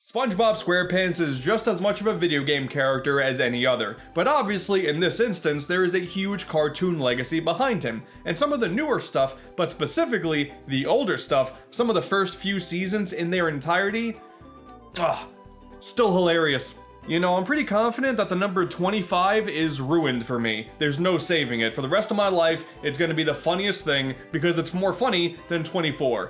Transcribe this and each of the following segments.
SpongeBob Squarepants is just as much of a video game character as any other, but obviously in this instance there is a huge cartoon legacy behind him, and some of the newer stuff, but specifically the older stuff, some of the first few seasons in their entirety, still hilarious. You know, I'm pretty confident that the number 25 is ruined for me. There's no saving it. For the rest of my life, it's gonna be the funniest thing because it's more funny than 24.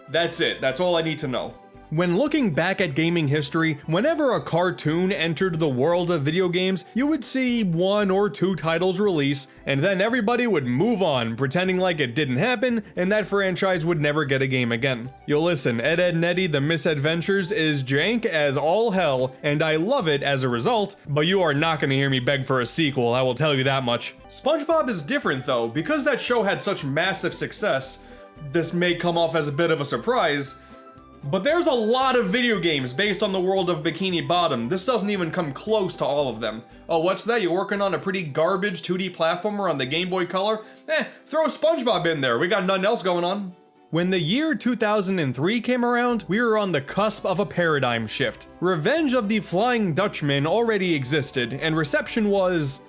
That's it. That's all I need to know. When looking back at gaming history, whenever a cartoon entered the world of video games, you would see 1 or 2 titles release, and then everybody would move on, pretending like it didn't happen, and that franchise would never get a game again. Yo listen, Ed, Edd n Eddy The Misadventures is jank as all hell, and I love it as a result, but you are not gonna hear me beg for a sequel, I will tell you that much. SpongeBob is different though, because that show had such massive success. This may come off as a bit of a surprise, but there's a lot of video games based on the world of Bikini Bottom. This doesn't even come close to all of them. Oh, what's that? You're working on a pretty garbage 2D platformer on the Game Boy Color? Throw SpongeBob in there. We got nothing else going on. When the year 2003 came around, we were on the cusp of a paradigm shift. Revenge of the Flying Dutchman already existed, and reception was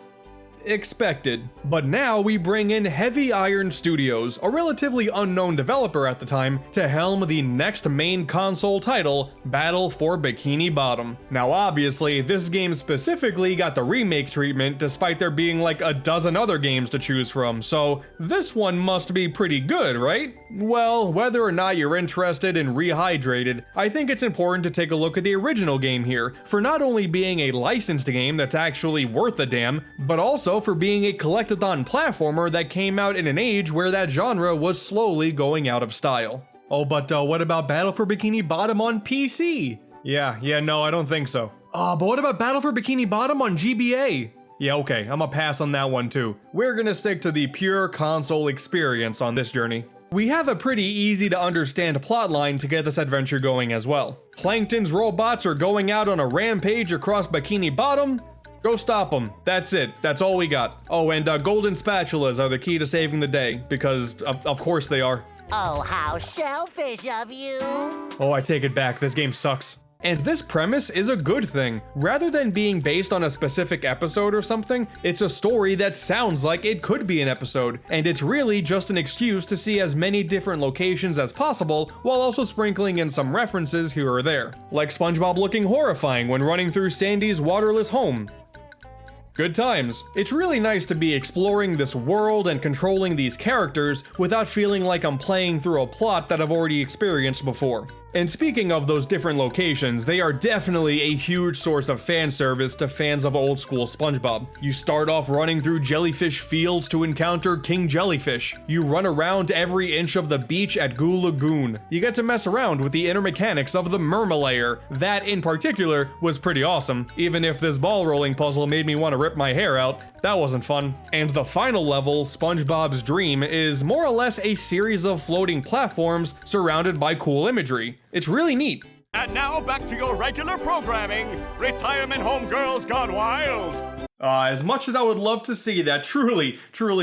expected. But now we bring in Heavy Iron Studios, a relatively unknown developer at the time, to helm the next main console title, Battle for Bikini Bottom. Now obviously, this game specifically got the remake treatment despite there being like a dozen other games to choose from, so this one must be pretty good, right? Well, whether or not you're interested in Rehydrated, I think it's important to take a look at the original game here, for not only being a licensed game that's actually worth a damn, but also for being a collectathon platformer that came out in an age where that genre was slowly going out of style. Oh, but what about Battle for Bikini Bottom on PC? Yeah, no, I don't think so. But what about Battle for Bikini Bottom on GBA? Yeah, okay, I'm gonna pass on that one too. We're gonna stick to the pure console experience on this journey. We have a pretty easy to understand plotline to get this adventure going as well. Plankton's robots are going out on a rampage across Bikini Bottom. Go stop them. That's it. That's all we got. Oh, and golden spatulas are the key to saving the day, because of course they are. Oh, how shellfish of you. Oh, I take it back. This game sucks. And this premise is a good thing. Rather than being based on a specific episode or something, it's a story that sounds like it could be an episode, and it's really just an excuse to see as many different locations as possible while also sprinkling in some references here or there. Like SpongeBob looking horrifying when running through Sandy's waterless home. Good times. It's really nice to be exploring this world and controlling these characters without feeling like I'm playing through a plot that I've already experienced before. And speaking of those different locations, they are definitely a huge source of fan service to fans of old school SpongeBob. You start off running through jellyfish fields to encounter King Jellyfish. You run around every inch of the beach at Goo Lagoon. You get to mess around with the inner mechanics of the Mermalayer. That in particular was pretty awesome. Even if this ball rolling puzzle made me want to rip my hair out, that wasn't fun. And the final level, SpongeBob's Dream, is more or less a series of floating platforms surrounded by cool imagery. It's really neat. And now back to your regular programming, Retirement Home Girls Gone Wild. As much as I would love to see that, truly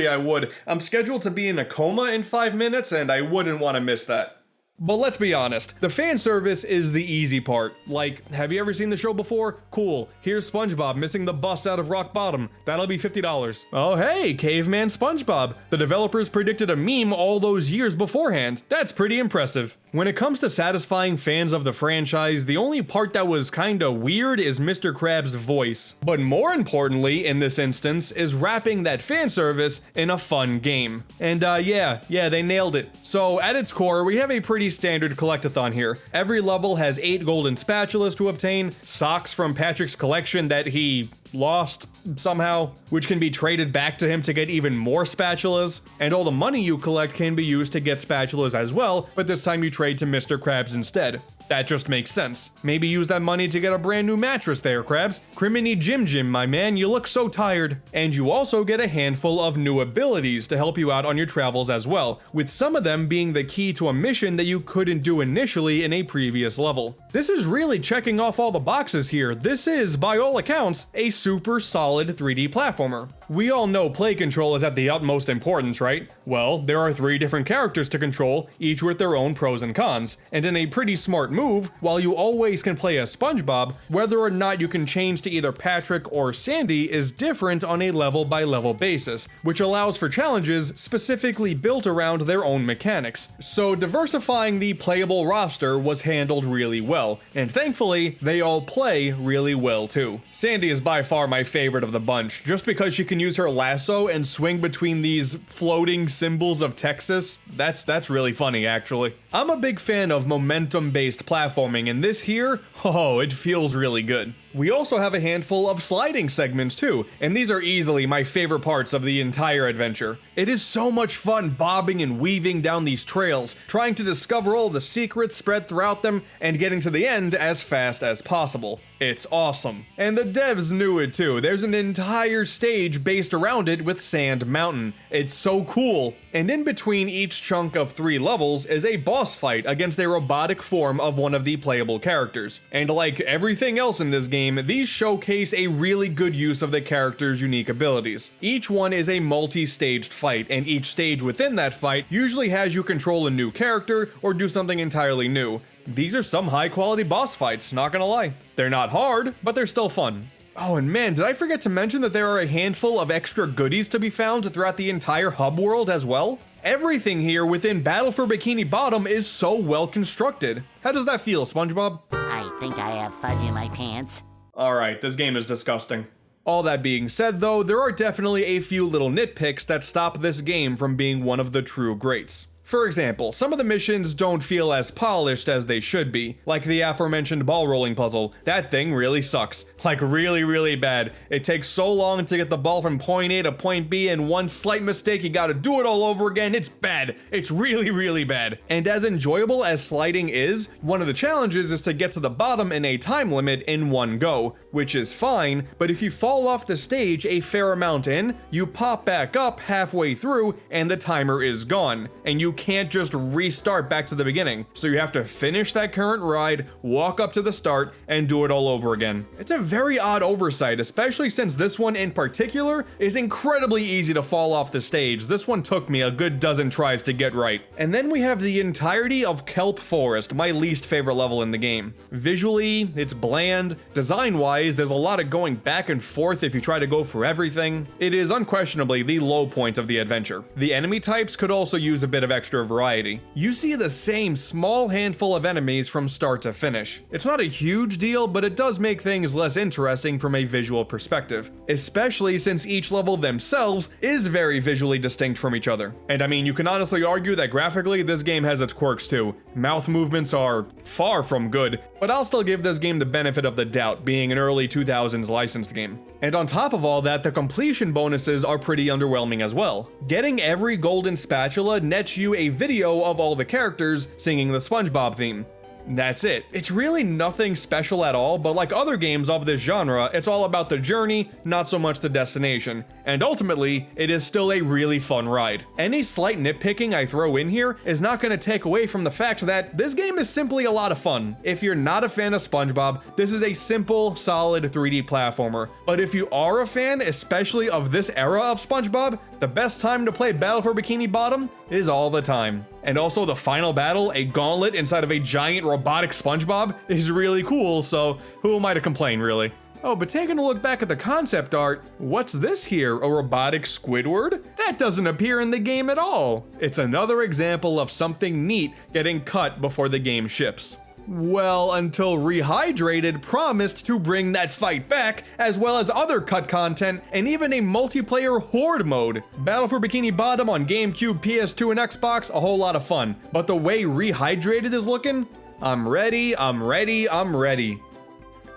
I would. I'm scheduled to be in a coma in 5 minutes and I wouldn't want to miss that. But let's be honest, the fan service is the easy part. Like, have you ever seen the show before? Cool, here's SpongeBob missing the bus out of Rock Bottom. That'll be $50. Oh hey, Caveman SpongeBob. The developers predicted a meme all those years beforehand. That's pretty impressive. When it comes to satisfying fans of the franchise, the only part that was kinda weird is Mr. Krabs' voice. But more importantly, in this instance, is wrapping that fan service in a fun game. And yeah, they nailed it. So at its core, we have a pretty standard collectathon here. Every level has 8 golden spatulas to obtain, socks from Patrick's collection that he lost somehow, which can be traded back to him to get even more spatulas, and all the money you collect can be used to get spatulas as well, but this time you trade to Mr. Krabs instead. That just makes sense. Maybe use that money to get a brand new mattress there, Krabs. Criminy Jim, my man, you look so tired. And you also get a handful of new abilities to help you out on your travels as well, with some of them being the key to a mission that you couldn't do initially in a previous level. This is really checking off all the boxes here. This is, by all accounts, a super solid 3D platformer. We all know play control is at the utmost importance, right? Well, there are 3 different characters to control, each with their own pros and cons. And in a pretty smart move, while you always can play as SpongeBob, whether or not you can change to either Patrick or Sandy is different on a level-by-level basis, which allows for challenges specifically built around their own mechanics. So diversifying the playable roster was handled really well, and thankfully, they all play really well too. Sandy is by far my favorite of the bunch, just because she can use her lasso and swing between these floating symbols of Texas. That's really funny, actually. I'm a big fan of momentum-based platforming, and this here, oh, it feels really good. We also have a handful of sliding segments too, and these are easily my favorite parts of the entire adventure. It is so much fun bobbing and weaving down these trails, trying to discover all the secrets spread throughout them, and getting to the end as fast as possible. It's awesome. And the devs knew it too. There's an entire stage based around it with Sand Mountain. It's so cool. And in between each chunk of 3 levels is a boss fight against a robotic form of one of the playable characters. And like everything else in this game, these showcase a really good use of the character's unique abilities. Each one is a multi-staged fight, and each stage within that fight usually has you control a new character or do something entirely new. These are some high-quality boss fights, not gonna lie. They're not hard, but they're still fun. Oh, and man, did I forget to mention that there are a handful of extra goodies to be found throughout the entire hub world as well? Everything here within Battle for Bikini Bottom is so well constructed. How does that feel, SpongeBob? I think I have fudge in my pants. Alright, this game is disgusting. All that being said though, there are definitely a few little nitpicks that stop this game from being one of the true greats. For example, some of the missions don't feel as polished as they should be, like the aforementioned ball rolling puzzle. That thing really sucks. Like really bad. It takes so long to get the ball from point A to point B, and one slight mistake you gotta do it all over again. It's bad. It's really bad. And as enjoyable as sliding is, one of the challenges is to get to the bottom in a time limit in one go, which is fine, but if you fall off the stage a fair amount in, you pop back up halfway through and the timer is gone, and you can't just restart back to the beginning. So you have to finish that current ride, walk up to the start, and do it all over again. It's a very odd oversight, especially since this one in particular is incredibly easy to fall off the stage. This one took me a good dozen tries to get right. And then we have the entirety of Kelp Forest, my least favorite level in the game. Visually, it's bland. Design-wise, there's a lot of going back and forth if you try to go for everything. It is unquestionably the low point of the adventure. The enemy types could also use a bit of extra variety. You see the same small handful of enemies from start to finish. It's not a huge deal, but it does make things less interesting from a visual perspective, especially since each level themselves is very visually distinct from each other. And I mean, you can honestly argue that graphically this game has its quirks too. Mouth movements are far from good, but I'll still give this game the benefit of the doubt, being an early 2000s licensed game. And on top of all that, the completion bonuses are pretty underwhelming as well. Getting every golden spatula nets you a video of all the characters singing the SpongeBob theme. That's it. It's really nothing special at all, but like other games of this genre, it's all about the journey, not so much the destination. And ultimately, it is still a really fun ride. Any slight nitpicking I throw in here is not going to take away from the fact that this game is simply a lot of fun. If you're not a fan of SpongeBob, this is a simple, solid 3D platformer. But if you are a fan, especially of this era of SpongeBob, the best time to play Battle for Bikini Bottom is all the time. And also the final battle, a gauntlet inside of a giant robotic SpongeBob, is really cool, so who am I to complain, really? Oh, but taking a look back at the concept art, what's this here, a robotic Squidward? That doesn't appear in the game at all. It's another example of something neat getting cut before the game ships. Well, until Rehydrated promised to bring that fight back, as well as other cut content, and even a multiplayer horde mode. Battle for Bikini Bottom on GameCube, PS2, and Xbox, a whole lot of fun. But the way Rehydrated is looking, I'm ready.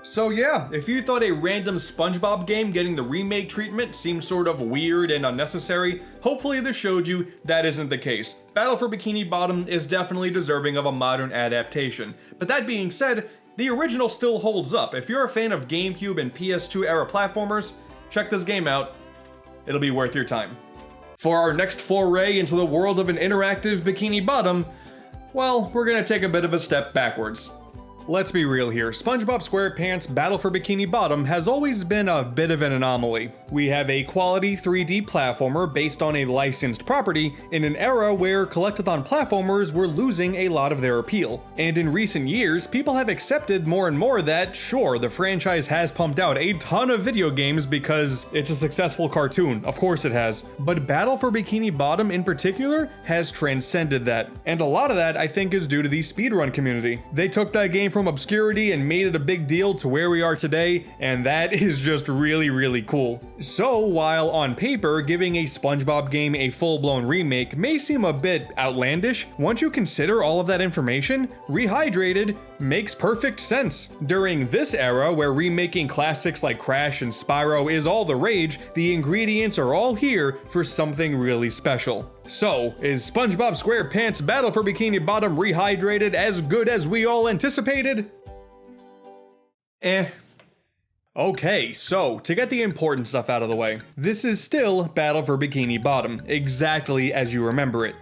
So yeah, if you thought a random SpongeBob game getting the remake treatment seemed sort of weird and unnecessary, hopefully this showed you that isn't the case. Battle for Bikini Bottom is definitely deserving of a modern adaptation. But that being said, the original still holds up. If you're a fan of GameCube and PS2 era platformers, check this game out. It'll be worth your time. For our next foray into the world of an interactive Bikini Bottom, well, we're gonna take a bit of a step backwards. Let's be real here, SpongeBob SquarePants Battle for Bikini Bottom has always been a bit of an anomaly. We have a quality 3D platformer based on a licensed property in an era where collectathon platformers were losing a lot of their appeal. And in recent years, people have accepted more and more that, sure, the franchise has pumped out a ton of video games because it's a successful cartoon, of course it has. But Battle for Bikini Bottom in particular has transcended that. And a lot of that I think is due to the speedrun community. They took that game from obscurity and made it a big deal to where we are today, and that is just really cool. So while on paper giving a SpongeBob game a full-blown remake may seem a bit outlandish, once you consider all of that information, Rehydrated makes perfect sense. During this era where remaking classics like Crash and Spyro is all the rage, the ingredients are all here for something really special. So, is SpongeBob SquarePants Battle for Bikini Bottom Rehydrated as good as we all anticipated? Okay, so, to get the important stuff out of the way, this is still Battle for Bikini Bottom, exactly as you remember it.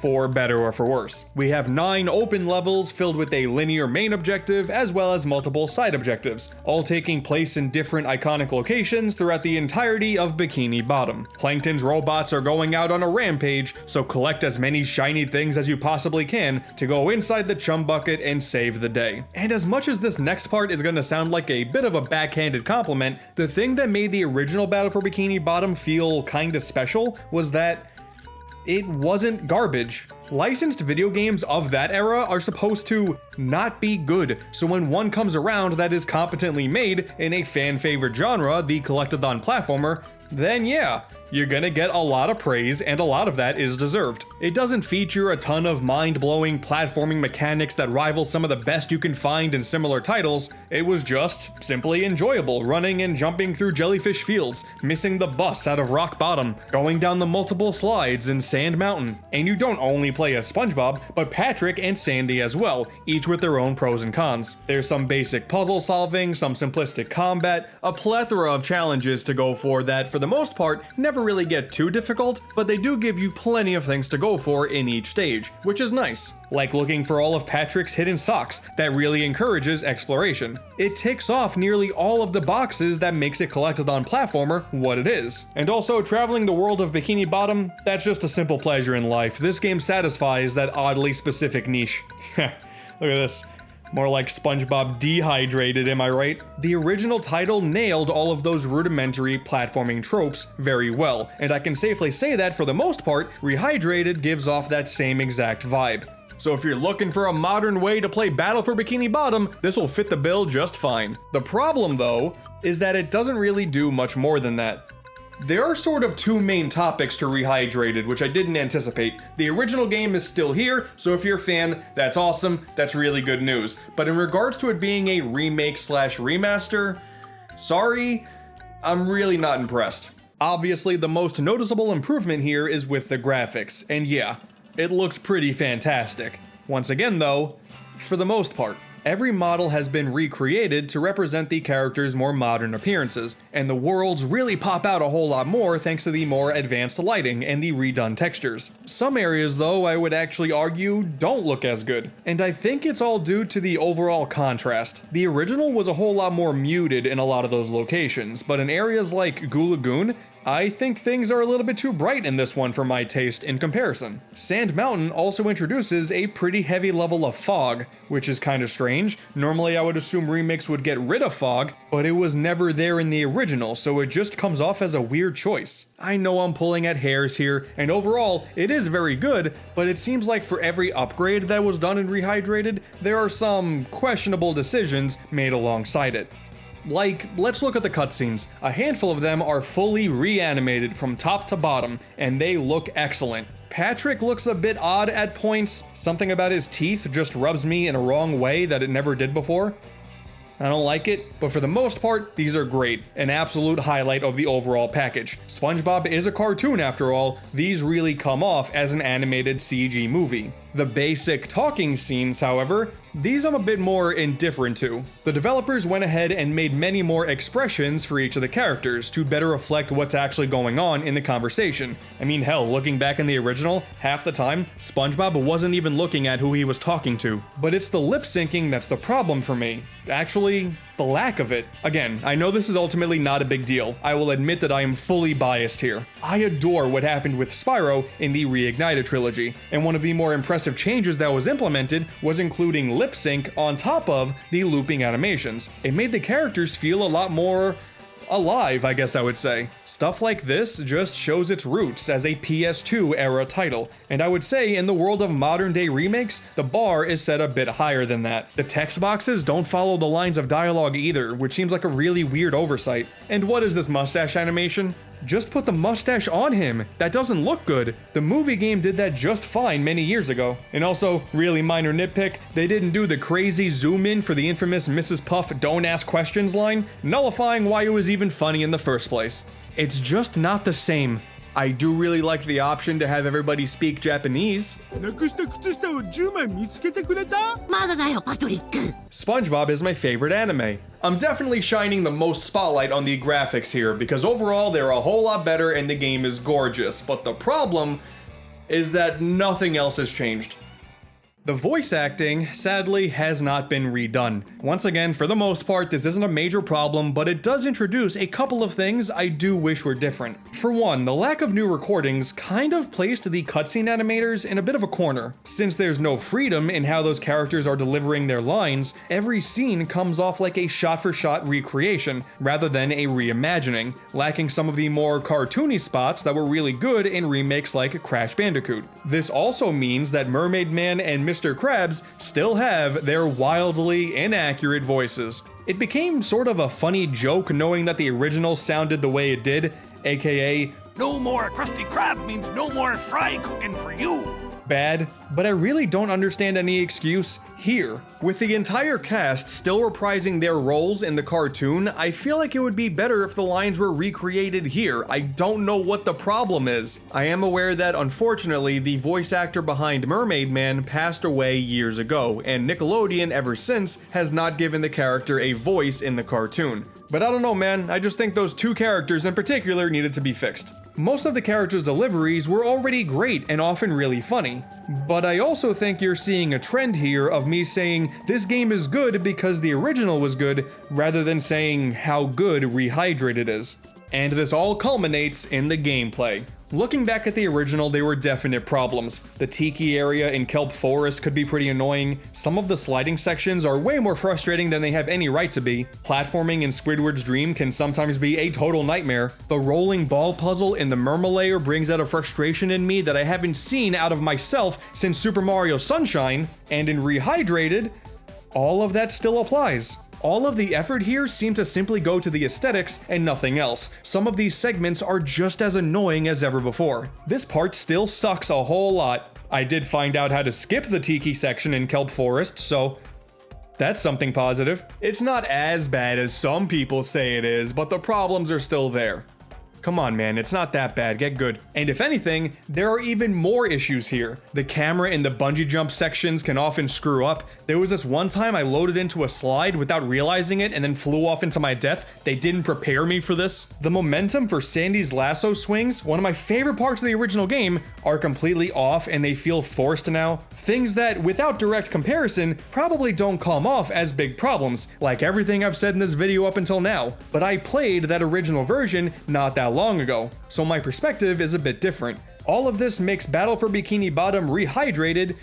For better or for worse. We have 9 open levels filled with a linear main objective as well as multiple side objectives, all taking place in different iconic locations throughout the entirety of Bikini Bottom. Plankton's robots are going out on a rampage, so collect as many shiny things as you possibly can to go inside the chum bucket and save the day. And as much as this next part is gonna sound like a bit of a backhanded compliment, the thing that made the original Battle for Bikini Bottom feel kinda special was that it wasn't garbage. Licensed video games of that era are supposed to not be good, so when one comes around that is competently made in a fan-favorite genre, the collectathon platformer, then yeah, you're gonna get a lot of praise, and a lot of that is deserved. It doesn't feature a ton of mind-blowing platforming mechanics that rival some of the best you can find in similar titles. It was just simply enjoyable, running and jumping through jellyfish fields, missing the bus out of Rock Bottom, going down the multiple slides in Sand Mountain. And you don't only play as SpongeBob, but Patrick and Sandy as well, each with their own pros and cons. There's some basic puzzle solving, some simplistic combat, a plethora of challenges to go for that, for the most part, never really get too difficult, but they do give you plenty of things to go for in each stage, which is nice. Like looking for all of Patrick's hidden socks, that really encourages exploration. It ticks off nearly all of the boxes that makes a collectathon platformer what it is. And also, traveling the world of Bikini Bottom, that's just a simple pleasure in life. This game satisfies that oddly specific niche. Look at this. More like SpongeBob Dehydrated, am I right? The original title nailed all of those rudimentary platforming tropes very well, and I can safely say that for the most part, Rehydrated gives off that same exact vibe. So if you're looking for a modern way to play Battle for Bikini Bottom, this will fit the bill just fine. The problem though, is that it doesn't really do much more than that. There are sort of 2 main topics to Rehydrated, which I didn't anticipate. The original game is still here, so if you're a fan, that's awesome, that's really good news. But in regards to it being a remake/remaster, sorry, I'm really not impressed. Obviously, the most noticeable improvement here is with the graphics, and yeah, it looks pretty fantastic. Once again though, for the most part. Every model has been recreated to represent the character's more modern appearances, and the worlds really pop out a whole lot more thanks to the more advanced lighting and the redone textures. Some areas though, I would actually argue, don't look as good, and I think it's all due to the overall contrast. The original was a whole lot more muted in a lot of those locations, but in areas like Goo Lagoon, I think things are a little bit too bright in this one for my taste in comparison. Sand Mountain also introduces a pretty heavy level of fog, which is kind of strange. Normally I would assume remakes would get rid of fog, but it was never there in the original, so it just comes off as a weird choice. I know I'm pulling at hairs here, and overall, it is very good, but it seems like for every upgrade that was done in Rehydrated, there are some questionable decisions made alongside it. Like, let's look at the cutscenes. A handful of them are fully reanimated from top to bottom, and they look excellent. Patrick looks a bit odd at points. Something about his teeth just rubs me in a wrong way that it never did before. I don't like it, but for the most part, these are great. An absolute highlight of the overall package. SpongeBob is a cartoon after all. These really come off as an animated CG movie. The basic talking scenes, however, these I'm a bit more indifferent to. The developers went ahead and made many more expressions for each of the characters to better reflect what's actually going on in the conversation. I mean, hell, looking back in the original, half the time, SpongeBob wasn't even looking at who he was talking to. But it's the lip syncing that's the problem for me. Actually, the lack of it. Again, I know this is ultimately not a big deal. I will admit that I am fully biased here. I adore what happened with Spyro in the Reignited trilogy, and one of the more impressive changes that was implemented was including lip sync on top of the looping animations. It made the characters feel a lot more alive, I guess I would say. Stuff like this just shows its roots as a PS2 era title, and I would say in the world of modern day remakes, the bar is set a bit higher than that. The text boxes don't follow the lines of dialogue either, which seems like a really weird oversight. And what is this mustache animation? Just put the mustache on him. That doesn't look good. The movie game did that just fine many years ago. And also, really minor nitpick, they didn't do the crazy zoom in for the infamous Mrs. Puff don't ask questions line, nullifying why it was even funny in the first place. It's just not the same. I do really like the option to have everybody speak Japanese. SpongeBob is my favorite anime. I'm definitely shining the most spotlight on the graphics here because overall they're a whole lot better and the game is gorgeous, but the problem is that nothing else has changed. The voice acting, sadly, has not been redone. Once again, for the most part, this isn't a major problem, but it does introduce a couple of things I do wish were different. For one, the lack of new recordings kind of placed the cutscene animators in a bit of a corner. Since there's no freedom in how those characters are delivering their lines, every scene comes off like a shot-for-shot recreation, rather than a reimagining, lacking some of the more cartoony spots that were really good in remakes like Crash Bandicoot. This also means that Mermaid Man and Mr. Krabs still have their wildly inaccurate voices. It became sort of a funny joke knowing that the original sounded the way it did, aka, No more Krusty Krab means no more fry cooking for you. Bad, but I really don't understand any excuse here. With the entire cast still reprising their roles in the cartoon, I feel like it would be better if the lines were recreated here. I don't know what the problem is. I am aware that unfortunately the voice actor behind Mermaid Man passed away years ago, and Nickelodeon ever since has not given the character a voice in the cartoon. But I don't know, man, I just think those two characters in particular needed to be fixed. Most of the characters' deliveries were already great and often really funny, but I also think you're seeing a trend here of me saying this game is good because the original was good, rather than saying how good Rehydrated is. And this all culminates in the gameplay. Looking back at the original, there were definite problems. The tiki area in Kelp Forest could be pretty annoying. Some of the sliding sections are way more frustrating than they have any right to be. Platforming in Squidward's Dream can sometimes be a total nightmare. The rolling ball puzzle in the Mermalayer brings out a frustration in me that I haven't seen out of myself since Super Mario Sunshine. And in Rehydrated, all of that still applies. All of the effort here seems to simply go to the aesthetics and nothing else. Some of these segments are just as annoying as ever before. This part still sucks a whole lot. I did find out how to skip the tiki section in Kelp Forest, so that's something positive. It's not as bad as some people say it is, but the problems are still there. Come on, man, it's not that bad, get good. And if anything, there are even more issues here. The camera in the bungee jump sections can often screw up. There was this one time I loaded into a slide without realizing it and then flew off into my death. They didn't prepare me for this. The momentum for Sandy's lasso swings, one of my favorite parts of the original game, are completely off and they feel forced now. Things that, without direct comparison, probably don't come off as big problems, like everything I've said in this video up until now. But I played that original version not that long ago, so my perspective is a bit different. All of this makes Battle for Bikini Bottom Rehydrated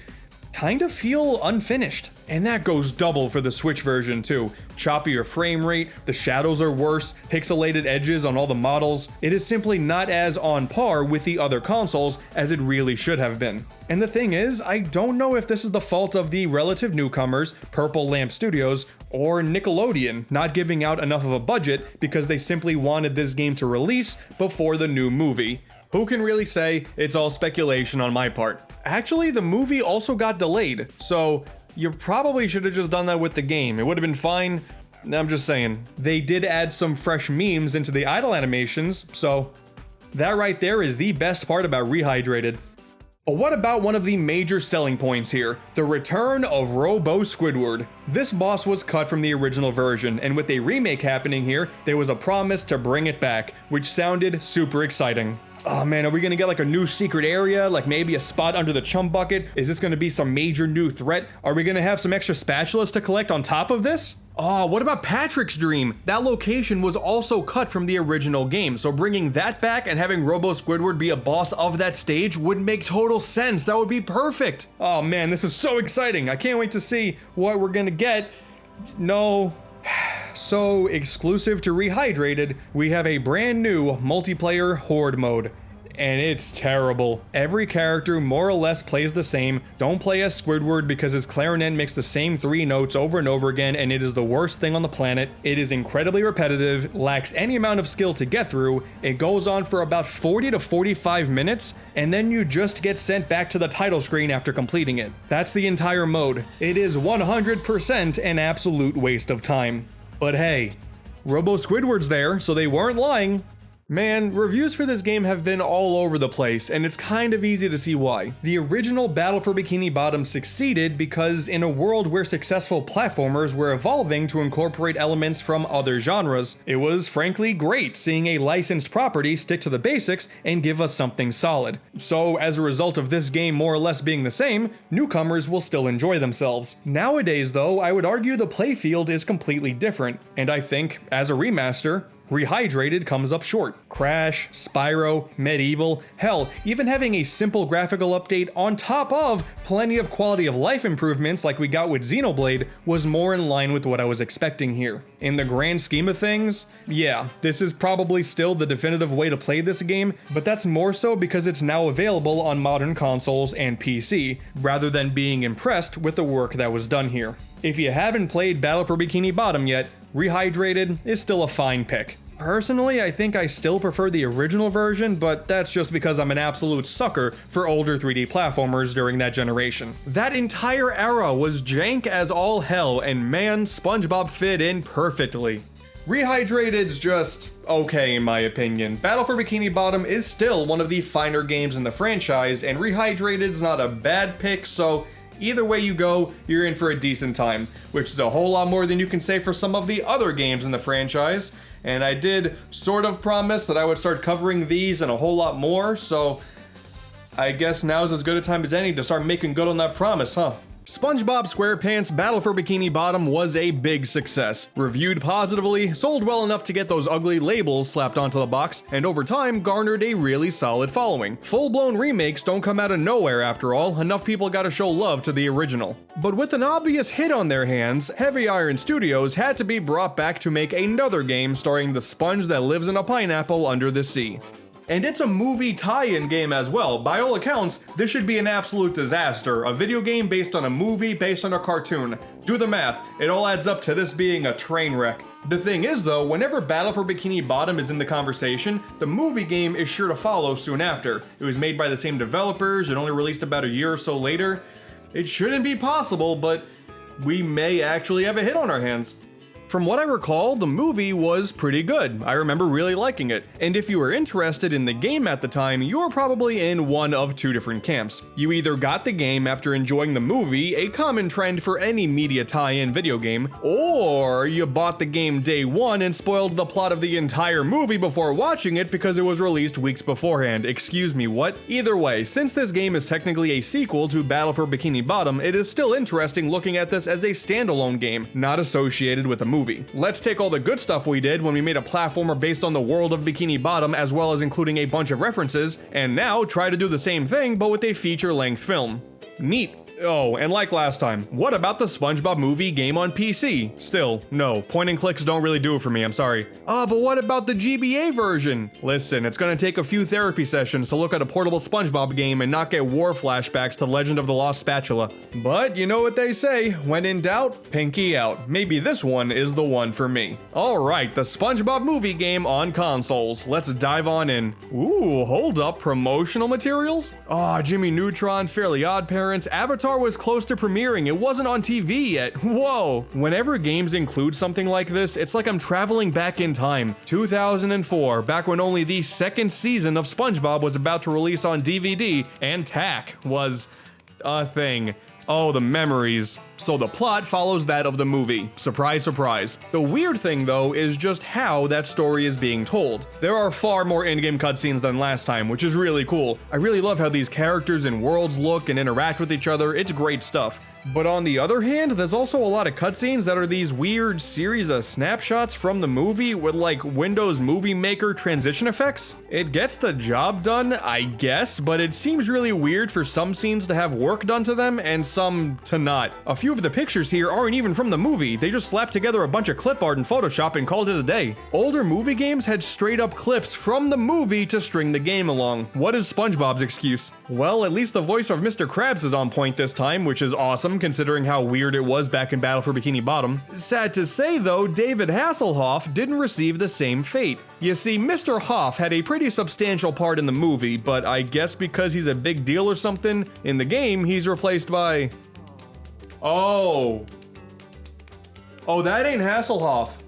kind of feel unfinished. And that goes double for the Switch version too. Choppier frame rate, the shadows are worse, pixelated edges on all the models. It is simply not as on par with the other consoles as it really should have been. And the thing is, I don't know if this is the fault of the relative newcomers, Purple Lamp Studios, or Nickelodeon not giving out enough of a budget because they simply wanted this game to release before the new movie. Who can really say? It's all speculation on my part. Actually, the movie also got delayed, so you probably should have just done that with the game. It would have been fine. I'm just saying. They did add some fresh memes into the idle animations, so that right there is the best part about Rehydrated. But what about one of the major selling points here? The return of Robo Squidward. This boss was cut from the original version, and with a remake happening here, there was a promise to bring it back, which sounded super exciting. Oh man, are we gonna get like a new secret area? Like maybe a spot under the chum bucket? Is this gonna be some major new threat? Are we gonna have some extra spatulas to collect on top of this? Oh, what about Patrick's Dream? That location was also cut from the original game, so bringing that back and having Robo Squidward be a boss of that stage would make total sense. That would be perfect. Oh man, this is so exciting. I can't wait to see what we're gonna get. No. So, exclusive to Rehydrated, we have a brand new multiplayer horde mode. And it's terrible. Every character more or less plays the same. Don't play as Squidward because his clarinet makes the same 3 notes over and over again, and it is the worst thing on the planet. It is incredibly repetitive, lacks any amount of skill to get through. It goes on for about 40 to 45 minutes, and then you just get sent back to the title screen after completing it. That's the entire mode. It is 100% an absolute waste of time. But hey, Robo Squidward's there, so they weren't lying. Man, reviews for this game have been all over the place, and it's kind of easy to see why. The original Battle for Bikini Bottom succeeded because in a world where successful platformers were evolving to incorporate elements from other genres, it was frankly great seeing a licensed property stick to the basics and give us something solid. So as a result of this game more or less being the same, newcomers will still enjoy themselves. Nowadays though, I would argue the playfield is completely different, and I think, as a remaster, Rehydrated comes up short. Crash, Spyro, Medieval, hell, even having a simple graphical update on top of plenty of quality of life improvements like we got with Xenoblade was more in line with what I was expecting here. In the grand scheme of things, yeah, this is probably still the definitive way to play this game, but that's more so because it's now available on modern consoles and PC, rather than being impressed with the work that was done here. If you haven't played Battle for Bikini Bottom yet, Rehydrated is still a fine pick. Personally, I think I still prefer the original version, but that's just because I'm an absolute sucker for older 3D platformers during that generation. That entire era was jank as all hell, and man, SpongeBob fit in perfectly. Rehydrated's just okay in my opinion. Battle for Bikini Bottom is still one of the finer games in the franchise, and Rehydrated's not a bad pick, so either way you go, you're in for a decent time, which is a whole lot more than you can say for some of the other games in the franchise. And I did sort of promise that I would start covering these and a whole lot more, so I guess now's as good a time as any to start making good on that promise, huh? SpongeBob Squarepants Battle for Bikini Bottom was a big success. Reviewed positively, sold well enough to get those ugly labels slapped onto the box, and over time garnered a really solid following. Full-blown remakes don't come out of nowhere after all, enough people gotta show love to the original. But with an obvious hit on their hands, Heavy Iron Studios had to be brought back to make another game starring the sponge that lives in a pineapple under the sea. And it's a movie tie-in game as well. By all accounts, this should be an absolute disaster. A video game based on a movie based on a cartoon. Do the math, it all adds up to this being a train wreck. The thing is though, whenever Battle for Bikini Bottom is in the conversation, the movie game is sure to follow soon after. It was made by the same developers, it only released about a year or so later. It shouldn't be possible, but we may actually have a hit on our hands. From what I recall, the movie was pretty good. I remember really liking it. And if you were interested in the game at the time, you were probably in one of 2 different camps. You either got the game after enjoying the movie, a common trend for any media tie-in video game, or you bought the game day one and spoiled the plot of the entire movie before watching it because it was released weeks beforehand. Excuse me, what? Either way, since this game is technically a sequel to Battle for Bikini Bottom, it is still interesting looking at this as a standalone game, not associated with a movie. Let's take all the good stuff we did when we made a platformer based on the world of Bikini Bottom as well as including a bunch of references, and now try to do the same thing but with a feature-length film. Neat. Oh, and like last time, what about the SpongeBob movie game on PC? Still, no, point and clicks don't really do it for me, I'm sorry. But what about the GBA version? Listen, it's gonna take a few therapy sessions to look at a portable SpongeBob game and not get war flashbacks to Legend of the Lost Spatula. But you know what they say, when in doubt, pinky out. Maybe this one is the one for me. Alright, the SpongeBob movie game on consoles. Let's dive on in. Ooh, hold up, promotional materials? Jimmy Neutron, Fairly Odd Parents, Avatar Avatar was close to premiering, it wasn't on TV yet. Whoa! Whenever games include something like this, it's like I'm traveling back in time. 2004, back when only the second season of SpongeBob was about to release on DVD, and TAC was a thing. Oh, the memories. So the plot follows that of the movie. Surprise, surprise. The weird thing though is just how that story is being told. There are far more in-game cutscenes than last time, which is really cool. I really love how these characters and worlds look and interact with each other. It's great stuff. But on the other hand, there's also a lot of cutscenes that are these weird series of snapshots from the movie with like Windows Movie Maker transition effects. It gets the job done, I guess, but it seems really weird for some scenes to have work done to them and some to not. A few of the pictures here aren't even from the movie. They just slapped together a bunch of clip art in Photoshop and called it a day. Older movie games had straight up clips from the movie to string the game along. What is SpongeBob's excuse? Well, at least the voice of Mr. Krabs is on point this time, which is awesome considering how weird it was back in Battle for Bikini Bottom. Sad to say though, David Hasselhoff didn't receive the same fate. You see, Mr. Hoff had a pretty substantial part in the movie, but I guess because he's a big deal or something, in the game he's replaced by... Oh, that ain't Hasselhoff.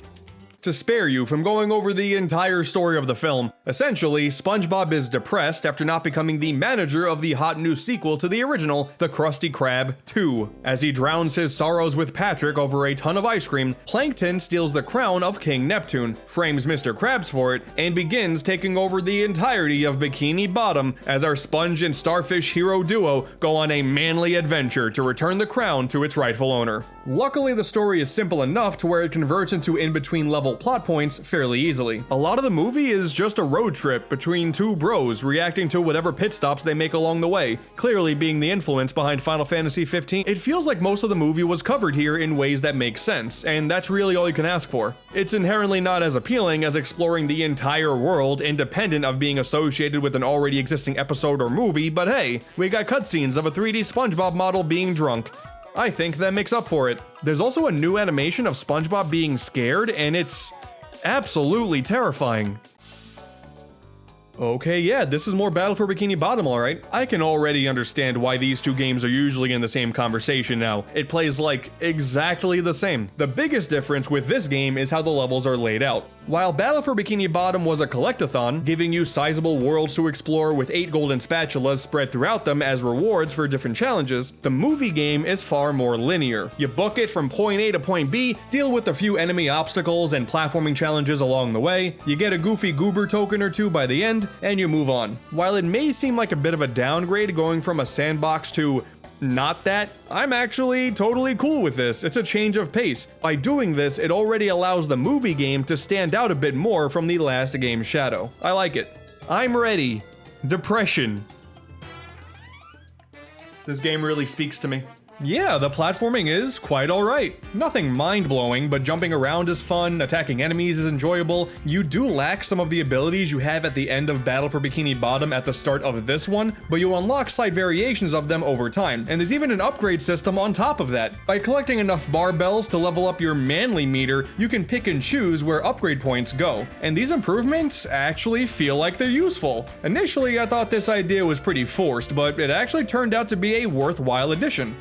To spare you from going over the entire story of the film, essentially, SpongeBob is depressed after not becoming the manager of the hot new sequel to the original, The Krusty Krab 2. As he drowns his sorrows with Patrick over a ton of ice cream, Plankton steals the crown of King Neptune, frames Mr. Krabs for it, and begins taking over the entirety of Bikini Bottom as our Sponge and Starfish hero duo go on a manly adventure to return the crown to its rightful owner. Luckily, the story is simple enough to where it converts into in-between level plot points fairly easily. A lot of the movie is just a road trip between two bros reacting to whatever pit stops they make along the way, clearly being the influence behind Final Fantasy 15. It feels like most of the movie was covered here in ways that make sense, and that's really all you can ask for. It's inherently not as appealing as exploring the entire world independent of being associated with an already existing episode or movie, but hey, we got cutscenes of a 3D SpongeBob model being drunk. I think that makes up for it. There's also a new animation of SpongeBob being scared, and it's absolutely terrifying. Okay, yeah, this is more Battle for Bikini Bottom, alright. I can already understand why these two games are usually in the same conversation now. It plays like exactly the same. The biggest difference with this game is how the levels are laid out. While Battle for Bikini Bottom was a collectathon, giving you sizable worlds to explore with 8 golden spatulas spread throughout them as rewards for different challenges, the movie game is far more linear. You book it from point A to point B, deal with a few enemy obstacles and platforming challenges along the way, you get a goofy goober token or two by the end, and you move on. While it may seem like a bit of a downgrade going from a sandbox to not that, I'm actually totally cool with this. It's a change of pace. By doing this, it already allows the movie game to stand out a bit more from the last game's shadow. I like it. I'm ready. Depression. This game really speaks to me. Yeah, the platforming is quite alright. Nothing mind-blowing, but jumping around is fun, attacking enemies is enjoyable. You do lack some of the abilities you have at the end of Battle for Bikini Bottom at the start of this one, but you unlock slight variations of them over time, and there's even an upgrade system on top of that. By collecting enough barbells to level up your manly meter, you can pick and choose where upgrade points go, and these improvements actually feel like they're useful. Initially, I thought this idea was pretty forced, but it actually turned out to be a worthwhile addition.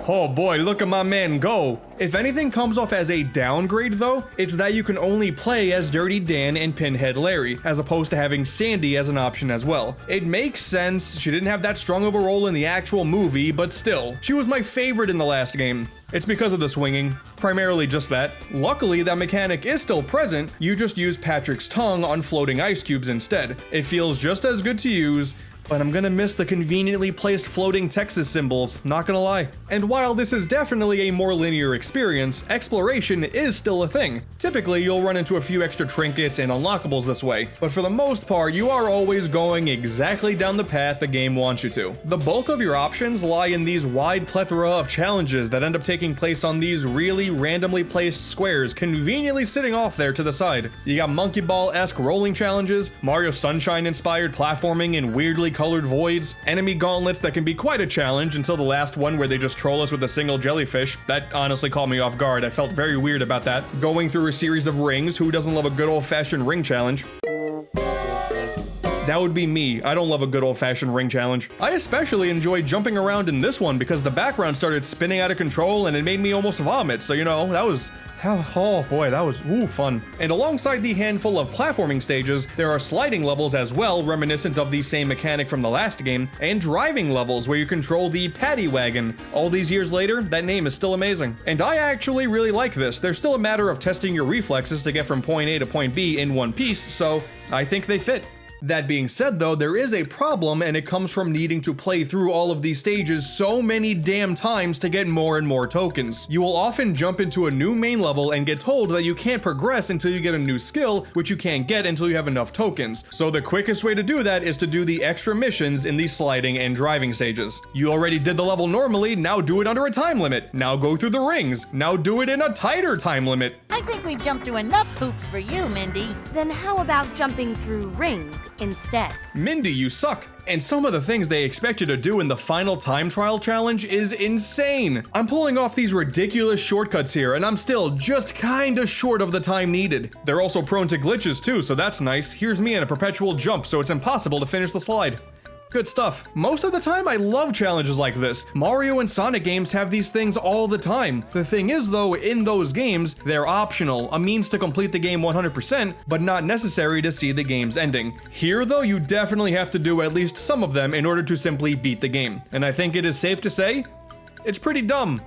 Oh boy, look at my man go. If anything comes off as a downgrade though, it's that you can only play as Dirty Dan and Pinhead Larry, as opposed to having Sandy as an option as well. It makes sense, she didn't have that strong of a role in the actual movie, but still, she was my favorite in the last game. It's because of the swinging, primarily just that. Luckily, that mechanic is still present, you just use Patrick's tongue on floating ice cubes instead. It feels just as good to use, but I'm gonna miss the conveniently placed floating Texas symbols, not gonna lie. And while this is definitely a more linear experience, exploration is still a thing. Typically, you'll run into a few extra trinkets and unlockables this way, but for the most part, you are always going exactly down the path the game wants you to. The bulk of your options lie in these wide plethora of challenges that end up taking place on these really randomly placed squares conveniently sitting off there to the side. You got Monkey Ball-esque rolling challenges, Mario Sunshine-inspired platforming in weirdly colored voids, enemy gauntlets that can be quite a challenge until the last one where they just troll us with a single jellyfish. That honestly caught me off guard. I felt very weird about that. Going through a series of rings, who doesn't love a good old-fashioned ring challenge? That would be me. I don't love a good old-fashioned ring challenge. I especially enjoy jumping around in this one because the background started spinning out of control and it made me almost vomit. So, you know, that was... oh boy, that was fun. And alongside the handful of platforming stages, there are sliding levels as well, reminiscent of the same mechanic from the last game, and driving levels where you control the paddy wagon. All these years later, that name is still amazing. And I actually really like this. There's still a matter of testing your reflexes to get from point A to point B in one piece, so I think they fit. That being said though, there is a problem, and it comes from needing to play through all of these stages so many damn times to get more and more tokens. You will often jump into a new main level and get told that you can't progress until you get a new skill, which you can't get until you have enough tokens. So the quickest way to do that is to do the extra missions in the sliding and driving stages. You already did the level normally, now do it under a time limit. Now go through the rings. Now do it in a tighter time limit. I think we've jumped through enough hoops for you, Mindy. Then how about jumping through rings instead? Mindy, you suck. And some of the things they expect you to do in the final time trial challenge is insane. I'm pulling off these ridiculous shortcuts here, and I'm still just kinda short of the time needed. They're also prone to glitches too, so that's nice. Here's me in a perpetual jump, so it's impossible to finish the slide. Good stuff. Most of the time, I love challenges like this. Mario and Sonic games have these things all the time. The thing is though, in those games, they're optional, a means to complete the game 100%, but not necessary to see the game's ending. Here though, you definitely have to do at least some of them in order to simply beat the game. And I think it is safe to say, it's pretty dumb.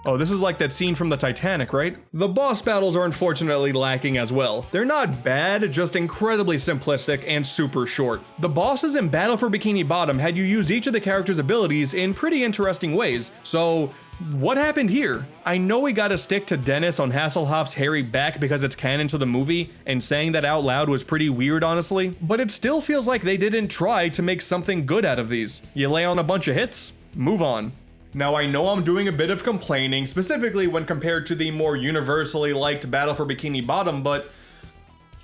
Oh, this is like that scene from the Titanic, right? The boss battles are unfortunately lacking as well. They're not bad, just incredibly simplistic and super short. The bosses in Battle for Bikini Bottom had you use each of the characters' abilities in pretty interesting ways, so what happened here? I know we gotta stick to Dennis on Hasselhoff's hairy back because it's canon to the movie, and saying that out loud was pretty weird honestly, but it still feels like they didn't try to make something good out of these. You lay on a bunch of hits, move on. Now I know I'm doing a bit of complaining, specifically when compared to the more universally liked Battle for Bikini Bottom, but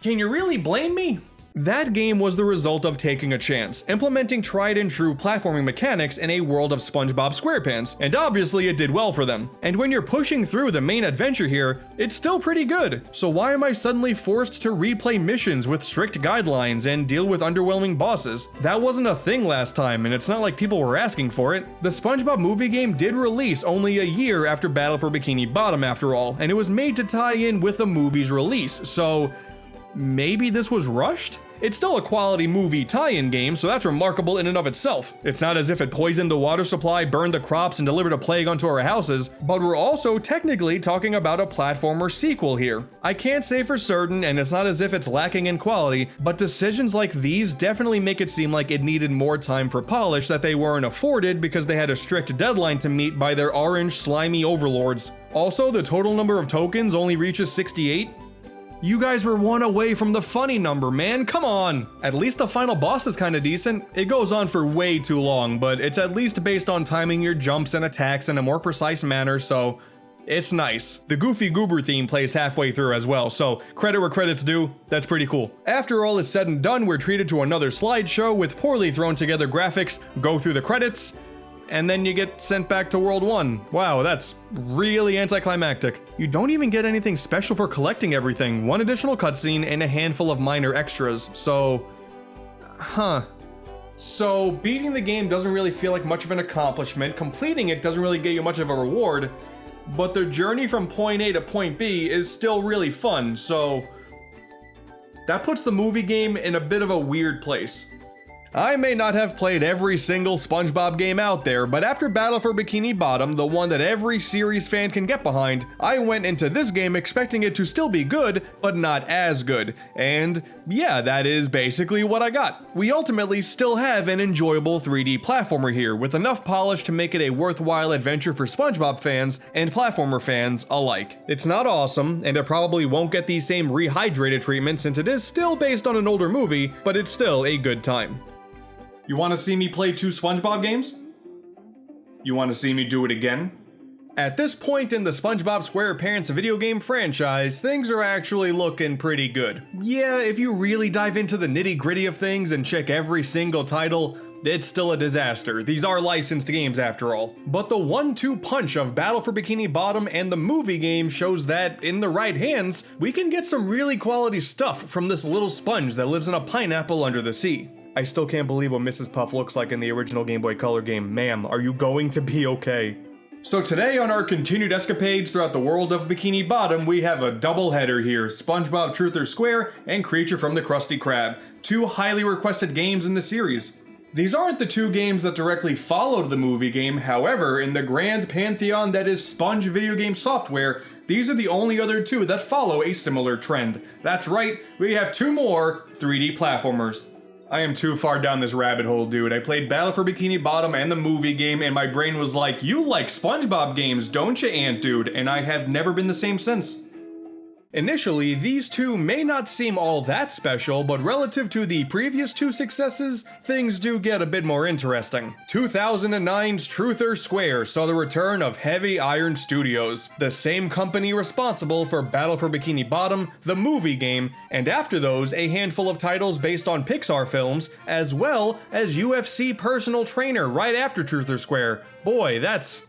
can you really blame me? That game was the result of taking a chance, implementing tried and true platforming mechanics in a world of SpongeBob Squarepants, and obviously it did well for them. And when you're pushing through the main adventure here, it's still pretty good. So why am I suddenly forced to replay missions with strict guidelines and deal with underwhelming bosses? That wasn't a thing last time, and it's not like people were asking for it. The SpongeBob movie game did release only a year after Battle for Bikini Bottom after all, and it was made to tie in with the movie's release, so maybe this was rushed? It's still a quality movie tie-in game, so that's remarkable in and of itself. It's not as if it poisoned the water supply, burned the crops, and delivered a plague onto our houses, but we're also technically talking about a platformer sequel here. I can't say for certain, and it's not as if it's lacking in quality, but decisions like these definitely make it seem like it needed more time for polish that they weren't afforded because they had a strict deadline to meet by their orange, slimy overlords. Also, the total number of tokens only reaches 68. You guys were one away from the funny number, man, come on! At least the final boss is kinda decent. It goes on for way too long, but it's at least based on timing your jumps and attacks in a more precise manner, so it's nice. The Goofy Goober theme plays halfway through as well, so credit where credit's due, that's pretty cool. After all is said and done, we're treated to another slideshow with poorly thrown together graphics, go through the credits, and then you get sent back to World 1. Wow, that's really anticlimactic. You don't even get anything special for collecting everything, one additional cutscene and a handful of minor extras, so... So, beating the game doesn't really feel like much of an accomplishment, completing it doesn't really get you much of a reward, but the journey from point A to point B is still really fun, so... that puts the movie game in a bit of a weird place. I may not have played every single SpongeBob game out there, but after Battle for Bikini Bottom, the one that every series fan can get behind, I went into this game expecting it to still be good, but not as good. And yeah, that is basically what I got. We ultimately still have an enjoyable 3D platformer here, with enough polish to make it a worthwhile adventure for SpongeBob fans and platformer fans alike. It's not awesome, and it probably won't get the same rehydrated treatment since it is still based on an older movie, but it's still a good time. You want to see me play 2 SpongeBob games? You want to see me do it again? At this point in the SpongeBob SquarePants video game franchise, things are actually looking pretty good. Yeah, if you really dive into the nitty-gritty of things and check every single title, it's still a disaster. These are licensed games after all. But the 1-2 punch of Battle for Bikini Bottom and the movie game shows that, in the right hands, we can get some really quality stuff from this little sponge that lives in a pineapple under the sea. I still can't believe what Mrs. Puff looks like in the original Game Boy Color game. Ma'am, are you going to be okay? So today on our continued escapades throughout the world of Bikini Bottom, we have a double header here, SpongeBob Truth or Square and Creature from the Krusty Krab, two highly requested games in the series. These aren't the two games that directly followed the movie game, however, in the grand pantheon that is Sponge video game software, these are the only other two that follow a similar trend. That's right, we have two more 3D platformers. I am too far down this rabbit hole, dude. I played Battle for Bikini Bottom and the movie game, and my brain was like, you like SpongeBob games, don't you, AntDude? And I have never been the same since. Initially, these two may not seem all that special, but relative to the previous two successes, things do get a bit more interesting. 2009's Truth or Square saw the return of Heavy Iron Studios, the same company responsible for Battle for Bikini Bottom, the movie game, and after those, a handful of titles based on Pixar films, as well as UFC Personal Trainer right after Truth or Square. Boy, that's...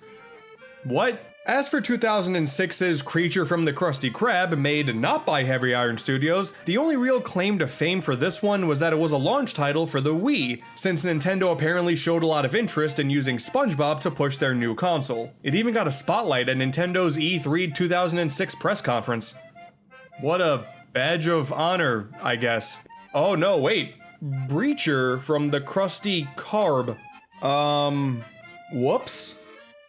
what? As for 2006's Creature from the Krusty Krab, made not by Heavy Iron Studios, the only real claim to fame for this one was that it was a launch title for the Wii, since Nintendo apparently showed a lot of interest in using SpongeBob to push their new console. It even got a spotlight at Nintendo's E3 2006 press conference. What a badge of honor, I guess. Oh no, wait. Breacher from the Krusty Krab. Whoops.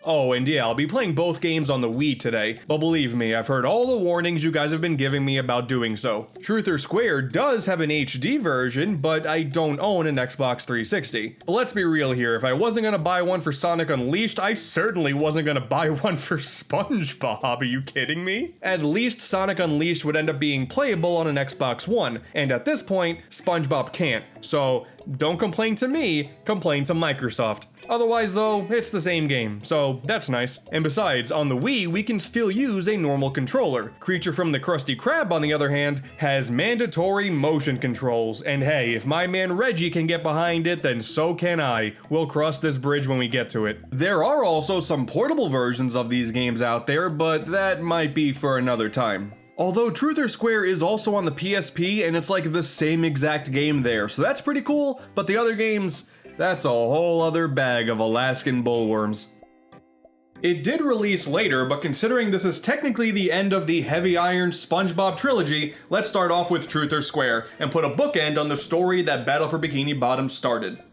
Oh, and yeah, I'll be playing both games on the Wii today, but believe me, I've heard all the warnings you guys have been giving me about doing so. Truth or Square does have an HD version, but I don't own an Xbox 360. But let's be real here, if I wasn't gonna buy one for Sonic Unleashed, I certainly wasn't gonna buy one for SpongeBob, are you kidding me? At least Sonic Unleashed would end up being playable on an Xbox One, and at this point, SpongeBob can't. So, don't complain to me, complain to Microsoft. Otherwise though, it's the same game, so that's nice. And besides, on the Wii, we can still use a normal controller. Creature from the Krusty Krab, on the other hand, has mandatory motion controls, and hey, if my man Reggie can get behind it, then so can I. We'll cross this bridge when we get to it. There are also some portable versions of these games out there, but that might be for another time. Although Truth or Square is also on the PSP, and it's like the same exact game there, so that's pretty cool, but the other games, that's a whole other bag of Alaskan bullworms. It did release later, but considering this is technically the end of the Heavy Iron SpongeBob trilogy, let's start off with Truth or Square, and put a bookend on the story that Battle for Bikini Bottom started.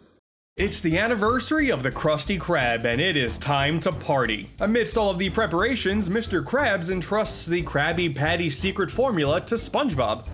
It's the anniversary of the Krusty Krab, and it is time to party. Amidst all of the preparations, Mr. Krabs entrusts the Krabby Patty secret formula to SpongeBob.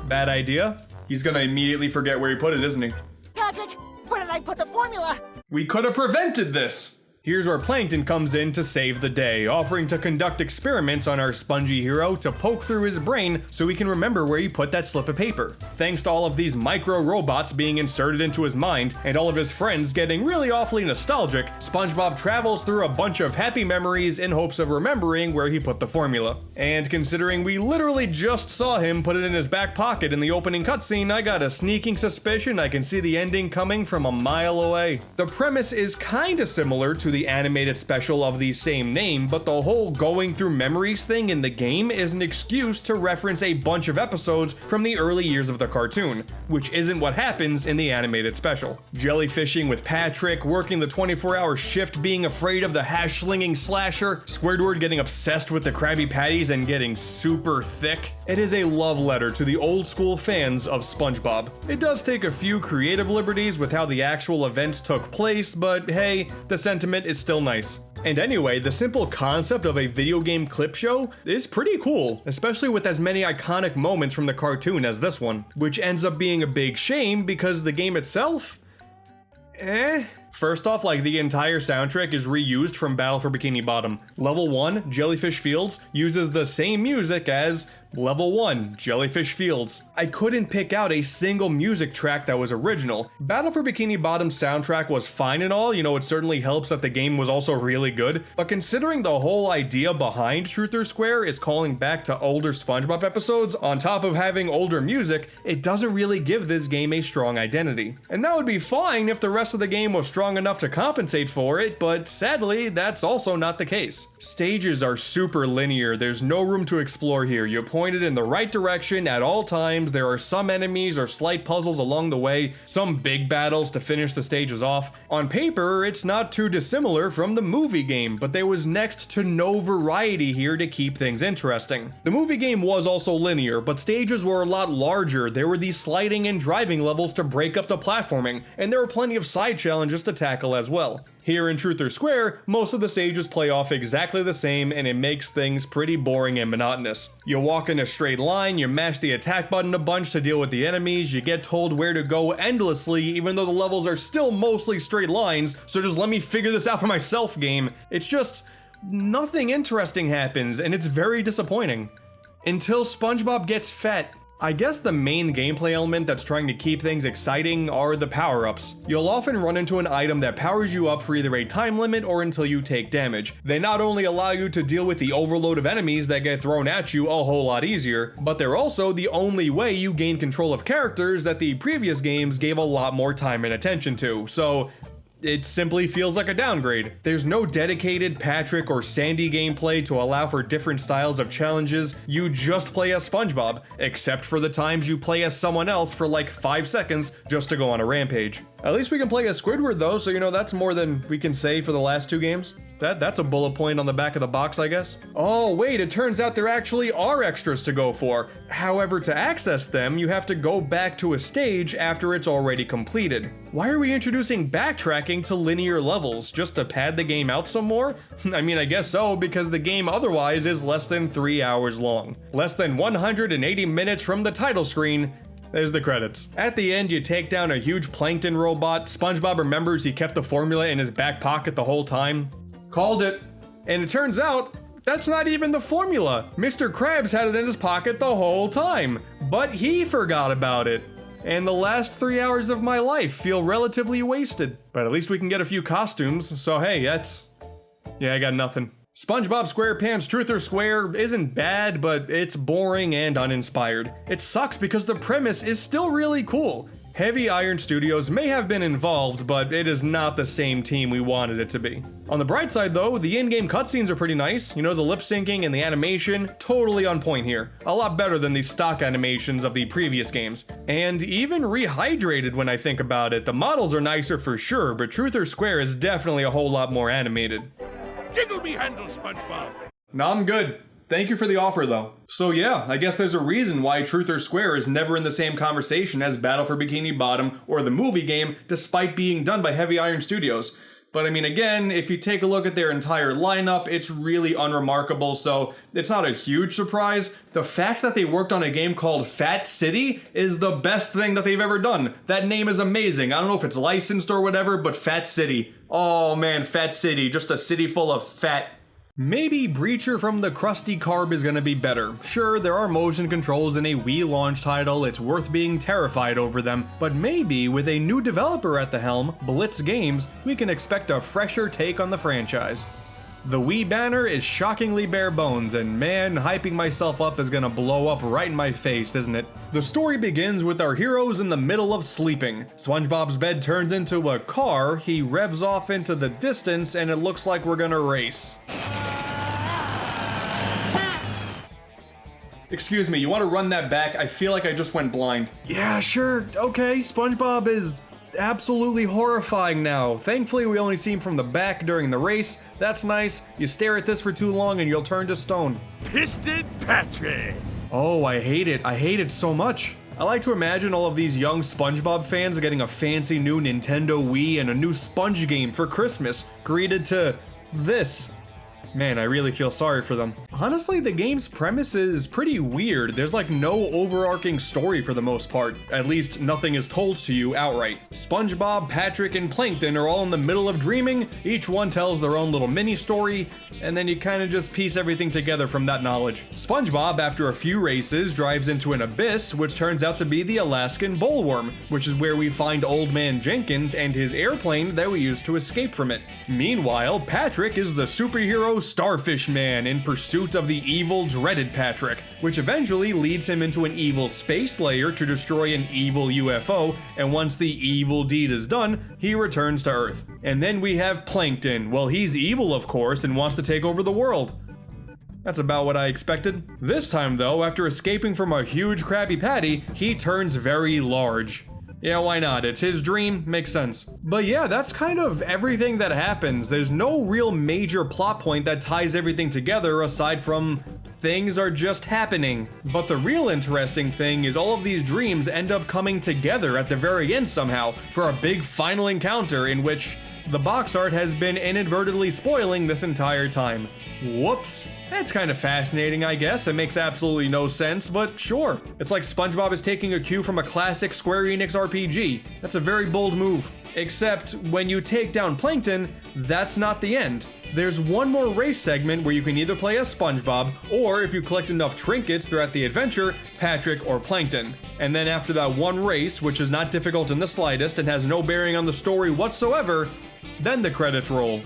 Bad idea? He's gonna immediately forget where he put it, isn't he? Patrick, where did I put the formula? We could have prevented this! Here's where Plankton comes in to save the day, offering to conduct experiments on our spongy hero to poke through his brain so he can remember where he put that slip of paper. Thanks to all of these micro-robots being inserted into his mind, and all of his friends getting really awfully nostalgic, SpongeBob travels through a bunch of happy memories in hopes of remembering where he put the formula. And considering we literally just saw him put it in his back pocket in the opening cutscene, I got a sneaking suspicion I can see the ending coming from a mile away. The premise is kinda similar to the animated special of the same name, but the whole going through memories thing in the game is an excuse to reference a bunch of episodes from the early years of the cartoon, which isn't what happens in the animated special. Jellyfishing with Patrick, working the 24-hour shift being afraid of the hash-slinging slasher, Squidward getting obsessed with the Krabby Patties and getting super thick. It is a love letter to the old school fans of SpongeBob. It does take a few creative liberties with how the actual events took place, but hey, the sentiment is still nice. And anyway, the simple concept of a video game clip show is pretty cool, especially with as many iconic moments from the cartoon as this one, which ends up being a big shame because the game itself, First off, like, the entire soundtrack is reused from Battle for Bikini Bottom. Level 1, Jellyfish Fields, uses the same music as Level 1, Jellyfish Fields. I couldn't pick out a single music track that was original. Battle for Bikini Bottom's soundtrack was fine and all, it certainly helps that the game was also really good, but considering the whole idea behind Truth or Square is calling back to older SpongeBob episodes, on top of having older music, it doesn't really give this game a strong identity. And that would be fine if the rest of the game was strong enough to compensate for it, but sadly, that's also not the case. Stages are super linear, there's no room to explore here. You pointed in the right direction at all times. There are some enemies or slight puzzles along the way, some big battles to finish the stages off. On paper, it's not too dissimilar from the movie game, but there was next to no variety here to keep things interesting. The movie game was also linear, but stages were a lot larger. There were these sliding and driving levels to break up the platforming, and there were plenty of side challenges to tackle as well. Here in Truth or Square, most of the stages play off exactly the same, and it makes things pretty boring and monotonous. You walk in a straight line, you mash the attack button a bunch to deal with the enemies, you get told where to go endlessly even though the levels are still mostly straight lines, so just let me figure this out for myself game. It's just, nothing interesting happens, and it's very disappointing. Until SpongeBob gets fat. I guess the main gameplay element that's trying to keep things exciting are the power-ups. You'll often run into an item that powers you up for either a time limit or until you take damage. They not only allow you to deal with the overload of enemies that get thrown at you a whole lot easier, but they're also the only way you gain control of characters that the previous games gave a lot more time and attention to, so it simply feels like a downgrade. There's no dedicated Patrick or Sandy gameplay to allow for different styles of challenges. You just play as SpongeBob, except for the times you play as someone else for like 5 seconds just to go on a rampage. At least we can play as Squidward though, so that's more than we can say for the last 2 games. That's a bullet point on the back of the box, I guess. Oh wait, it turns out there actually are extras to go for. However, to access them, you have to go back to a stage after it's already completed. Why are we introducing backtracking to linear levels? Just to pad the game out some more? I mean, I guess so, because the game otherwise is less than 3 hours long. Less than 180 minutes from the title screen. There's the credits. At the end, you take down a huge plankton robot. SpongeBob remembers he kept the formula in his back pocket the whole time. Called it. And it turns out, that's not even the formula. Mr. Krabs had it in his pocket the whole time, but he forgot about it. And the last 3 hours of my life feel relatively wasted. But at least we can get a few costumes, so hey, yeah, I got nothing. SpongeBob Squarepants Truth or Square isn't bad, but it's boring and uninspired. It sucks because the premise is still really cool. Heavy Iron Studios may have been involved, but it is not the same team we wanted it to be. On the bright side though, the in-game cutscenes are pretty nice. The lip syncing and the animation, totally on point here. A lot better than the stock animations of the previous games. And even rehydrated when I think about it. The models are nicer for sure, but Truth or Square is definitely a whole lot more animated. Jiggle me handle, SpongeBob. No, I'm good. Thank you for the offer though. So yeah, I guess there's a reason why Truth or Square is never in the same conversation as Battle for Bikini Bottom or the movie game, despite being done by Heavy Iron Studios. But I mean, again, if you take a look at their entire lineup, it's really unremarkable, so it's not a huge surprise. The fact that they worked on a game called Fat City is the best thing that they've ever done. That name is amazing. I don't know if it's licensed or whatever, but Fat City. Oh man, Fat City, just a city full of fat. Maybe Breacher from the Krusty Carb is gonna be better. Sure, there are motion controls in a Wii launch title, it's worth being terrified over them, but maybe with a new developer at the helm, Blitz Games, we can expect a fresher take on the franchise. The Wii banner is shockingly bare bones, and man, hyping myself up is gonna blow up right in my face, isn't it? The story begins with our heroes in the middle of sleeping. SpongeBob's bed turns into a car, he revs off into the distance, and it looks like we're gonna race. Excuse me, you wanna run that back? I feel like I just went blind. Yeah, sure, okay, SpongeBob is absolutely horrifying now. Thankfully, we only see him from the back during the race. That's nice. You stare at this for too long and you'll turn to stone. Piston Patrick! Oh, I hate it. I hate it so much. I like to imagine all of these young SpongeBob fans getting a fancy new Nintendo Wii and a new Sponge game for Christmas, greeted to this. Man, I really feel sorry for them. Honestly, the game's premise is pretty weird. There's like no overarching story for the most part. At least nothing is told to you outright. SpongeBob, Patrick, and Plankton are all in the middle of dreaming. Each one tells their own little mini story, and then you kind of just piece everything together from that knowledge. SpongeBob, after a few races, drives into an abyss, which turns out to be the Alaskan Bullworm, which is where we find Old Man Jenkins and his airplane that we used to escape from it. Meanwhile, Patrick is the superhero Starfish Man in pursuit of the evil, dreaded Patrick, which eventually leads him into an evil space layer to destroy an evil UFO, and once the evil deed is done, he returns to Earth. And then we have Plankton. Well, he's evil, of course, and wants to take over the world. That's about what I expected. This time, though, after escaping from a huge Krabby Patty, he turns very large. Yeah, why not? It's his dream, makes sense. But yeah, that's kind of everything that happens. There's no real major plot point that ties everything together aside from things are just happening. But the real interesting thing is all of these dreams end up coming together at the very end somehow for a big final encounter in which the box art has been inadvertently spoiling this entire time. Whoops. That's kind of fascinating, I guess. It makes absolutely no sense, but sure. It's like SpongeBob is taking a cue from a classic Square Enix RPG. That's a very bold move. Except when you take down Plankton, that's not the end. There's one more race segment where you can either play as SpongeBob, or if you collect enough trinkets throughout the adventure, Patrick or Plankton. And then after that one race, which is not difficult in the slightest and has no bearing on the story whatsoever, then the credits roll.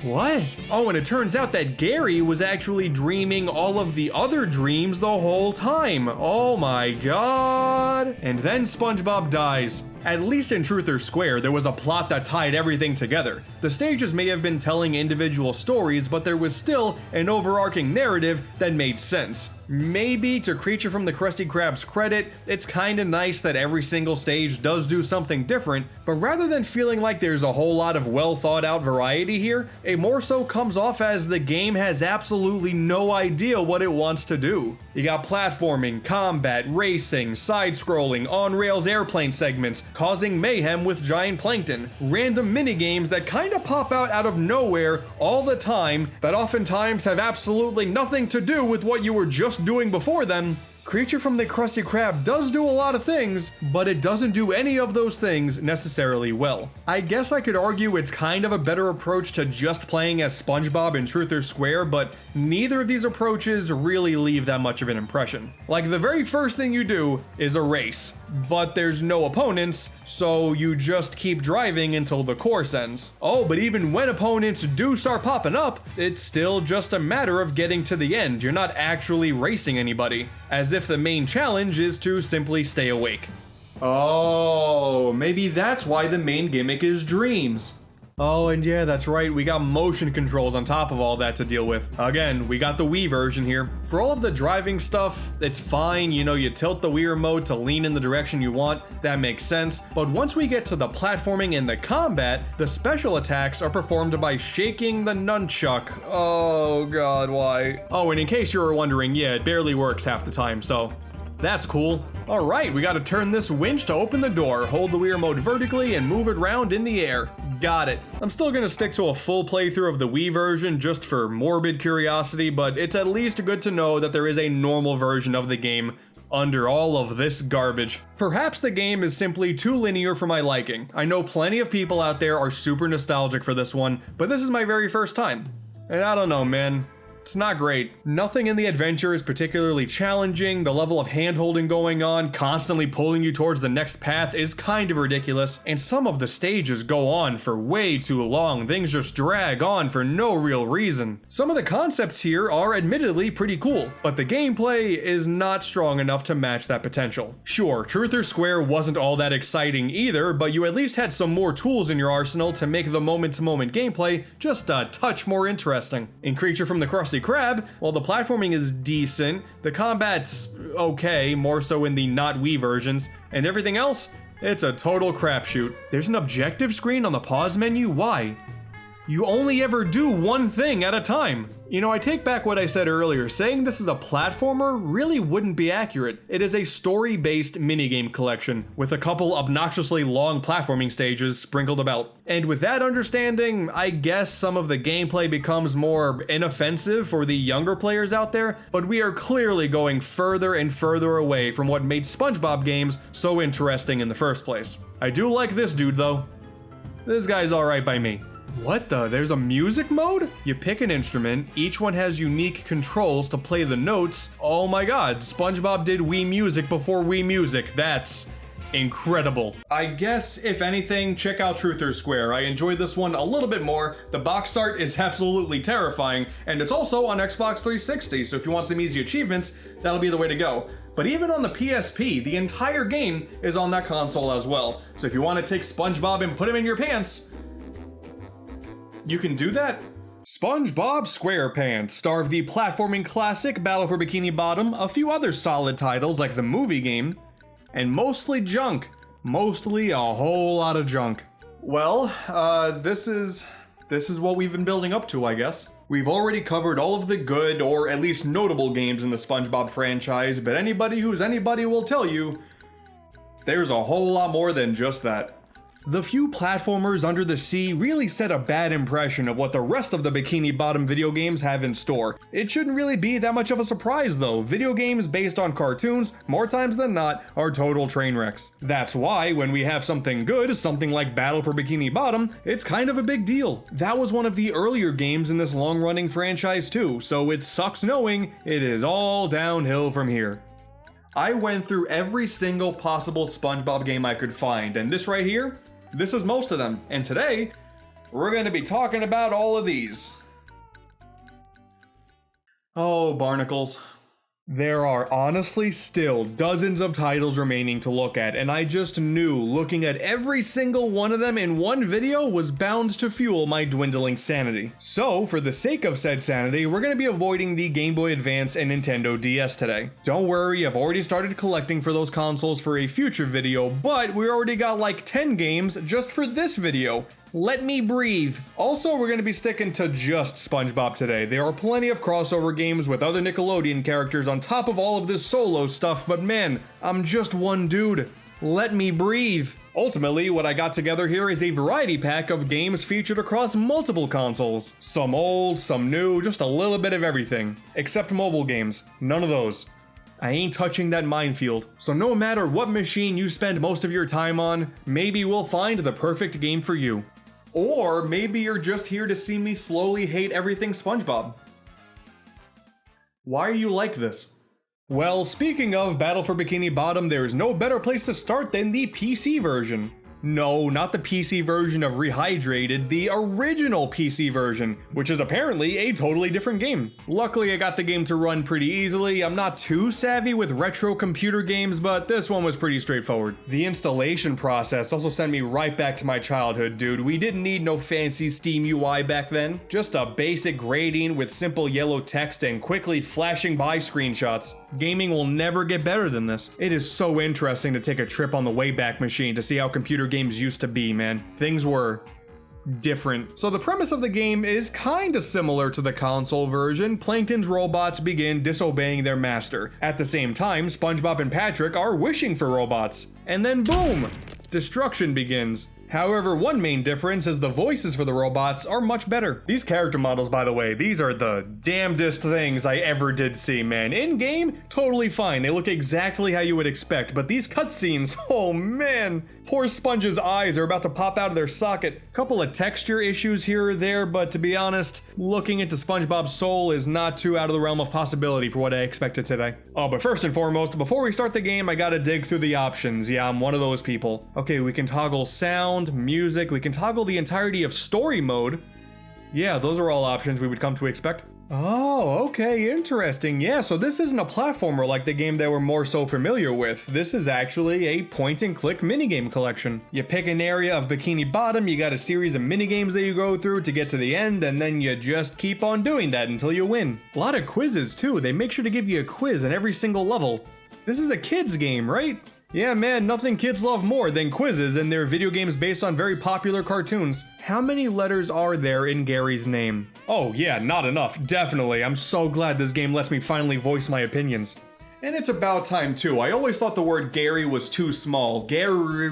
What? Oh, and it turns out that Gary was actually dreaming all of the other dreams the whole time. Oh my god. And then SpongeBob dies. At least in Truth or Square, there was a plot that tied everything together. The stages may have been telling individual stories, but there was still an overarching narrative that made sense. Maybe to Creature from the Krusty Krab's credit, it's kinda nice that every single stage does do something different, but rather than feeling like there's a whole lot of well thought out variety here, it more so comes off as the game has absolutely no idea what it wants to do. You got platforming, combat, racing, side-scrolling, on-rails airplane segments, causing mayhem with giant plankton, random mini-games that kinda pop out of nowhere all the time that oftentimes have absolutely nothing to do with what you were just doing before them. Creature from the Krusty Krab does do a lot of things, but it doesn't do any of those things necessarily well. I guess I could argue it's kind of a better approach to just playing as SpongeBob in Truth or Square, but neither of these approaches really leave that much of an impression. Like, the very first thing you do is a race, but there's no opponents, so you just keep driving until the course ends. Oh, but even when opponents do start popping up, it's still just a matter of getting to the end. You're not actually racing anybody, as if the main challenge is to simply stay awake. Oh, maybe that's why the main gimmick is dreams. Oh, and yeah, that's right, we got motion controls on top of all that to deal with. Again, we got the Wii version here. For all of the driving stuff, it's fine, you know, you tilt the Wii remote to lean in the direction you want, that makes sense. But once we get to the platforming and the combat, the special attacks are performed by shaking the nunchuck. Oh god, why? Oh, and in case you were wondering, yeah, it barely works half the time, so that's cool. All right, we gotta turn this winch to open the door, hold the Wii remote vertically, and move it around in the air. Got it. I'm still gonna stick to a full playthrough of the Wii version just for morbid curiosity, but it's at least good to know that there is a normal version of the game under all of this garbage. Perhaps the game is simply too linear for my liking. I know plenty of people out there are super nostalgic for this one, but this is my very first time. And I don't know, man. It's not great. Nothing in the adventure is particularly challenging. The level of hand-holding going on, constantly pulling you towards the next path, is kind of ridiculous. And some of the stages go on for way too long. Things just drag on for no real reason. Some of the concepts here are admittedly pretty cool, but the gameplay is not strong enough to match that potential. Sure, Truth or Square wasn't all that exciting either, but you at least had some more tools in your arsenal to make the moment-to-moment gameplay just a touch more interesting. In Creature from the Krusty Krab, while the platforming is decent, the combat's okay, more so in the not Wii versions, and everything else, it's a total crapshoot. There's an objective screen on the pause menu, why? You only ever do one thing at a time. You know, I take back what I said earlier. Saying this is a platformer really wouldn't be accurate. It is a story-based minigame collection with a couple obnoxiously long platforming stages sprinkled about. And with that understanding, I guess some of the gameplay becomes more inoffensive for the younger players out there, but we are clearly going further and further away from what made SpongeBob games so interesting in the first place. I do like this dude though. This guy's alright by me. What the? There's a music mode? You pick an instrument, each one has unique controls to play the notes. Oh my god, SpongeBob did Wii Music before Wii Music. That's incredible. I guess, if anything, check out Truth or Square. I enjoyed this one a little bit more. The box art is absolutely terrifying, and it's also on Xbox 360, so if you want some easy achievements, that'll be the way to go. But even on the PSP, the entire game is on that console as well. So if you want to take SpongeBob and put him in your pants, you can do that. SpongeBob Squarepants, star of the platforming classic Battle for Bikini Bottom, a few other solid titles like the movie game, and mostly junk. Mostly a whole lot of junk. Well, this is what we've been building up to, I guess. We've already covered all of the good, or at least notable games in the SpongeBob franchise, but anybody who's anybody will tell you, there's a whole lot more than just that. The few platformers under the sea really set a bad impression of what the rest of the Bikini Bottom video games have in store. It shouldn't really be that much of a surprise though. Video games based on cartoons, more times than not, are total train wrecks. That's why when we have something good, something like Battle for Bikini Bottom, it's kind of a big deal. That was one of the earlier games in this long-running franchise too, so it sucks knowing it is all downhill from here. I went through every single possible SpongeBob game I could find, and this right here, this is most of them, and today, we're going to be talking about all of these. Oh, barnacles. There are honestly still dozens of titles remaining to look at, and I just knew looking at every single one of them in one video was bound to fuel my dwindling sanity. So, for the sake of said sanity, we're going to be avoiding the Game Boy Advance and Nintendo DS today. Don't worry, I've already started collecting for those consoles for a future video, but we already got like 10 games just for this video. Let me breathe. Also, we're going to be sticking to just SpongeBob today. There are plenty of crossover games with other Nickelodeon characters on top of all of this solo stuff, but man, I'm just one dude. Let me breathe. Ultimately, what I got together here is a variety pack of games featured across multiple consoles. Some old, some new, just a little bit of everything. Except mobile games. None of those. I ain't touching that minefield. So no matter what machine you spend most of your time on, maybe we'll find the perfect game for you. Or maybe you're just here to see me slowly hate everything SpongeBob. Why are you like this? Well, speaking of Battle for Bikini Bottom, there is no better place to start than the PC version. No, not the PC version of Rehydrated, the original PC version, which is apparently a totally different game. Luckily, I got the game to run pretty easily. I'm not too savvy with retro computer games, but this one was pretty straightforward. The installation process also sent me right back to my childhood, dude. We didn't need no fancy Steam UI back then. Just a basic grading with simple yellow text and quickly flashing by screenshots. Gaming will never get better than this. It is so interesting to take a trip on the Wayback Machine to see how computer games used to be, man. Things were different. So the premise of the game is kinda similar to the console version. Plankton's robots begin disobeying their master. At the same time, SpongeBob and Patrick are wishing for robots. And then boom! Destruction begins. However, one main difference is the voices for the robots are much better. These character models, by the way, these are the damnedest things I ever did see, man. In-game, totally fine. They look exactly how you would expect, but these cutscenes, oh man. Poor Sponge's eyes are about to pop out of their socket. Couple of texture issues here or there, but to be honest, looking into SpongeBob's soul is not too out of the realm of possibility for what I expected today. Oh, but first and foremost, before we start the game, I gotta dig through the options. Yeah, I'm one of those people. Okay, we can toggle sound, music, we can toggle the entirety of story mode. Yeah, those are all options we would come to expect. Oh, okay, interesting. Yeah, so this isn't a platformer like the game that we're more so familiar with. This is actually a point-and-click minigame collection. You pick an area of Bikini Bottom, you got a series of minigames that you go through to get to the end, and then you just keep on doing that until you win. A lot of quizzes too. They make sure to give you a quiz in every single level. This is a kid's game, right? Yeah man, nothing kids love more than quizzes in their video games based on very popular cartoons. How many letters are there in Gary's name? Oh yeah, not enough, definitely. I'm so glad this game lets me finally voice my opinions. And it's about time too. I always thought the word Gary was too small. Gary,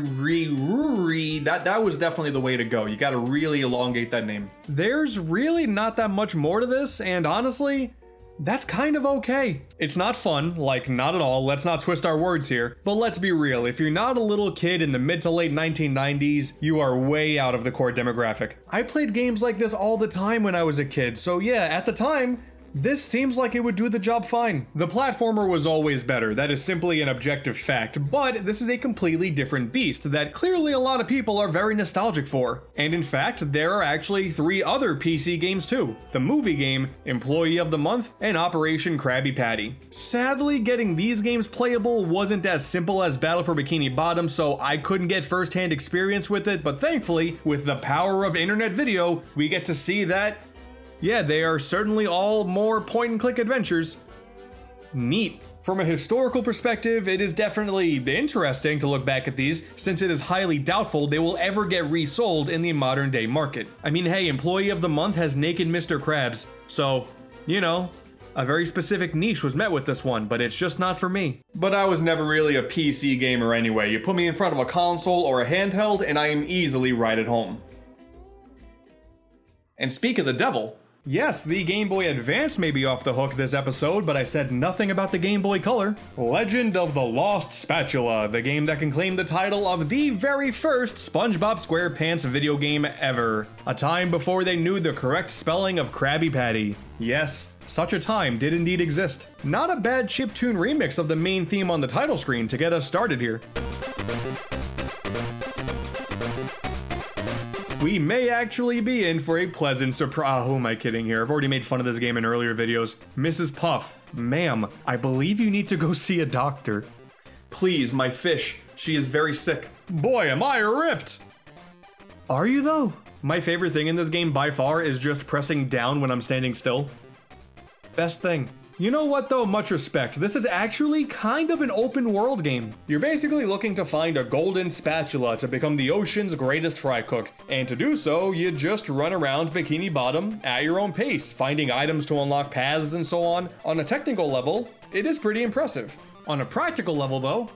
that was definitely the way to go. You gotta really elongate that name. There's really not that much more to this, and honestly, that's kind of okay. It's not fun, like not at all, let's not twist our words here, but let's be real, if you're not a little kid in the mid to late 1990s, you are way out of the core demographic. I played games like this all the time when I was a kid, so yeah, at the time, this seems like it would do the job fine. The platformer was always better, that is simply an objective fact, but this is a completely different beast that clearly a lot of people are very nostalgic for. And in fact, there are actually 3 other PC games too. The movie game, Employee of the Month, and Operation Krabby Patty. Sadly, getting these games playable wasn't as simple as Battle for Bikini Bottom, so I couldn't get first-hand experience with it, but thankfully, with the power of internet video, we get to see that yeah, they are certainly all more point-and-click adventures. Neat. From a historical perspective, it is definitely interesting to look back at these, since it is highly doubtful they will ever get resold in the modern-day market. I mean, hey, Employee of the Month has naked Mr. Krabs, so, you know, a very specific niche was met with this one, but it's just not for me. But I was never really a PC gamer anyway. You put me in front of a console or a handheld, and I am easily right at home. And speak of the devil, yes, the Game Boy Advance may be off the hook this episode, but I said nothing about the Game Boy Color. Legend of the Lost Spatula, the game that can claim the title of the very first SpongeBob Squarepants video game ever. A time before they knew the correct spelling of Krabby Patty. Yes, such a time did indeed exist. Not a bad chiptune remix of the main theme on the title screen to get us started here. We may actually be in for a pleasant surprise. Who am I kidding here? I've already made fun of this game in earlier videos. Mrs. Puff, ma'am, I believe you need to go see a doctor. Please, my fish. She is very sick. Boy, am I ripped! Are you though? My favorite thing in this game by far is just pressing down when I'm standing still. Best thing. You know what though, much respect, this is actually kind of an open world game. You're basically looking to find a golden spatula to become the ocean's greatest fry cook. And to do so, you just run around Bikini Bottom at your own pace, finding items to unlock paths and so on. On a technical level, it is pretty impressive. On a practical level though,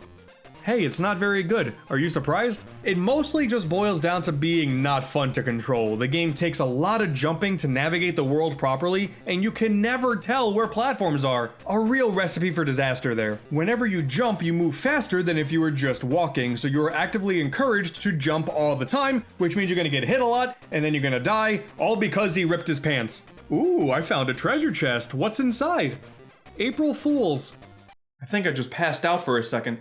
hey, it's not very good. Are you surprised? It mostly just boils down to being not fun to control. The game takes a lot of jumping to navigate the world properly, and you can never tell where platforms are. A real recipe for disaster there. Whenever you jump, you move faster than if you were just walking, so you're actively encouraged to jump all the time, which means you're gonna get hit a lot, and then you're gonna die, all because he ripped his pants. Ooh, I found a treasure chest. What's inside? April Fools. I think I just passed out for a second.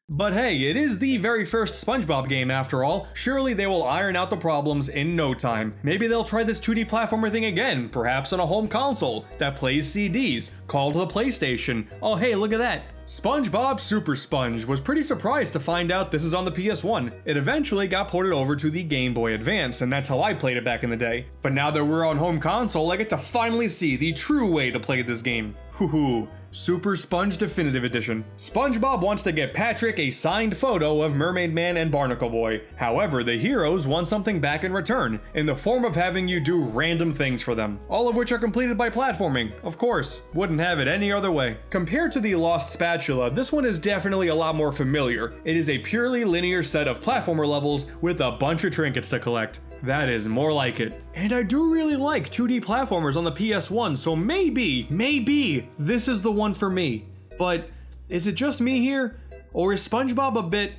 But hey, it is the very first SpongeBob game after all. Surely they will iron out the problems in no time. Maybe they'll try this 2D platformer thing again, perhaps on a home console that plays CDs, called the PlayStation. Oh hey, look at that. SpongeBob Super Sponge was pretty surprised to find out this is on the PS1. It eventually got ported over to the Game Boy Advance, and that's how I played it back in the day. But now that we're on home console, I get to finally see the true way to play this game. Hoo-hoo. Super Sponge Definitive Edition. SpongeBob wants to get Patrick a signed photo of Mermaid Man and Barnacle Boy. However, the heroes want something back in return, in the form of having you do random things for them. All of which are completed by platforming, of course. Wouldn't have it any other way. Compared to the Lost Spatula, this one is definitely a lot more familiar. It is a purely linear set of platformer levels with a bunch of trinkets to collect. That is more like it. And I do really like 2D platformers on the PS1, so maybe, this is the one for me. But is it just me here? Or is SpongeBob a bit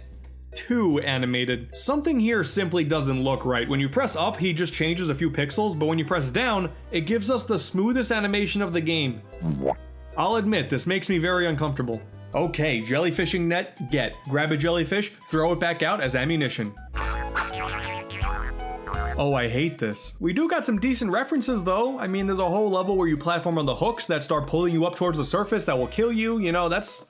too animated? Something here simply doesn't look right. When you press up, he just changes a few pixels, but when you press down, it gives us the smoothest animation of the game. I'll admit, this makes me very uncomfortable. Okay, jellyfishing net, get. Grab a jellyfish, throw it back out as ammunition. Oh, I hate this. We do got some decent references though. I mean, there's a whole level where you platform on the hooks that start pulling you up towards the surface that will kill you. You know, that's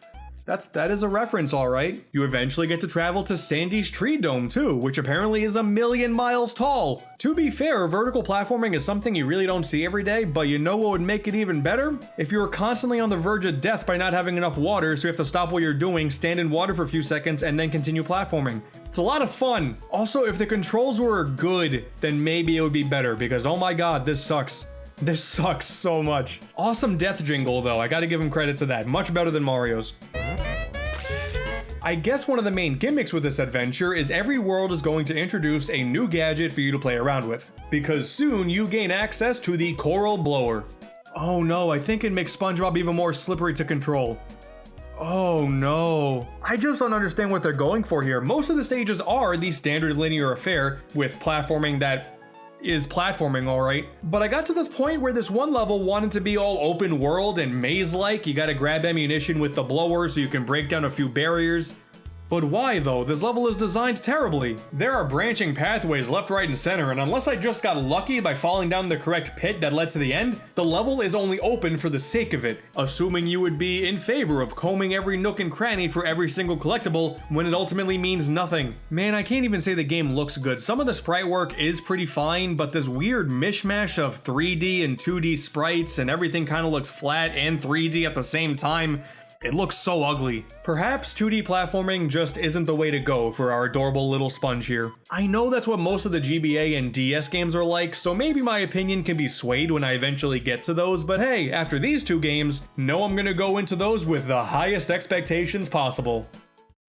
That is a reference, all right. You eventually get to travel to Sandy's Tree Dome too, which apparently is 1,000,000 miles tall. To be fair, vertical platforming is something you really don't see every day, but you know what would make it even better? If you were constantly on the verge of death by not having enough water, so you have to stop what you're doing, stand in water for a few seconds, and then continue platforming. It's a lot of fun. Also, if the controls were good, then maybe it would be better, because oh my god, this sucks. This sucks so much. Awesome death jingle though, I gotta give him credit to that. Much better than Mario's. I guess one of the main gimmicks with this adventure is every world is going to introduce a new gadget for you to play around with, because soon you gain access to the Coral Blower. Oh no, I think it makes SpongeBob even more slippery to control. Oh no. I just don't understand what they're going for here. Most of the stages are the standard linear affair with platforming that is platforming, alright. But I got to this point where this one level wanted to be all open world and maze-like. You gotta grab ammunition with the blower so you can break down a few barriers. But why though? This level is designed terribly. There are branching pathways left, right, and center, and unless I just got lucky by falling down the correct pit that led to the end, the level is only open for the sake of it, assuming you would be in favor of combing every nook and cranny for every single collectible when it ultimately means nothing. Man, I can't even say the game looks good. Some of the sprite work is pretty fine, but this weird mishmash of 3D and 2D sprites and everything kind of looks flat and 3D at the same time. It looks so ugly. Perhaps 2D platforming just isn't the way to go for our adorable little sponge here. I know that's what most of the GBA and DS games are like, so maybe my opinion can be swayed when I eventually get to those, but hey, after these two games, know I'm gonna go into those with the highest expectations possible.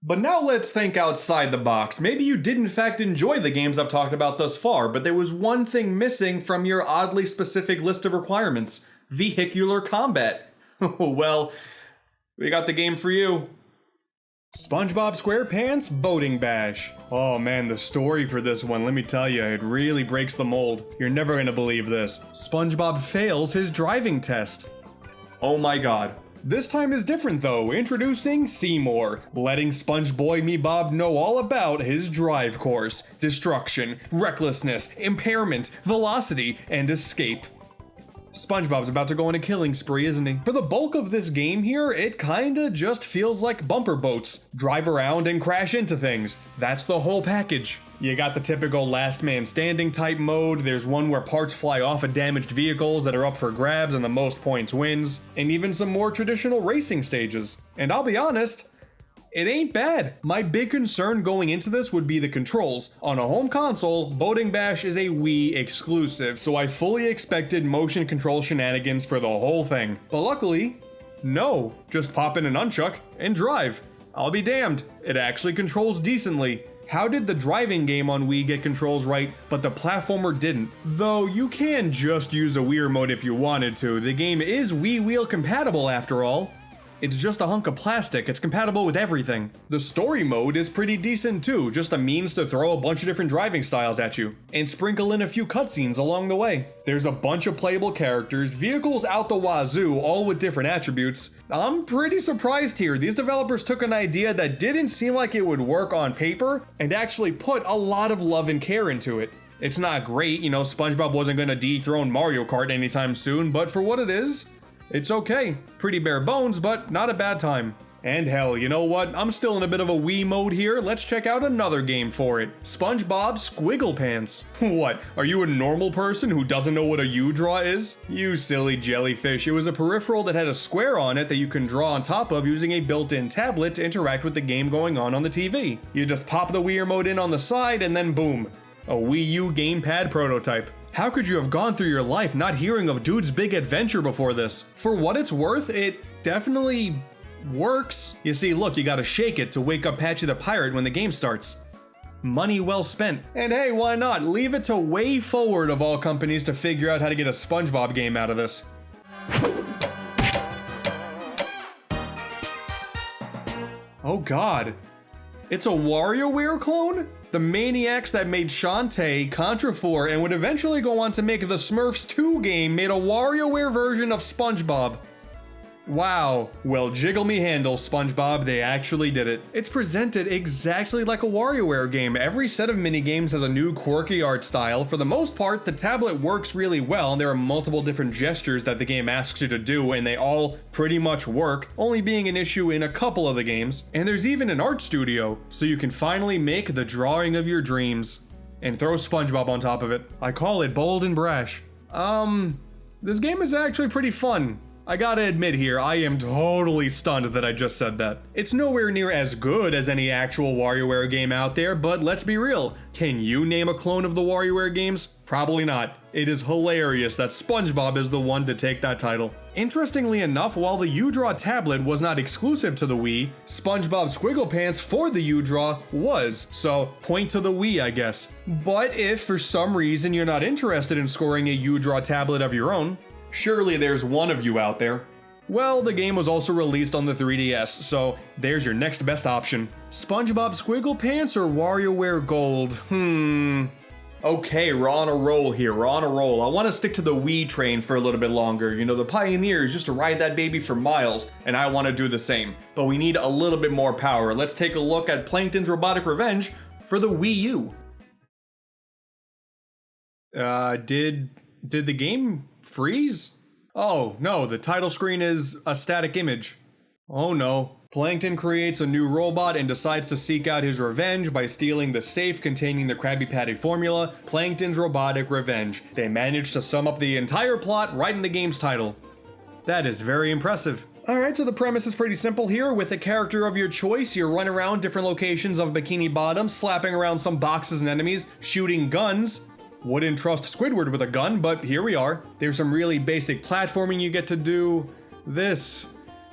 But now let's think outside the box. Maybe you did in fact enjoy the games I've talked about thus far, but there was one thing missing from your oddly specific list of requirements: vehicular combat. Well, we got the game for you. SpongeBob Squarepants Boating Bash. Oh man, the story for this one, let me tell you, it really breaks the mold. You're never gonna believe this. SpongeBob fails his driving test. Oh my god. This time is different though, introducing Seymour, letting SpongeBoy Me Bob know all about his drive course, destruction, recklessness, impairment, velocity, and escape. SpongeBob's about to go on a killing spree, isn't he? For the bulk of this game here, it kinda just feels like bumper boats. Drive around and crash into things. That's the whole package. You got the typical last man standing type mode, there's one where parts fly off of damaged vehicles that are up for grabs and the most points wins, and even some more traditional racing stages. And I'll be honest, it ain't bad. My big concern going into this would be the controls. On a home console, Boating Bash is a Wii exclusive, so I fully expected motion control shenanigans for the whole thing. But luckily, no. Just pop in an nunchuck and drive. I'll be damned, it actually controls decently. How did the driving game on Wii get controls right, but the platformer didn't? Though you can just use a Wii remote if you wanted to. The game is Wii Wheel compatible after all. It's just a hunk of plastic, it's compatible with everything. The story mode is pretty decent too, just a means to throw a bunch of different driving styles at you, and sprinkle in a few cutscenes along the way. There's a bunch of playable characters, vehicles out the wazoo, all with different attributes. I'm pretty surprised here, these developers took an idea that didn't seem like it would work on paper, and actually put a lot of love and care into it. It's not great, you know, SpongeBob wasn't gonna dethrone Mario Kart anytime soon, but for what it is, it's okay. Pretty bare bones, but not a bad time. And hell, you know what? I'm still in a bit of a Wii mode here. Let's check out another game for it. SpongeBob Squarepants. What? Are you a normal person who doesn't know what a U-draw is? You silly jellyfish. It was a peripheral that had a square on it that you can draw on top of using a built-in tablet to interact with the game going on the TV. You just pop the Wii remote in on the side and then boom. A Wii U gamepad prototype. How could you have gone through your life not hearing of Dude's Big Adventure before this? For what it's worth, it definitely works. You see, look, you gotta shake it to wake up Patchy the Pirate when the game starts. Money well spent. And hey, why not? Leave it to Way Forward of all companies to figure out how to get a SpongeBob game out of this. Oh god. It's a WarioWare clone? The maniacs that made Shantae, Contra 4, and would eventually go on to make the Smurfs 2 game made a WarioWare version of SpongeBob. Wow. Well, jiggle me handle, SpongeBob, they actually did it. It's presented exactly like a WarioWare game. Every set of mini-games has a new quirky art style. For the most part, the tablet works really well, and there are multiple different gestures that the game asks you to do, and they all pretty much work, only being an issue in a couple of the games. And there's even an art studio, so you can finally make the drawing of your dreams. And throw SpongeBob on top of it. I call it bold and brash. This game is actually pretty fun. I gotta admit here, I am totally stunned that I just said that. It's nowhere near as good as any actual WarioWare game out there, but let's be real. Can you name a clone of the WarioWare games? Probably not. It is hilarious that SpongeBob is the one to take that title. Interestingly enough, while the U-Draw tablet was not exclusive to the Wii, SpongeBob Squarepants for the U-Draw was, so point to the Wii, I guess. But if for some reason you're not interested in scoring a U-Draw tablet of your own, surely there's one of you out there. Well, the game was also released on the 3DS, so there's your next best option. SpongeBob Squarepants or WarioWare Gold? Okay, we're on a roll here, we're on a roll. I want to stick to the Wii train for a little bit longer. You know, the pioneers used to ride that baby for miles, and I want to do the same. But we need a little bit more power. Let's take a look at Plankton's Robotic Revenge for the Wii U. Did the game freeze? Oh no, the title screen is a static image. Oh no. Plankton creates a new robot and decides to seek out his revenge by stealing the safe containing the Krabby Patty formula, Plankton's Robotic Revenge. They managed to sum up the entire plot right in the game's title. That is very impressive. Alright, so the premise is pretty simple here. With a character of your choice, you run around different locations of Bikini Bottom, slapping around some boxes and enemies, shooting guns. Wouldn't trust Squidward with a gun, but here we are. There's some really basic platforming you get to do. This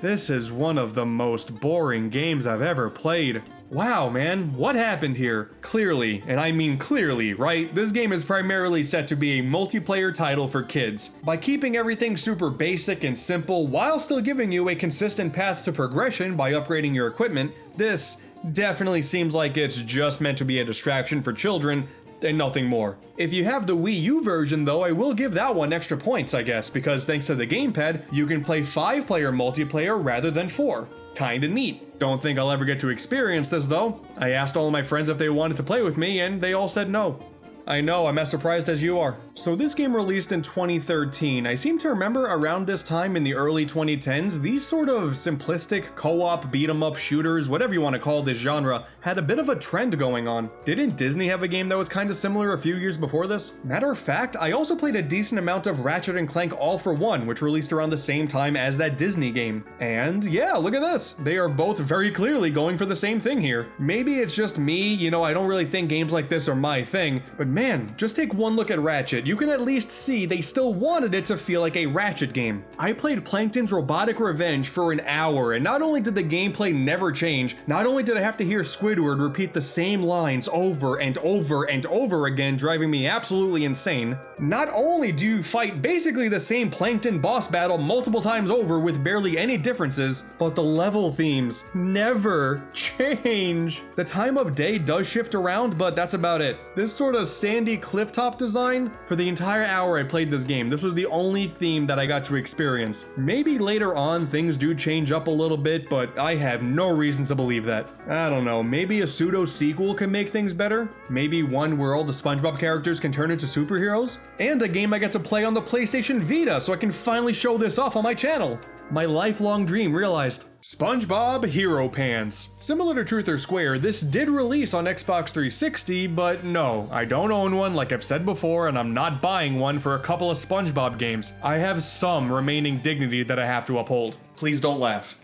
is one of the most boring games I've ever played. Wow, man, what happened here? Clearly, and I mean clearly, right? This game is primarily set to be a multiplayer title for kids. By keeping everything super basic and simple while still giving you a consistent path to progression by upgrading your equipment, this definitely seems like it's just meant to be a distraction for children and nothing more. If you have the Wii U version though, I will give that one extra points, I guess, because thanks to the gamepad, you can play 5-player multiplayer rather than 4. Kinda neat. Don't think I'll ever get to experience this though. I asked all of my friends if they wanted to play with me and they all said no. I know, I'm as surprised as you are. So this game released in 2013. I seem to remember around this time in the early 2010s, these sort of simplistic co-op beat-em-up shooters, whatever you want to call this genre, had a bit of a trend going on. Didn't Disney have a game that was kind of similar a few years before this? Matter of fact, I also played a decent amount of Ratchet & Clank All for One, which released around the same time as that Disney game. And yeah, look at this. They are both very clearly going for the same thing here. Maybe it's just me, you know, I don't really think games like this are my thing, but man, just take one look at Ratchet. You can at least see they still wanted it to feel like a Ratchet game. I played Plankton's Robotic Revenge for an hour, and not only did the gameplay never change, not only did I have to hear Squidward repeat the same lines over and over and over again, driving me absolutely insane, not only do you fight basically the same Plankton boss battle multiple times over with barely any differences, but the level themes never change. The time of day does shift around, but that's about it. This sort of sandy clifftop design, for the entire hour I played this game, this was the only theme that I got to experience. Maybe later on things do change up a little bit, but I have no reason to believe that. I don't know, maybe a pseudo sequel can make things better? Maybe one where all the SpongeBob characters can turn into superheroes? And a game I get to play on the PlayStation Vita so I can finally show this off on my channel. My lifelong dream realized. SpongeBob Hero Pants. Similar to Truth or Square, this did release on Xbox 360, but no, I don't own one like I've said before, and I'm not buying one for a couple of SpongeBob games. I have some remaining dignity that I have to uphold. Please don't laugh.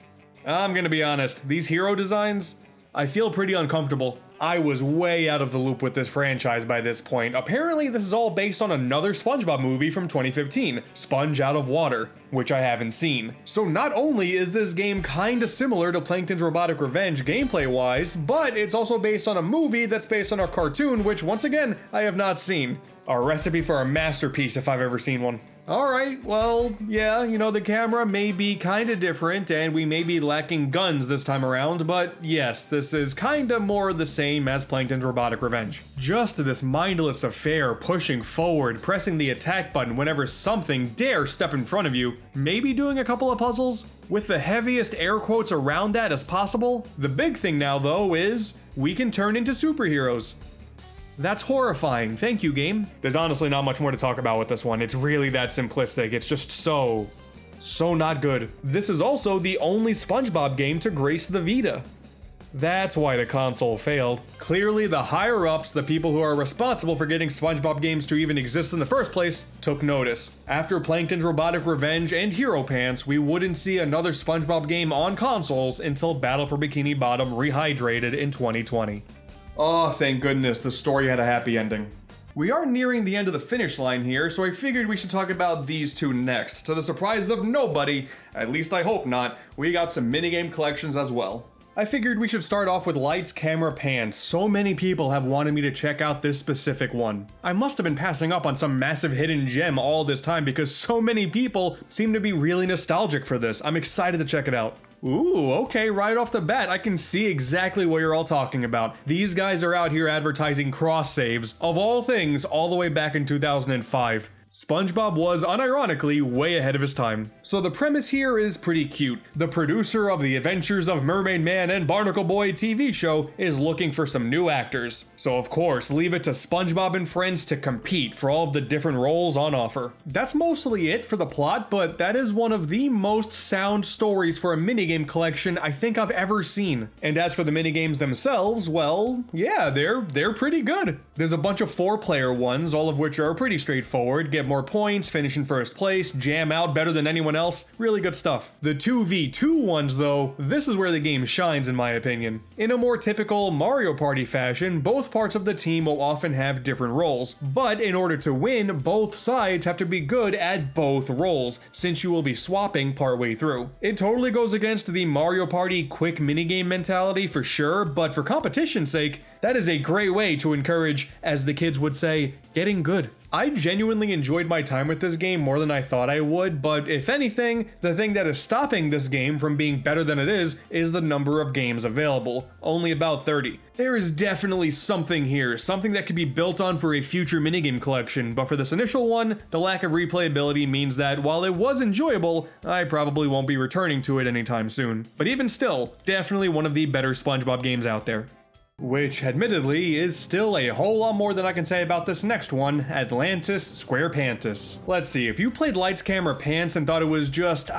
I'm gonna be honest, these hero designs, I feel pretty uncomfortable. I was way out of the loop with this franchise by this point. Apparently this is all based on another SpongeBob movie from 2015, Sponge Out of Water, which I haven't seen. So not only is this game kinda similar to Plankton's Robotic Revenge gameplay-wise, but it's also based on a movie that's based on a cartoon, which once again, I have not seen. A recipe for a masterpiece if I've ever seen one. Alright, well, yeah, you know, the camera may be kinda different and we may be lacking guns this time around, but yes, this is kinda more the same as Plankton's Robotic Revenge. Just this mindless affair, pushing forward, pressing the attack button whenever something dare step in front of you, maybe doing a couple of puzzles, with the heaviest air quotes around that as possible. The big thing now though is, we can turn into superheroes. That's horrifying. Thank you, game. There's honestly not much more to talk about with this one. It's really that simplistic. It's just so not good. This is also the only SpongeBob game to grace the Vita. That's why the console failed. Clearly, the higher-ups, the people who are responsible for getting SpongeBob games to even exist in the first place, took notice. After Plankton's Robotic Revenge and Hero Pants, we wouldn't see another SpongeBob game on consoles until Battle for Bikini Bottom Rehydrated in 2020. Oh, thank goodness, the story had a happy ending. We are nearing the end of the finish line here, so I figured we should talk about these two next. To the surprise of nobody, at least I hope not, we got some minigame collections as well. I figured we should start off with Lights, Camera, Pants. So many people have wanted me to check out this specific one. I must have been passing up on some massive hidden gem all this time because so many people seem to be really nostalgic for this. I'm excited to check it out. Ooh, okay, right off the bat, I can see exactly what you're all talking about. These guys are out here advertising cross saves, of all things, all the way back in 2005. SpongeBob was, unironically, way ahead of his time. So the premise here is pretty cute. The producer of The Adventures of Mermaid Man and Barnacle Boy TV show is looking for some new actors. So of course, leave it to SpongeBob and friends to compete for all of the different roles on offer. That's mostly it for the plot, but that is one of the most sound stories for a minigame collection I think I've ever seen. And as for the minigames themselves, well, yeah, they're pretty good. There's a bunch of 4-player ones, all of which are pretty straightforward. Get more points, finish in first place, jam out better than anyone else, really good stuff. The 2v2 ones though, this is where the game shines in my opinion. In a more typical Mario Party fashion, both parts of the team will often have different roles, but in order to win, both sides have to be good at both roles, since you will be swapping partway through. It totally goes against the Mario Party quick minigame mentality for sure, but for competition's sake, that is a great way to encourage, as the kids would say, getting good. I genuinely enjoyed my time with this game more than I thought I would, but if anything, the thing that is stopping this game from being better than it is the number of games available. Only about 30. There is definitely something here, something that could be built on for a future minigame collection, but for this initial one, the lack of replayability means that while it was enjoyable, I probably won't be returning to it anytime soon. But even still, definitely one of the better SpongeBob games out there. Which, admittedly, is still a whole lot more than I can say about this next one, Atlantis Squarepants. Let's see, if you played Lights, Camera, Pants and thought it was just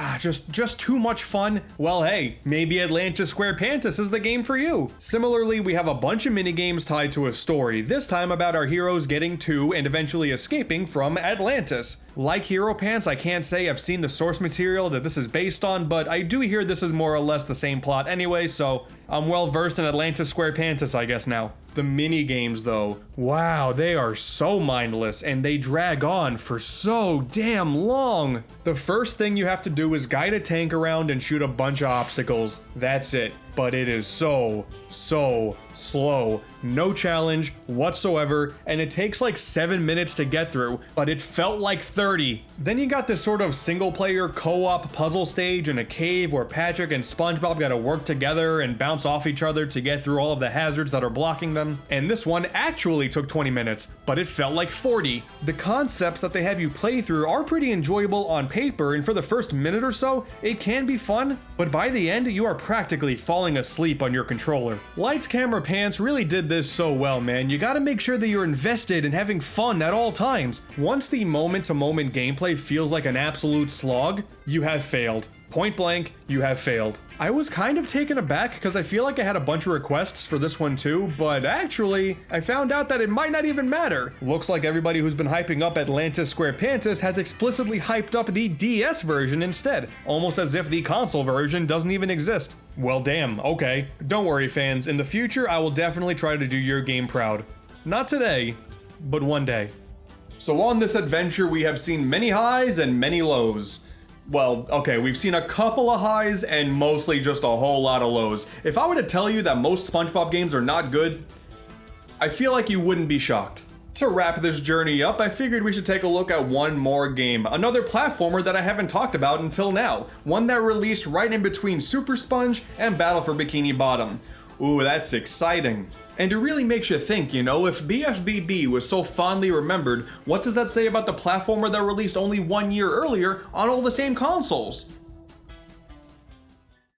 too much fun, well hey, maybe Atlantis Squarepants is the game for you. Similarly, we have a bunch of minigames tied to a story, this time about our heroes getting to and eventually escaping from Atlantis. Like Hero Pants, I can't say I've seen the source material that this is based on, but I do hear this is more or less the same plot anyway, so I'm well versed in Atlantis Squarepants, I guess now. The mini games though, wow, they are so mindless and they drag on for so damn long. The first thing you have to do is guide a tank around and shoot a bunch of obstacles. That's it. But it is so slow. No challenge whatsoever, and it takes like 7 minutes to get through, but it felt like 30. Then you got this sort of single player co-op puzzle stage in a cave where Patrick and SpongeBob gotta work together and bounce off each other to get through all of the hazards that are blocking them. And this one actually took 20 minutes, but it felt like 40. The concepts that they have you play through are pretty enjoyable on paper, and for the first minute or so, it can be fun, but by the end, you are practically falling asleep on your controller. Lights, Camera, Pants really did this so well, man. You gotta make sure that you're invested and having fun at all times. Once the moment-to-moment gameplay feels like an absolute slog, you have failed. Point blank, you have failed. I was kind of taken aback because I feel like I had a bunch of requests for this one too, but actually, I found out that it might not even matter. Looks like everybody who's been hyping up Atlantis Squarepants has explicitly hyped up the DS version instead, almost as if the console version doesn't even exist. Well damn, okay. Don't worry fans, in the future I will definitely try to do your game proud. Not today, but one day. So on this adventure we have seen many highs and many lows. Well, okay, we've seen a couple of highs and mostly just a whole lot of lows. If I were to tell you that most SpongeBob games are not good, I feel like you wouldn't be shocked. To wrap this journey up, I figured we should take a look at one more game, another platformer that I haven't talked about until now, one that released right in between Super Sponge and Battle for Bikini Bottom. Ooh, that's exciting. And it really makes you think, you know, if BFBB was so fondly remembered, what does that say about the platformer that released only 1 year earlier on all the same consoles?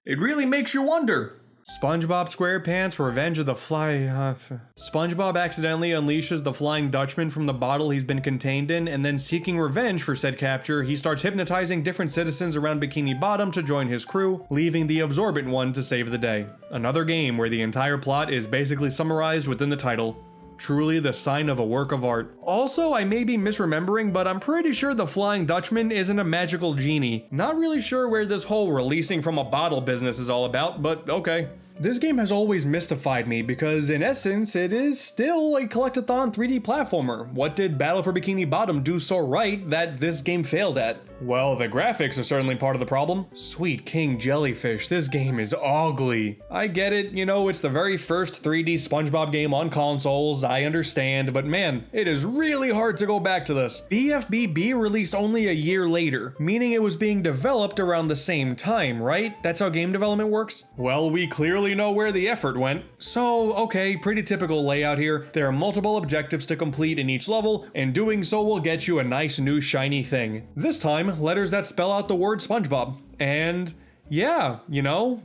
It really makes you wonder. SpongeBob Squarepants, Revenge of the SpongeBob accidentally unleashes the Flying Dutchman from the bottle he's been contained in, and then seeking revenge for said capture, he starts hypnotizing different citizens around Bikini Bottom to join his crew, leaving the absorbent one to save the day. Another game where the entire plot is basically summarized within the title. Truly the sign of a work of art. Also, I may be misremembering, but I'm pretty sure the Flying Dutchman isn't a magical genie. Not really sure where this whole releasing from a bottle business is all about, but okay. This game has always mystified me because in essence, it is still a collectathon 3D platformer. What did Battle for Bikini Bottom do so right that this game failed at? Well, the graphics are certainly part of the problem. Sweet King Jellyfish, this game is ugly. I get it, you know, it's the very first 3D SpongeBob game on consoles, I understand, but man, it is really hard to go back to this. BFBB released only a year later, meaning it was being developed around the same time, right? That's how game development works? Well, we clearly know where the effort went. So, okay, pretty typical layout here. There are multiple objectives to complete in each level, and doing so will get you a nice new shiny thing. This time, letters that spell out the word SpongeBob. And yeah, you know,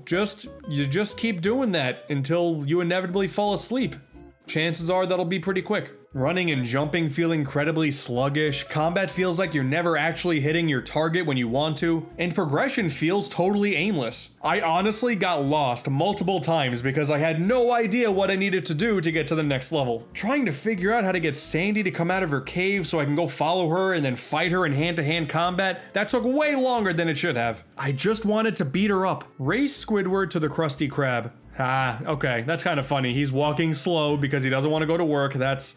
you just keep doing that until you inevitably fall asleep. Chances are that'll be pretty quick. Running and jumping feel incredibly sluggish, combat feels like you're never actually hitting your target when you want to, and progression feels totally aimless. I honestly got lost multiple times because I had no idea what I needed to do to get to the next level. Trying to figure out how to get Sandy to come out of her cave so I can go follow her and then fight her in hand-to-hand combat, that took way longer than it should have. I just wanted to beat her up. Race Squidward to the Krusty Krab. Ah, okay, that's kind of funny. He's walking slow because he doesn't want to go to work. That's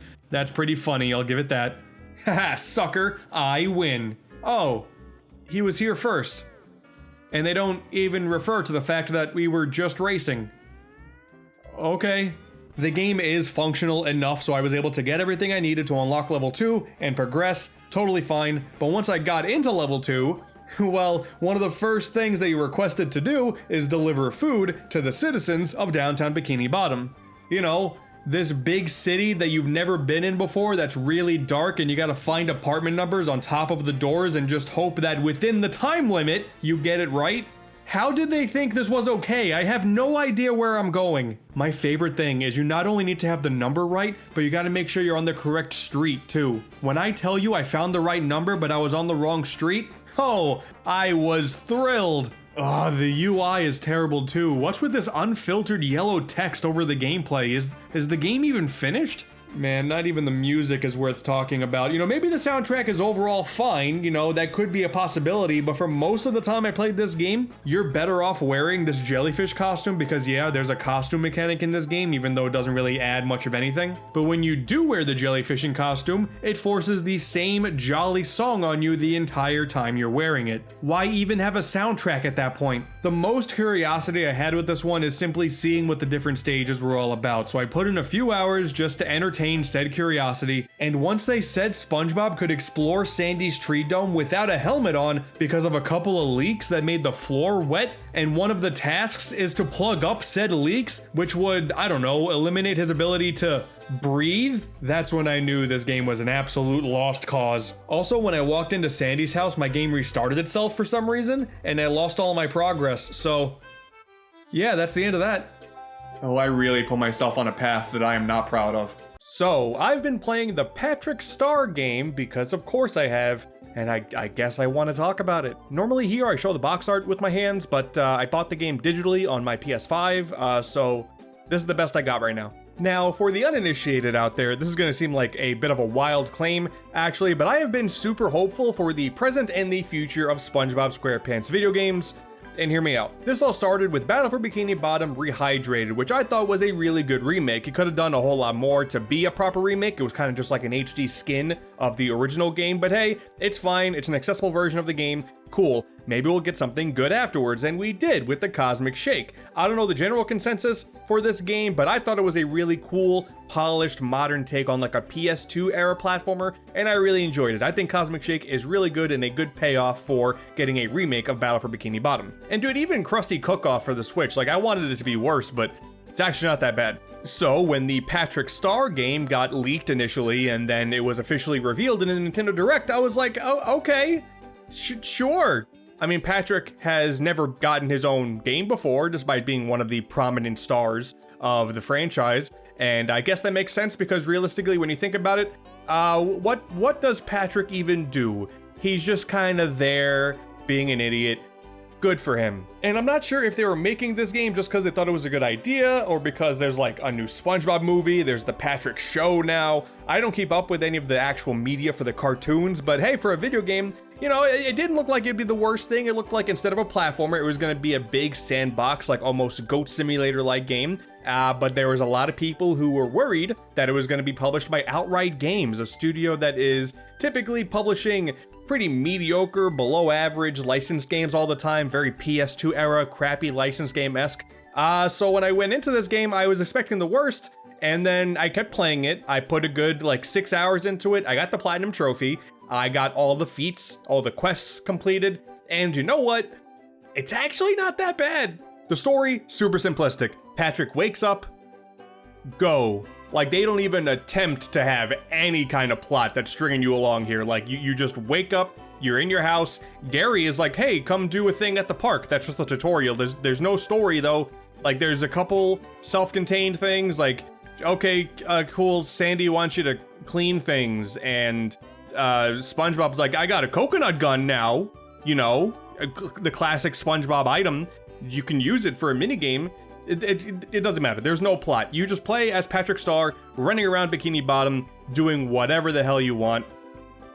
pretty funny, I'll give it that. Haha, sucker, I win. Oh, he was here first. And they don't even refer to the fact that we were just racing. Okay. The game is functional enough so I was able to get everything I needed to unlock level 2 and progress, totally fine. But once I got into level 2, well, one of the first things that you're requested to do is deliver food to the citizens of downtown Bikini Bottom. You know, this big city that you've never been in before that's really dark and you gotta find apartment numbers on top of the doors and just hope that within the time limit you get it right. How did they think this was okay? I have no idea where I'm going. My favorite thing is you not only need to have the number right, but you gotta make sure you're on the correct street too. When I tell you I found the right number but I was on the wrong street, oh, I was thrilled. Oh, the UI is terrible too. What's with this unfiltered yellow text over the gameplay? Is the game even finished? Man, not even the music is worth talking about. You know, maybe the soundtrack is overall fine, you know, that could be a possibility, but for most of the time I played this game, you're better off wearing this jellyfish costume because yeah, there's a costume mechanic in this game, even though it doesn't really add much of anything. But when you do wear the jellyfishing costume, it forces the same jolly song on you the entire time you're wearing it. Why even have a soundtrack at that point? The most curiosity I had with this one is simply seeing what the different stages were all about, so I put in a few hours just to entertain said curiosity, and once they said SpongeBob could explore Sandy's tree dome without a helmet on because of a couple of leaks that made the floor wet, and one of the tasks is to plug up said leaks, which would, I don't know, eliminate his ability to breathe, that's when I knew this game was an absolute lost cause. Also, when I walked into Sandy's house, my game restarted itself for some reason, and I lost all my progress, so yeah, that's the end of that. Oh, I really put myself on a path that I am not proud of. So, I've been playing the Patrick Star game because of course I have, and I guess I want to talk about it. Normally here I show the box art with my hands, but I bought the game digitally on my PS5, so this is the best I got right now. Now, for the uninitiated out there, this is going to seem like a bit of a wild claim, actually, but I have been super hopeful for the present and the future of SpongeBob Squarepants video games. And hear me out. This all started with Battle for Bikini Bottom Rehydrated, which I thought was a really good remake. It could have done a whole lot more to be a proper remake. It was kind of just like an HD skin of the original game, but hey, it's fine. It's an accessible version of the game. cool, maybe we'll get something good afterwards, and we did with the Cosmic Shake. I don't know the general consensus for this game, but I thought it was a really cool, polished, modern take on like a PS2 era platformer, and I really enjoyed it. I think Cosmic Shake is really good and a good payoff for getting a remake of Battle for Bikini Bottom. And dude, even Krusty Cook-Off for the Switch, like I wanted it to be worse, but it's actually not that bad. So when the Patrick Star game got leaked initially and then it was officially revealed in a Nintendo Direct, I was like, oh, okay, sure. I mean, Patrick has never gotten his own game before, despite being one of the prominent stars of the franchise. And I guess that makes sense because realistically, when you think about it, what does Patrick even do? He's just kind of there being an idiot. Good for him. And I'm not sure if they were making this game just because they thought it was a good idea or because there's like a new SpongeBob movie, there's the Patrick show now. I don't keep up with any of the actual media for the cartoons, but hey, for a video game, you know, it didn't look like it'd be the worst thing. It looked like instead of a platformer, it was gonna be a big sandbox, like almost Goat Simulator-like game. But there was a lot of people who were worried that it was gonna be published by Outright Games, a studio that is typically publishing pretty mediocre, below average licensed games all the time, very PS2 era, crappy licensed game-esque. So when I went into this game, I was expecting the worst, and then I kept playing it. I put a good like 6 hours into it. I got the Platinum Trophy. I got all the feats, all the quests completed, and you know what? It's actually not that bad. The story, super simplistic. Patrick wakes up, go. Like, they don't even attempt to have any kind of plot that's stringing you along here. Like, you just wake up, you're in your house. Gary is like, hey, come do a thing at the park. That's just a tutorial. There's no story, though. Like, there's a couple self-contained things, like, okay, cool, Sandy wants you to clean things, and SpongeBob's like, I got a coconut gun now, you know, the classic SpongeBob item. You can use it for a minigame. It doesn't matter. There's no plot. You just play as Patrick Star, running around Bikini Bottom, doing whatever the hell you want.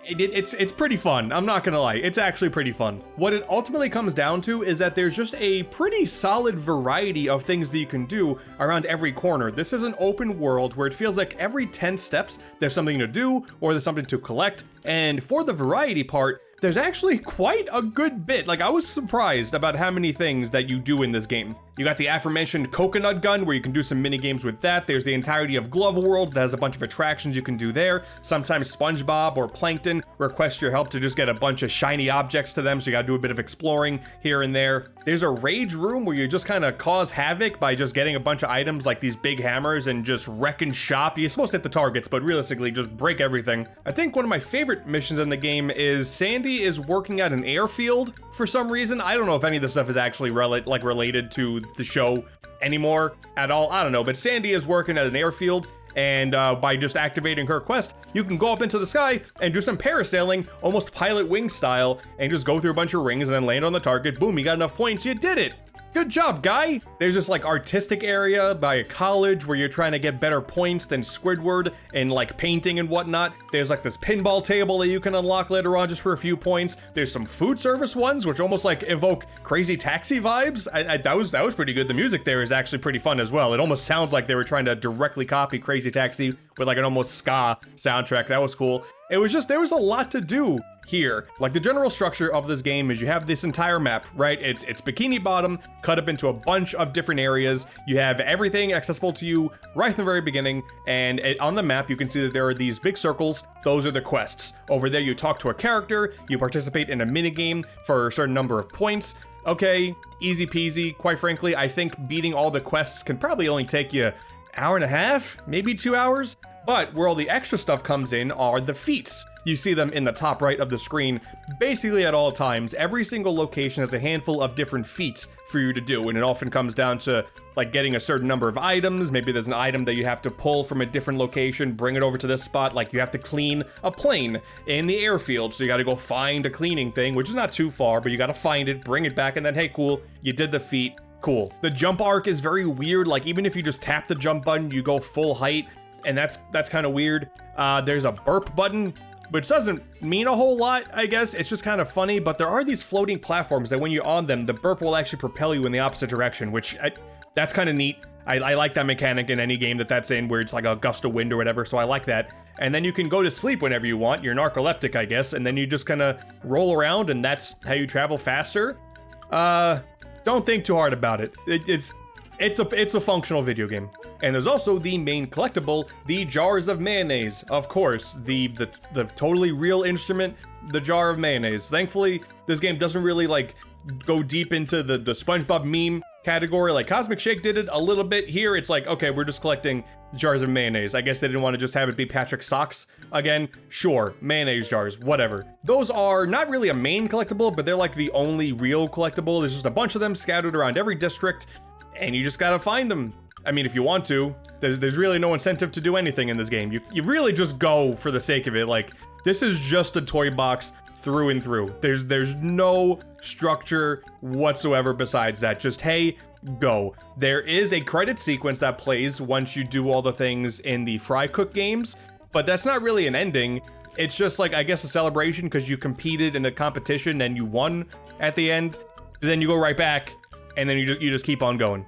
It's pretty fun. I'm not gonna lie. It's actually pretty fun. What it ultimately comes down to is that there's just a pretty solid variety of things that you can do around every corner. This is an open world where it feels like every 10 steps there's something to do or there's something to collect. And for the variety part, there's actually quite a good bit. Like, I was surprised about how many things that you do in this game. You got the aforementioned coconut gun where you can do some mini games with that. There's the entirety of Glove World that has a bunch of attractions you can do there. Sometimes SpongeBob or Plankton request your help to just get a bunch of shiny objects to them, so you gotta do a bit of exploring here and there. There's a rage room where you just kind of cause havoc by just getting a bunch of items like these big hammers and just wrecking shop. You're supposed to hit the targets, but realistically just break everything. I think one of my favorite missions in the game is Sandy is working at an airfield for some reason. I don't know if any of this stuff is actually related to the show anymore at all. I don't know, but Sandy is working at an airfield, and by just activating her quest, you can go up into the sky and do some parasailing, almost Pilot Wing style, and just go through a bunch of rings and then land on the target. Boom, you got enough points, you did it. Good job, guy! There's this like artistic area by a college where you're trying to get better points than Squidward and like painting and whatnot. There's like this pinball table that you can unlock later on just for a few points. There's some food service ones which almost like evoke Crazy Taxi vibes. That was pretty good. The music there is actually pretty fun as well. It almost sounds like they were trying to directly copy Crazy Taxi with like an almost ska soundtrack. That was cool. It was just, there was a lot to do here. Like, the general structure of this game is you have this entire map, right? It's Bikini Bottom cut up into a bunch of different areas. You have everything accessible to you right from the very beginning, and on the map you can see that there are these big circles. Those are the quests. Over there you talk to a character, you participate in a minigame for a certain number of points. Okay, easy peasy. Quite frankly, I think beating all the quests can probably only take you an hour and a half, maybe 2 hours. But where all the extra stuff comes in are the feats. You see them in the top right of the screen, basically at all times. Every single location has a handful of different feats for you to do, and it often comes down to like getting a certain number of items. Maybe there's an item that you have to pull from a different location, bring it over to this spot. Like, you have to clean a plane in the airfield, so you gotta go find a cleaning thing, which is not too far, but you gotta find it, bring it back, and then hey, cool, you did the feat, cool. The jump arc is very weird. Like, even if you just tap the jump button, you go full height, and that's kind of weird. There's a burp button, which doesn't mean a whole lot, I guess. It's just kind of funny, but there are these floating platforms that when you're on them, the burp will actually propel you in the opposite direction, which That's kind of neat. I like that mechanic in any game that's in, where it's like a gust of wind or whatever, so I like that. And then you can go to sleep whenever you want. You're narcoleptic, I guess, and then you just kind of roll around, and that's how you travel faster. Don't think too hard about it. It's a functional video game. And there's also the main collectible, the jars of mayonnaise. Of course, the totally real instrument, the jar of mayonnaise. Thankfully, this game doesn't really like go deep into the SpongeBob meme category. Like Cosmic Shake did it a little bit. Here it's like, okay, we're just collecting jars of mayonnaise. I guess they didn't want to just have it be Patrick's socks again. Sure, mayonnaise jars, whatever. Those are not really a main collectible, but they're like the only real collectible. There's just a bunch of them scattered around every district, and you just gotta find them. I mean, if you want to, there's really no incentive to do anything in this game. You really just go for the sake of it. Like, this is just a toy box through and through. There's no structure whatsoever besides that. Just, hey, go. There is a credit sequence that plays once you do all the things in the Fry Cook games, but that's not really an ending. It's just like, I guess, a celebration because you competed in a competition and you won at the end. Then you go right back, and then you just keep on going.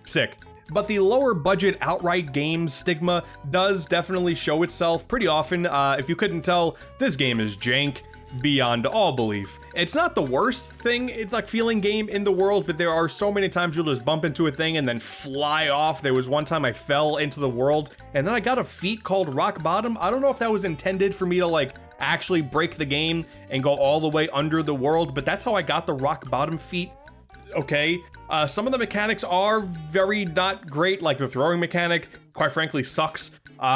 Sick. But the lower budget outright games stigma does definitely show itself pretty often. If you couldn't tell, this game is jank beyond all belief. It's not the worst thing, it's like feeling game in the world, but there are so many times you'll just bump into a thing and then fly off. There was one time I fell into the world and then I got a feat called rock bottom. I don't know if that was intended for me to like actually break the game and go all the way under the world, but that's how I got the rock bottom feat. Okay, some of the mechanics are very not great, like the throwing mechanic, quite frankly, sucks.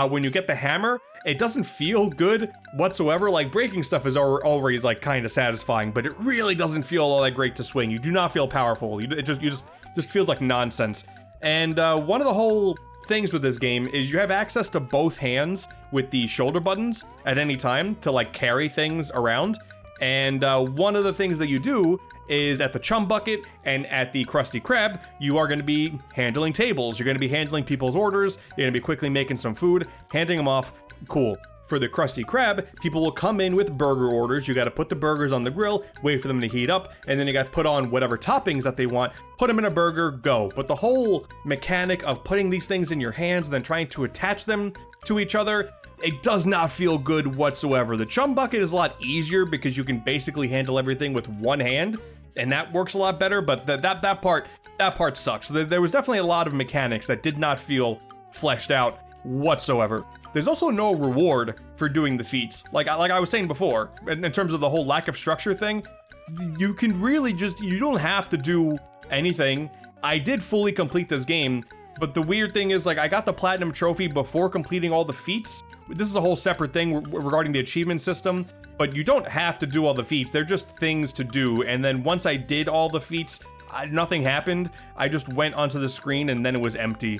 When you get the hammer, it doesn't feel good whatsoever. Like, breaking stuff is always like kind of satisfying, but it really doesn't feel all that great to swing. You do not feel powerful. It just feels like nonsense. And one of the whole things with this game is you have access to both hands with the shoulder buttons at any time to like carry things around. And one of the things that you do is at the Chum Bucket and at the Krusty Krab, you are going to be handling tables. You're going to be handling people's orders. You're going to be quickly making some food, handing them off. Cool. For the Krusty Krab, people will come in with burger orders. You got to put the burgers on the grill, wait for them to heat up, and then you got to put on whatever toppings that they want, put them in a burger, go. But the whole mechanic of putting these things in your hands and then trying to attach them to each other, it does not feel good whatsoever. The Chum Bucket is a lot easier because you can basically handle everything with one hand, and that works a lot better, but that part sucks. There was definitely a lot of mechanics that did not feel fleshed out whatsoever. There's also no reward for doing the feats. Like I was saying before, in terms of the whole lack of structure thing, you can really you don't have to do anything. I did fully complete this game, but the weird thing is, like, I got the platinum trophy before completing all the feats. This is a whole separate thing regarding the achievement system, but you don't have to do all the feats. They're just things to do. And then once I did all the feats, nothing happened. I just went onto the screen and then it was empty.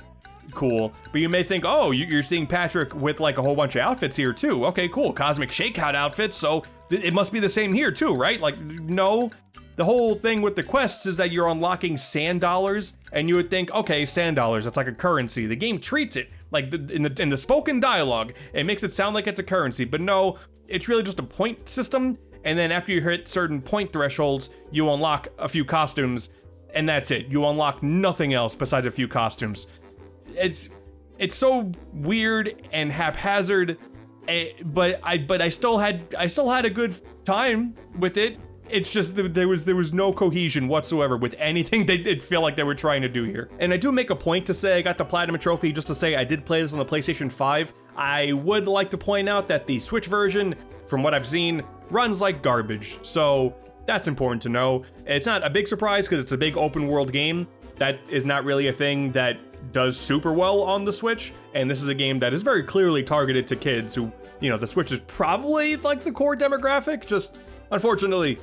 Cool. But you may think, oh, you're seeing Patrick with like a whole bunch of outfits here too. Okay, cool. Cosmic Shakeout outfits. So it must be the same here too, right? Like, no. The whole thing with the quests is that you're unlocking sand dollars, and you would think, okay, sand dollars, that's like a currency. The game treats it like in the spoken dialogue, it makes it sound like it's a currency, but no, it's really just a point system. And then after you hit certain point thresholds, you unlock a few costumes, and that's it. You unlock nothing else besides a few costumes. It's so weird and haphazard, but I still had a good time with it. It's just there was no cohesion whatsoever with anything they did feel like they were trying to do here. And I do make a point to say I got the platinum trophy just to say I did play this on the PlayStation 5. I would like to point out that the Switch version, from what I've seen, runs like garbage. So that's important to know. It's not a big surprise because it's a big open world game. That is not really a thing that does super well on the Switch. And this is a game that is very clearly targeted to kids who, you know, the Switch is probably like the core demographic. Just unfortunately,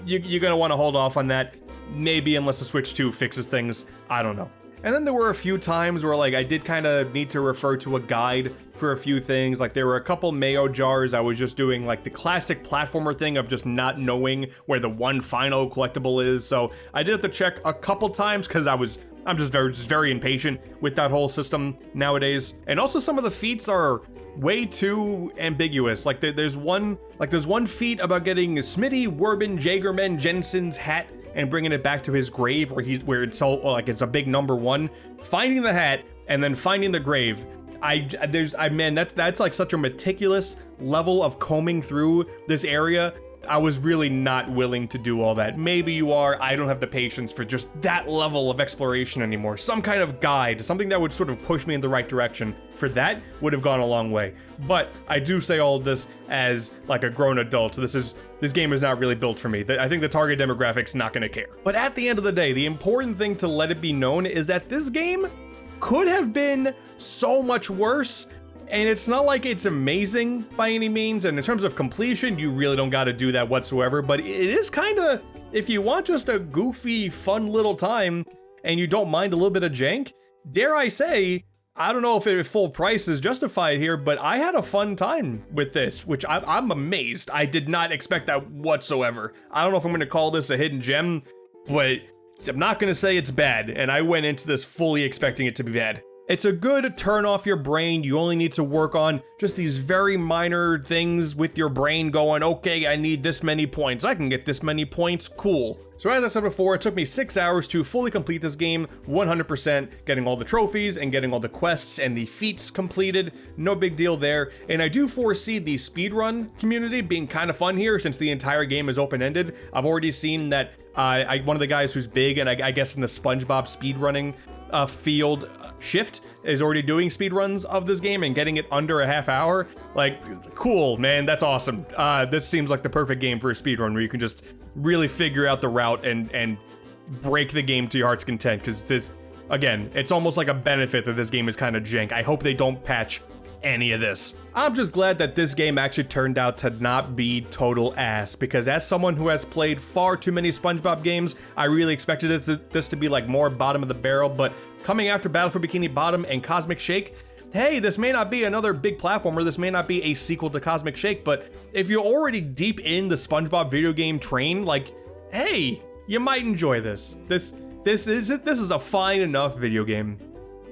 you're gonna want to hold off on that, maybe unless the Switch 2 fixes things, I don't know. And then there were a few times where like I did kind of need to refer to a guide for a few things. Like there were a couple mayo jars I was just doing like the classic platformer thing of just not knowing where the one final collectible is. So I did have to check a couple times because I'm just very impatient with that whole system nowadays. And also some of the feats are way too ambiguous. Like there's one feat about getting Smitty Werben Jagerman Jensen's hat and bringing it back to his grave where it's so like it's a big number 1, finding the hat and then finding the grave. Man, that's like such a meticulous level of combing through this area. I was really not willing to do all that. Maybe you are. I don't have the patience for just that level of exploration anymore. Some kind of guide, something that would sort of push me in the right direction. For that would have gone a long way. But I do say all of this as like a grown adult. This game is not really built for me. I think the target demographic's not gonna care. But at the end of the day, the important thing to let it be known is that this game could have been so much worse. And it's not like it's amazing by any means, and in terms of completion, you really don't gotta do that whatsoever, but it is kinda, if you want just a goofy, fun little time, and you don't mind a little bit of jank, dare I say, I don't know if full price is justified here, but I had a fun time with this, which I'm amazed. I did not expect that whatsoever. I don't know if I'm gonna call this a hidden gem, but I'm not gonna say it's bad, and I went into this fully expecting it to be bad. It's a good turn off your brain. You only need to work on just these very minor things with your brain going, okay, I need this many points. I can get this many points, cool. So as I said before, it took me 6 hours to fully complete this game, 100%, getting all the trophies and getting all the quests and the feats completed. No big deal there. And I do foresee the speedrun community being kind of fun here since the entire game is open-ended. I've already seen that one of the guys who's big, and I guess in the SpongeBob speedrunning field, Shift, is already doing speedruns of this game and getting it under a half hour. Like, cool, man, that's awesome. This seems like the perfect game for a speedrun where you can just really figure out the route and break the game to your heart's content, because this, again, it's almost like a benefit that this game is kind of jank. I hope they don't patch any of this. I'm just glad that this game actually turned out to not be total ass, because as someone who has played far too many SpongeBob games, I really expected this to be like more bottom of the barrel, but coming after Battle for Bikini Bottom and Cosmic Shake, hey, this may not be another big platformer, this may not be a sequel to Cosmic Shake, but if you're already deep in the SpongeBob video game train, like, hey, you might enjoy this. This is a fine enough video game.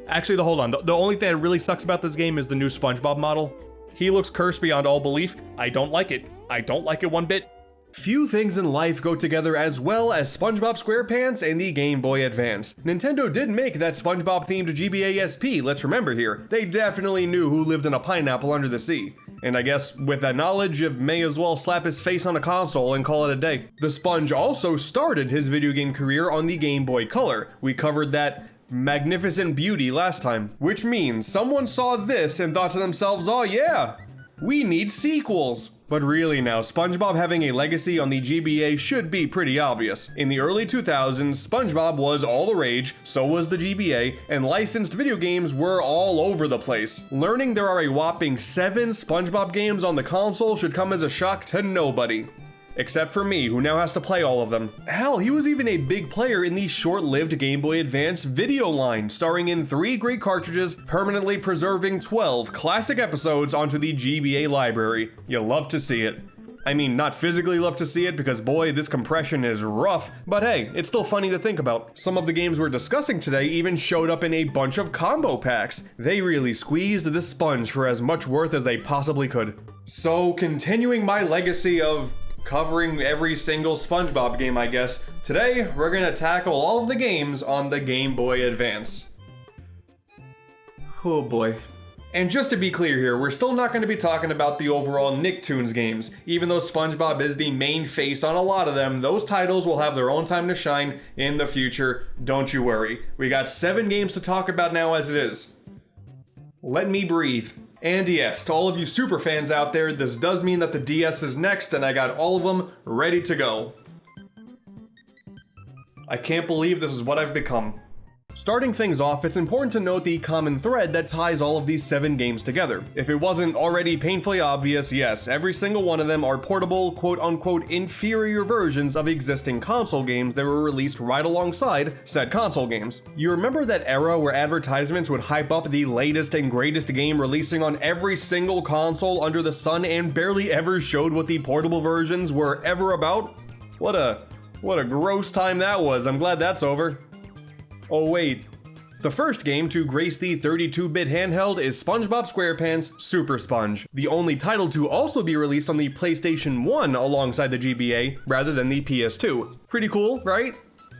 Actually, hold on. The only thing that really sucks about this game is the new SpongeBob model. He looks cursed beyond all belief. I don't like it. I don't like it one bit. Few things in life go together as well as SpongeBob SquarePants and the Game Boy Advance. Nintendo did make that SpongeBob-themed GBA SP, let's remember here. They definitely knew who lived in a pineapple under the sea. And I guess with that knowledge, you may as well slap his face on a console and call it a day. The Sponge also started his video game career on the Game Boy Color. We covered that magnificent beauty last time, which means someone saw this and thought to themselves, oh yeah, we need sequels. But really now, SpongeBob having a legacy on the GBA should be pretty obvious. In the early 2000s, SpongeBob was all the rage, so was the GBA, and licensed video games were all over the place. Learning there are a whopping 7 SpongeBob games on the console should come as a shock to nobody. Except for me, who now has to play all of them. Hell, he was even a big player in the short-lived Game Boy Advance video line, starring in 3 great cartridges, permanently preserving 12 classic episodes onto the GBA library. You'll love to see it. I mean, not physically love to see it, because boy, this compression is rough, but hey, it's still funny to think about. Some of the games we're discussing today even showed up in a bunch of combo packs. They really squeezed this sponge for as much worth as they possibly could. So, continuing my legacy of covering every single SpongeBob game, I guess, today we're gonna tackle all of the games on the Game Boy Advance. Oh boy. And just to be clear here, we're still not going to be talking about the overall Nicktoons games. Even though SpongeBob is the main face on a lot of them, those titles will have their own time to shine in the future, don't you worry. We got 7 games to talk about now as it is. Let me breathe. And yes, to all of you super fans out there, this does mean that the DS is next, and I got all of them ready to go. I can't believe this is what I've become. Starting things off, it's important to note the common thread that ties all of these 7 games together. If it wasn't already painfully obvious, yes, every single one of them are portable, quote-unquote inferior versions of existing console games that were released right alongside said console games. You remember that era where advertisements would hype up the latest and greatest game releasing on every single console under the sun and barely ever showed what the portable versions were ever about? What a gross time that was. I'm glad that's over. Oh wait, The first game to grace the 32-bit handheld is SpongeBob Squarepants Super Sponge, the only title to also be released on the PlayStation 1 alongside the GBA rather than the PS2. Pretty cool, right?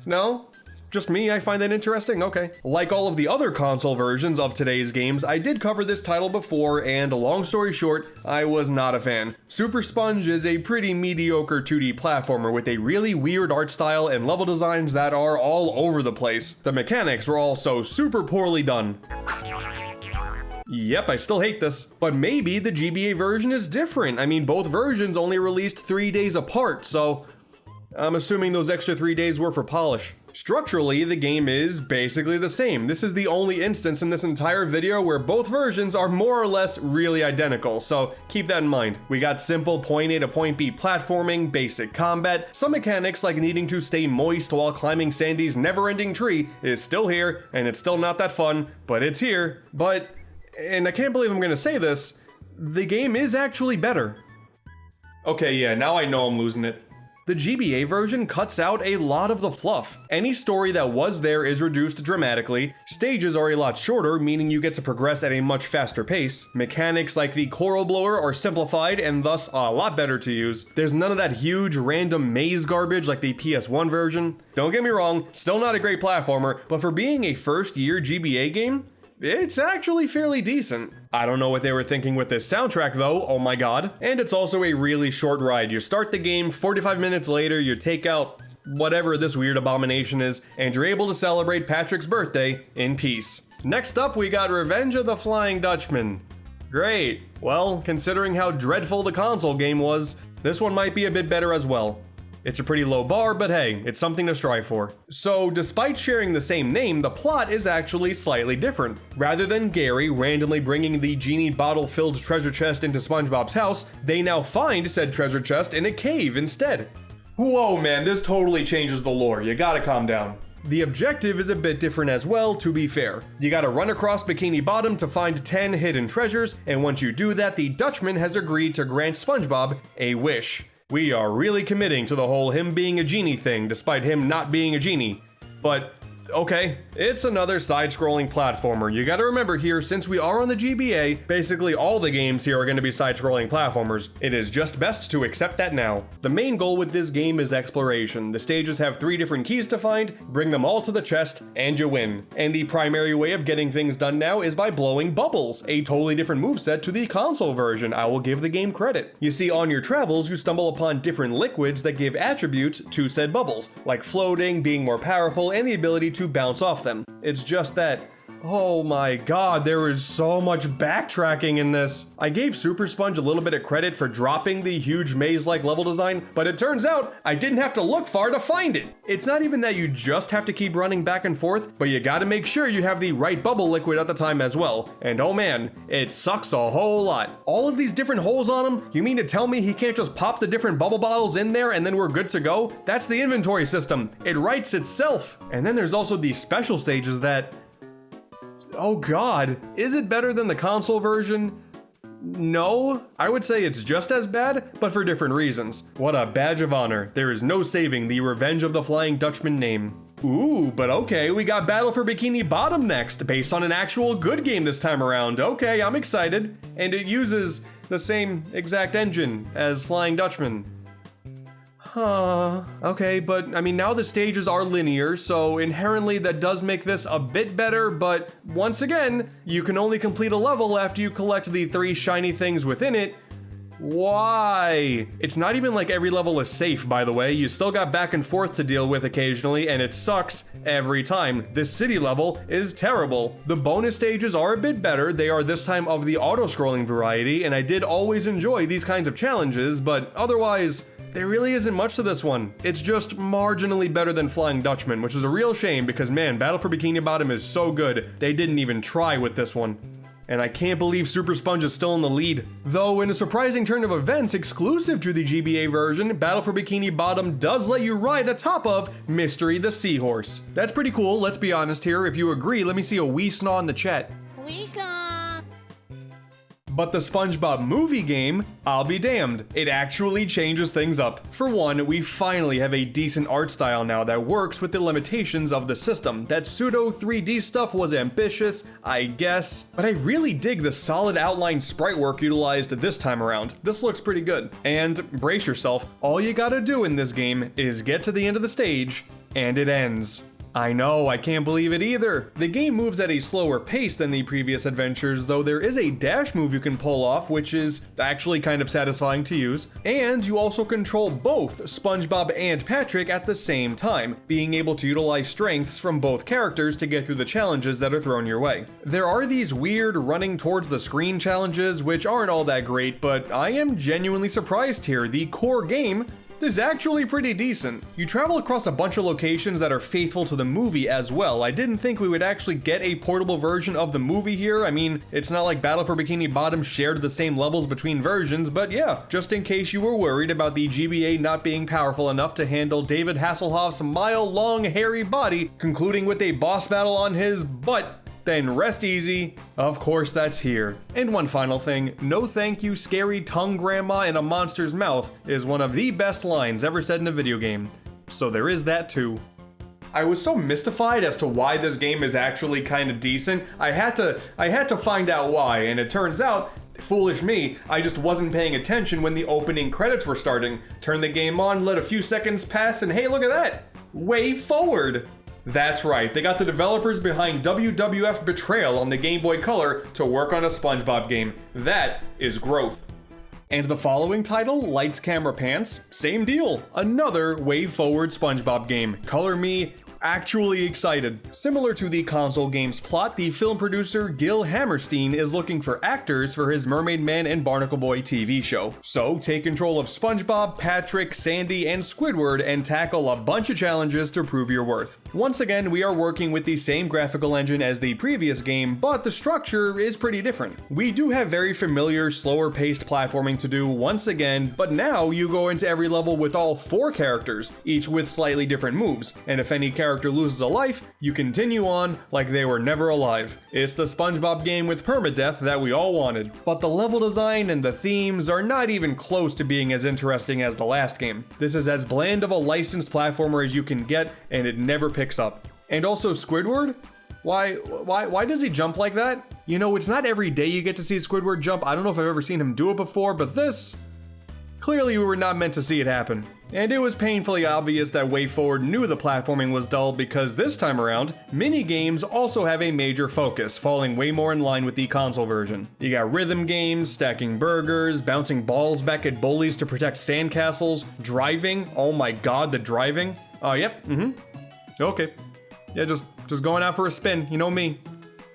No? Just me, I find that interesting? Okay. Like all of the other console versions of today's games, I did cover this title before, and long story short, I was not a fan. Super Sponge is a pretty mediocre 2D platformer with a really weird art style and level designs that are all over the place. The mechanics were also super poorly done. Yep, I still hate this. But maybe the GBA version is different. I mean, both versions only released 3 days apart, so I'm assuming those extra 3 days were for polish. Structurally, the game is basically the same. This is the only instance in this entire video where both versions are more or less really identical, so keep that in mind. We got simple point A to point B platforming, basic combat, some mechanics like needing to stay moist while climbing Sandy's never-ending tree is still here, and it's still not that fun, but it's here. But, and I can't believe I'm gonna say this, the game is actually better. Okay, yeah, now I know I'm losing it. The GBA version cuts out a lot of the fluff. Any story that was there is reduced dramatically, stages are a lot shorter, meaning you get to progress at a much faster pace, mechanics like the coral blower are simplified and thus a lot better to use, there's none of that huge random maze garbage like the PS1 version. Don't get me wrong, still not a great platformer, but for being a first-year GBA game, it's actually fairly decent. I don't know what they were thinking with this soundtrack though, oh my god. And it's also a really short ride. You start the game, 45 minutes later, you take out whatever this weird abomination is, and you're able to celebrate Patrick's birthday in peace. Next up, we got Revenge of the Flying Dutchman. Great. Well, considering how dreadful the console game was, this one might be a bit better as well. It's a pretty low bar, but hey, it's something to strive for. So, despite sharing the same name, the plot is actually slightly different. Rather than Gary randomly bringing the genie bottle-filled treasure chest into SpongeBob's house, they now find said treasure chest in a cave instead. Whoa, man, this totally changes the lore. You gotta calm down. The objective is a bit different as well, to be fair. You gotta run across Bikini Bottom to find 10 hidden treasures, and once you do that, the Dutchman has agreed to grant SpongeBob a wish. We are really committing to the whole him being a genie thing, despite him not being a genie. But, okay, it's another side-scrolling platformer. You gotta remember here, since we are on the GBA, basically all the games here are gonna be side-scrolling platformers. It is just best to accept that now. The main goal with this game is exploration. The stages have 3 different keys to find, bring them all to the chest, and you win. And the primary way of getting things done now is by blowing bubbles, a totally different moveset to the console version. I will give the game credit. You see, on your travels, you stumble upon different liquids that give attributes to said bubbles, like floating, being more powerful, and the ability to bounce off them. It's just that, oh my god, there is so much backtracking in this. I gave Super Sponge a little bit of credit for dropping the huge maze-like level design, but it turns out I didn't have to look far to find it. It's not even that you just have to keep running back and forth, but you gotta make sure you have the right bubble liquid at the time as well. And oh man, it sucks a whole lot. All of these different holes on him, you mean to tell me he can't just pop the different bubble bottles in there and then we're good to go? That's the inventory system. It writes itself. And then there's also these special stages that, oh god, is it better than the console version? No, I would say it's just as bad, but for different reasons. What a badge of honor. There is no saving the Revenge of the Flying Dutchman name. Ooh, but okay, we got Battle for Bikini Bottom next, based on an actual good game this time around. Okay, I'm excited. And it uses the same exact engine as Flying Dutchman. Huh, okay, but I mean, now the stages are linear, so inherently that does make this a bit better, but once again, you can only complete a level after you collect the 3 shiny things within it. Why? It's not even like every level is safe, by the way. You still got back and forth to deal with occasionally, and it sucks every time. This city level is terrible. The bonus stages are a bit better. They are this time of the auto-scrolling variety, and I did always enjoy these kinds of challenges, but otherwise, there really isn't much to this one. It's just marginally better than Flying Dutchman, which is a real shame because man, Battle for Bikini Bottom is so good, they didn't even try with this one. And I can't believe Super Sponge is still in the lead. Though in a surprising turn of events exclusive to the GBA version, Battle for Bikini Bottom does let you ride atop of Mystery the Seahorse. That's pretty cool, let's be honest here. If you agree, let me see a wee snaw in the chat. Weasel. But the SpongeBob movie game, I'll be damned, it actually changes things up. For one, we finally have a decent art style now that works with the limitations of the system. That pseudo 3D stuff was ambitious, I guess, but I really dig the solid outline sprite work utilized this time around. This looks pretty good. And brace yourself, all you gotta do in this game is get to the end of the stage, and it ends. I know, I can't believe it either. The game moves at a slower pace than the previous adventures, though there is a dash move you can pull off, which is actually kind of satisfying to use. And you also control both SpongeBob and Patrick at the same time, being able to utilize strengths from both characters to get through the challenges that are thrown your way. There are these weird running towards the screen challenges, which aren't all that great, but I am genuinely surprised here. The core game is actually pretty decent. You travel across a bunch of locations that are faithful to the movie as well. I didn't think we would actually get a portable version of the movie here. I mean, it's not like Battle for Bikini Bottom shared the same levels between versions, but yeah, just in case you were worried about the GBA not being powerful enough to handle David Hasselhoff's mile-long hairy body, concluding with a boss battle on his butt, then rest easy, of course that's here. And one final thing, no thank you scary tongue grandma in a monster's mouth is one of the best lines ever said in a video game. So there is that too. I was so mystified as to why this game is actually kind of decent. I had to find out why, and it turns out, foolish me, I just wasn't paying attention when the opening credits were starting. Turned the game on, let a few seconds pass, and hey, look at that! Way forward! That's right, they got the developers behind WWF Betrayal on the Game Boy Color to work on a SpongeBob game. That is growth. And the following title, Lights Camera Pants, same deal. Another way forward SpongeBob game. Color me actually excited. Similar to the console game's plot, the film producer Gil Hammerstein is looking for actors for his Mermaid Man and Barnacle Boy TV show. So take control of SpongeBob, Patrick, Sandy, and Squidward and tackle a bunch of challenges to prove your worth. Once again, we are working with the same graphical engine as the previous game, but the structure is pretty different. We do have very familiar, slower paced platforming to do once again, but now you go into every level with all 4 characters, each with slightly different moves, and if any character loses a life, you continue on like they were never alive. It's the SpongeBob game with permadeath that we all wanted. But the level design and the themes are not even close to being as interesting as the last game. This is as bland of a licensed platformer as you can get, and it never picks up. And also Squidward? Why does he jump like that? You know, it's not every day you get to see Squidward jump. I don't know if I've ever seen him do it before, but this, clearly we were not meant to see it happen. And it was painfully obvious that WayForward knew the platforming was dull because this time around, mini-games also have a major focus, falling way more in line with the console version. You got rhythm games, stacking burgers, bouncing balls back at bullies to protect sandcastles, driving, oh my god, the driving. Yep, okay. Yeah, just going out for a spin, you know me.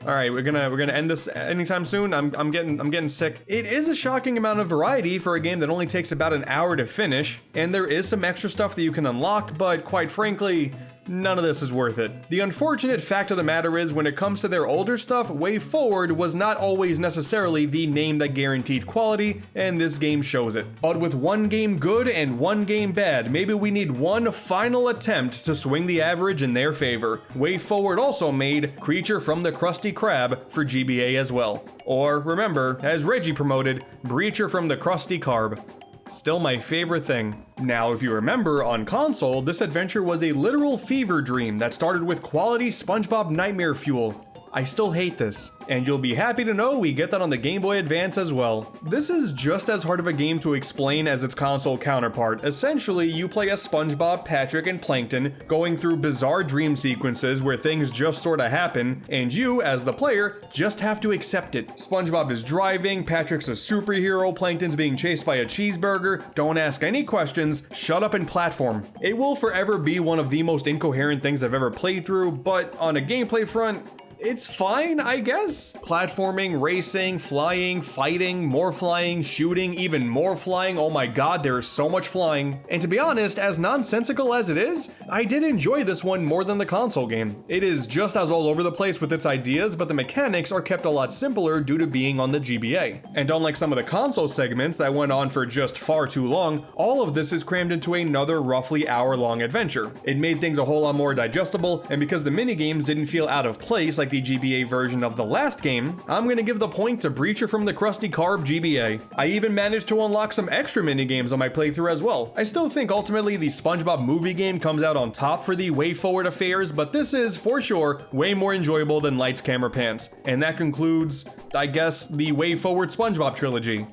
All right, we're gonna end this anytime soon. I'm getting sick. It is a shocking amount of variety for a game that only takes about an hour to finish, and there is some extra stuff that you can unlock, but quite frankly, none of this is worth it. The unfortunate fact of the matter is, when it comes to their older stuff, WayForward was not always necessarily the name that guaranteed quality, and this game shows it. But with one game good and one game bad, maybe we need one final attempt to swing the average in their favor. WayForward also made Creature from the Krusty Krab for GBA as well. Or, remember, as Reggie promoted, Breacher from the Krusty Carb. Still my favorite thing. Now, if you remember, on console, this adventure was a literal fever dream that started with quality SpongeBob nightmare fuel. I still hate this, and you'll be happy to know we get that on the Game Boy Advance as well. This is just as hard of a game to explain as its console counterpart. Essentially, you play as SpongeBob, Patrick, and Plankton, going through bizarre dream sequences where things just sorta happen, and you, as the player, just have to accept it. SpongeBob is driving, Patrick's a superhero, Plankton's being chased by a cheeseburger. Don't ask any questions, shut up and platform. It will forever be one of the most incoherent things I've ever played through, but on a gameplay front, it's fine, I guess. Platforming, racing, flying, fighting, more flying, shooting, even more flying. Oh my god, there is so much flying. And to be honest, as nonsensical as it is, I did enjoy this one more than the console game. It is just as all over the place with its ideas, but the mechanics are kept a lot simpler due to being on the GBA. And unlike some of the console segments that went on for just far too long, all of this is crammed into another roughly hour-long adventure. It made things a whole lot more digestible, and because the minigames didn't feel out of place like the GBA version of the last game, I'm gonna give the point to Breacher from the Krusty Krab GBA. I even managed to unlock some extra mini-games on my playthrough as well. I still think ultimately the SpongeBob movie game comes out on top for the way forward affairs, but this is, for sure, way more enjoyable than Lights, Camera, Pants. And that concludes, I guess, the way forward SpongeBob trilogy.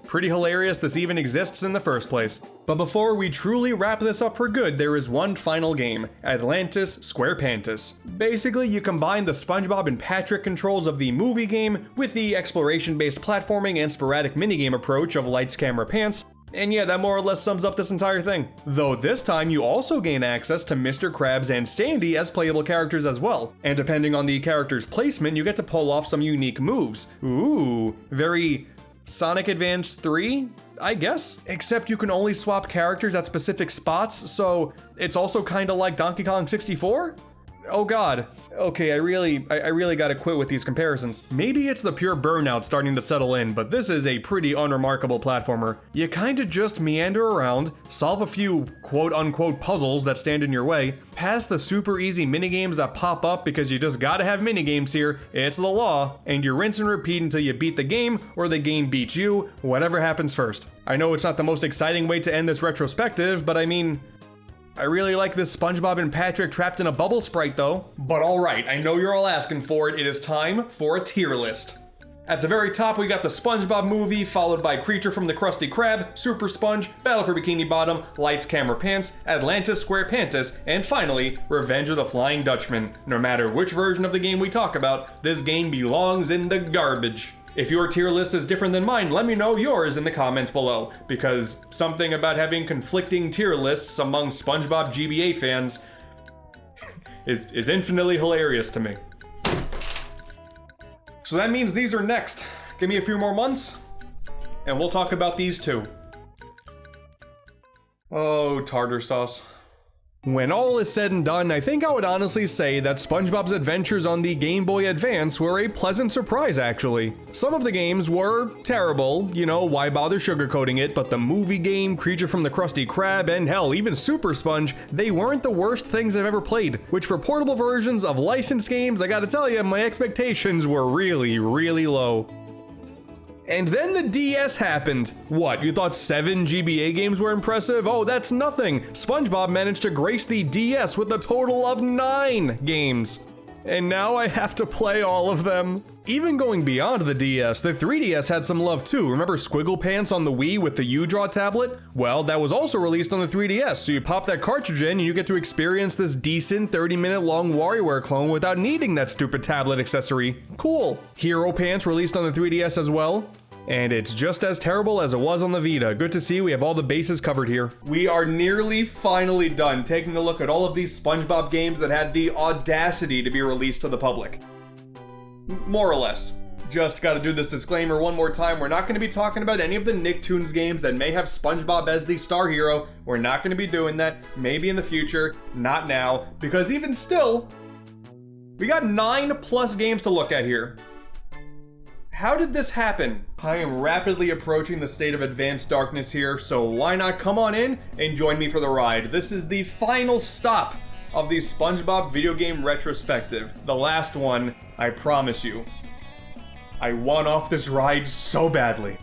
Pretty hilarious this even exists in the first place. But before we truly wrap this up for good, there is one final game, Atlantis Squarepants. Basically, you combine the SpongeBob and Patrick controls of the movie game with the exploration-based platforming and sporadic minigame approach of Lights, Camera, Pants, and yeah, that more or less sums up this entire thing. Though this time you also gain access to Mr. Krabs and Sandy as playable characters as well. And depending on the character's placement, you get to pull off some unique moves. Ooh, very Sonic Advance 3, I guess? Except you can only swap characters at specific spots, so it's also kinda like Donkey Kong 64? Oh god. Okay, I really gotta quit with these comparisons. Maybe it's the pure burnout starting to settle in, but this is a pretty unremarkable platformer. You kinda just meander around, solve a few quote-unquote puzzles that stand in your way, pass the super easy minigames that pop up because you just gotta have minigames here, it's the law, and you rinse and repeat until you beat the game or the game beats you, whatever happens first. I know it's not the most exciting way to end this retrospective, but I mean, I really like this SpongeBob and Patrick trapped in a bubble sprite though. But alright, I know you're all asking for it. It is time for a tier list. At the very top, we got the SpongeBob movie, followed by Creature from the Krusty Krab, Super Sponge, Battle for Bikini Bottom, Lights, Camera, Pants, Atlantis Squarepants, and finally, Revenge of the Flying Dutchman. No matter which version of the game we talk about, this game belongs in the garbage. If your tier list is different than mine, let me know yours in the comments below, because something about having conflicting tier lists among SpongeBob GBA fans is infinitely hilarious to me. So that means these are next. Give me a few more months, and we'll talk about these too. Oh, tartar sauce. When all is said and done, I think I would honestly say that SpongeBob's adventures on the Game Boy Advance were a pleasant surprise, actually. Some of the games were terrible, you know, why bother sugarcoating it, but the movie game, Creature from the Krusty Krab, and hell, even Super Sponge, they weren't the worst things I've ever played, which for portable versions of licensed games, I gotta tell you, my expectations were really, really low. And then the DS happened. What, you thought 7 GBA games were impressive? Oh, that's nothing. SpongeBob managed to grace the DS with a total of 9 games. And now I have to play all of them. Even going beyond the DS, the 3DS had some love too. Remember Squiggle Pants on the Wii with the U-Draw tablet? Well, that was also released on the 3DS, so you pop that cartridge in and you get to experience this decent 30-minute long WarioWare clone without needing that stupid tablet accessory. Cool. Hero Pants released on the 3DS as well. And it's just as terrible as it was on the Vita. Good to see we have all the bases covered here. We are nearly finally done taking a look at all of these SpongeBob games that had the audacity to be released to the public. More or less. Just gotta do this disclaimer one more time. We're not gonna be talking about any of the Nicktoons games that may have SpongeBob as the star hero. We're not gonna be doing that. Maybe in the future, not now. Because even still, we got 9+ games to look at here. How did this happen? I am rapidly approaching the state of advanced darkness here, so why not come on in and join me for the ride? This is the final stop of the SpongeBob video game retrospective. The last one, I promise you. I want off this ride so badly.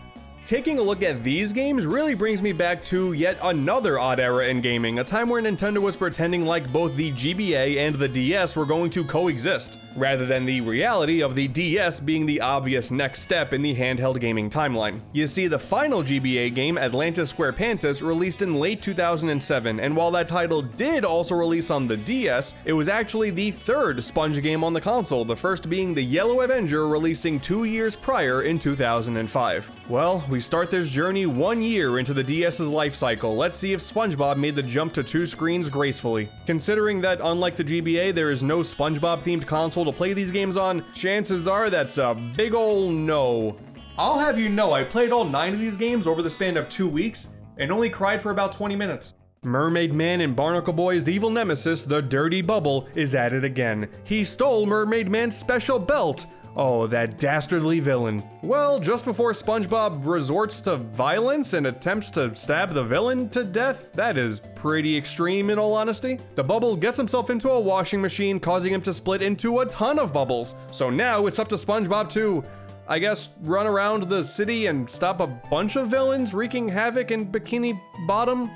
Taking a look at these games really brings me back to yet another odd era in gaming, a time where Nintendo was pretending like both the GBA and the DS were going to coexist, rather than the reality of the DS being the obvious next step in the handheld gaming timeline. You see, the final GBA game, Atlantis Squarepants, released in late 2007, and while that title did also release on the DS, it was actually the third Sponge game on the console, the first being the Yellow Avenger releasing 2 years prior in 2005. Well, we start this journey 1 year into the DS's life cycle. Let's see if SpongeBob made the jump to 2 screens gracefully. Considering that unlike the GBA, there is no SpongeBob themed console to play these games on, chances are that's a big ol' no. I'll have you know I played all 9 of these games over the span of 2 weeks and only cried for about 20 minutes. Mermaid Man and Barnacle Boy's evil nemesis, the Dirty Bubble, is at it again. He stole Mermaid Man's special belt. Oh, that dastardly villain. Well, just before SpongeBob resorts to violence and attempts to stab the villain to death, that is pretty extreme in all honesty. The bubble gets himself into a washing machine, causing him to split into a ton of bubbles. So now it's up to SpongeBob to, I guess, run around the city and stop a bunch of villains wreaking havoc in Bikini Bottom?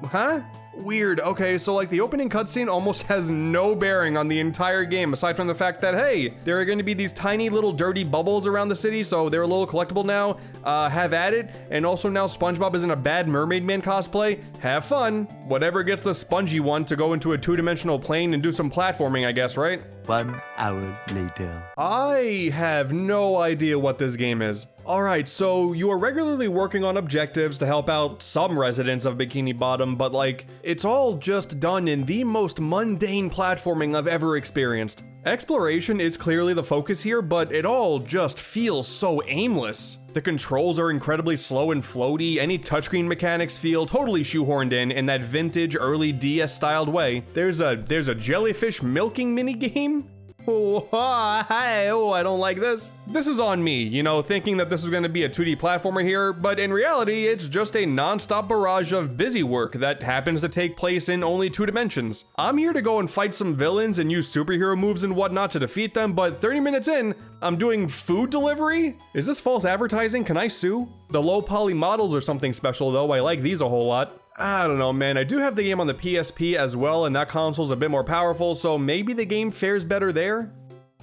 Huh? Weird. Okay, so like the opening cutscene almost has no bearing on the entire game, aside from the fact that, hey, there are going to be these tiny little dirty bubbles around the city, so they're a little collectible now. Have at it. And also now SpongeBob is in a bad Mermaid Man cosplay. Have fun. Whatever gets the spongy one to go into a two-dimensional plane and do some platforming, I guess, right? 1 hour later. I have no idea what this game is. Alright, so you are regularly working on objectives to help out some residents of Bikini Bottom, but like, it's all just done in the most mundane platforming I've ever experienced. Exploration is clearly the focus here, but it all just feels so aimless. The controls are incredibly slow and floaty, any touchscreen mechanics feel totally shoehorned in that vintage early DS styled way. There's a jellyfish milking minigame? Oh, I don't like this. This is on me, you know, thinking that this was going to be a 2D platformer here, but in reality, it's just a non-stop barrage of busy work that happens to take place in only 2 dimensions. I'm here to go and fight some villains and use superhero moves and whatnot to defeat them, but 30 minutes in, I'm doing food delivery? Is this false advertising? Can I sue? The low poly models are something special though, I like these a whole lot. I don't know, man. I do have the game on the PSP as well, and that console's a bit more powerful, so maybe the game fares better there?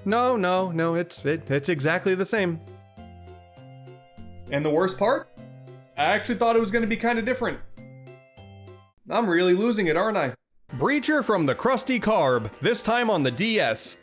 No, it's exactly the same. And the worst part? I actually thought it was going to be kind of different. I'm really losing it, aren't I? Breacher from the Krusty Carb, this time on the DS.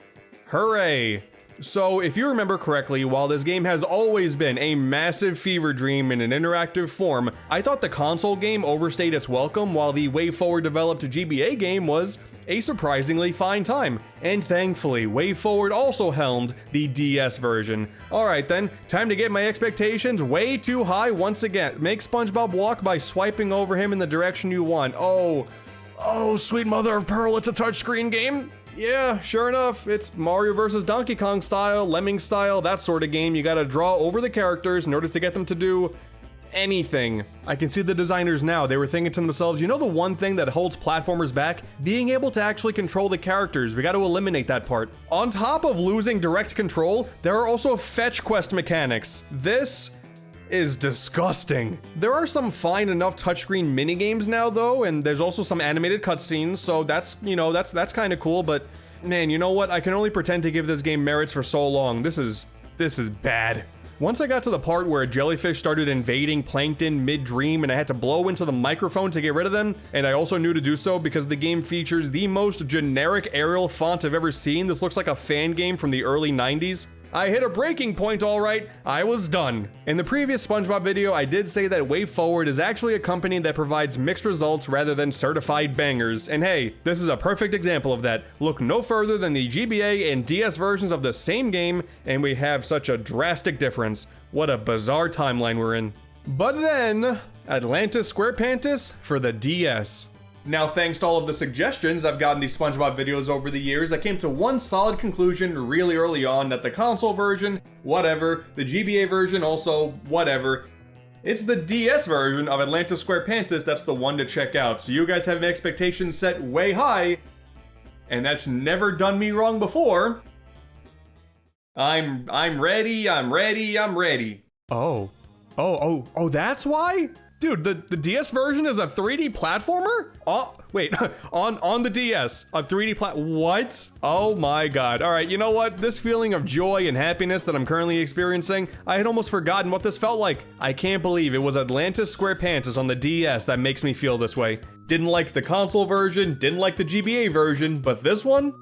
Hooray! So, if you remember correctly, while this game has always been a massive fever dream in an interactive form, I thought the console game overstayed its welcome while the WayForward developed GBA game was a surprisingly fine time. And thankfully, WayForward also helmed the DS version. Alright then, time to get my expectations way too high once again. Make SpongeBob walk by swiping over him in the direction you want. Oh, sweet mother of pearl, it's a touchscreen game? Yeah, sure enough, it's Mario vs. Donkey Kong style, Lemming style, that sort of game. You gotta draw over the characters in order to get them to do anything. I can see the designers now. They were thinking to themselves, you know the one thing that holds platformers back? Being able to actually control the characters. We gotta eliminate that part. On top of losing direct control, there are also fetch quest mechanics. This is disgusting. There are some fine enough touchscreen minigames now though, and there's also some animated cutscenes, so that's, you know, that's kind of cool, but man, you know what? I can only pretend to give this game merits for so long. This is bad. Once I got to the part where a jellyfish started invading plankton mid-dream and I had to blow into the microphone to get rid of them, and I also knew to do so because the game features the most generic Arial font I've ever seen. This looks like a fan game from the early 90s. I hit a breaking point, all right. I was done. In the previous SpongeBob video, I did say that WayForward is actually a company that provides mixed results rather than certified bangers. And hey, this is a perfect example of that. Look no further than the GBA and DS versions of the same game, and we have such a drastic difference. What a bizarre timeline we're in. But then, Atlantis Squarepants for the DS. Now, thanks to all of the suggestions I've gotten these SpongeBob videos over the years, I came to one solid conclusion really early on that the console version, whatever, the GBA version, also, whatever. It's the DS version of Atlantis Squarepants that's the one to check out, so you guys have expectations set way high, and that's never done me wrong before. I'm ready. Oh, that's why? Dude, the DS version is a 3D platformer? Oh, wait, on the DS, a 3D what? Oh my god. All right, you know what? This feeling of joy and happiness that I'm currently experiencing, I had almost forgotten what this felt like. I can't believe it was Atlantis Squarepants on the DS that makes me feel this way. Didn't like the console version, didn't like the GBA version, but this one?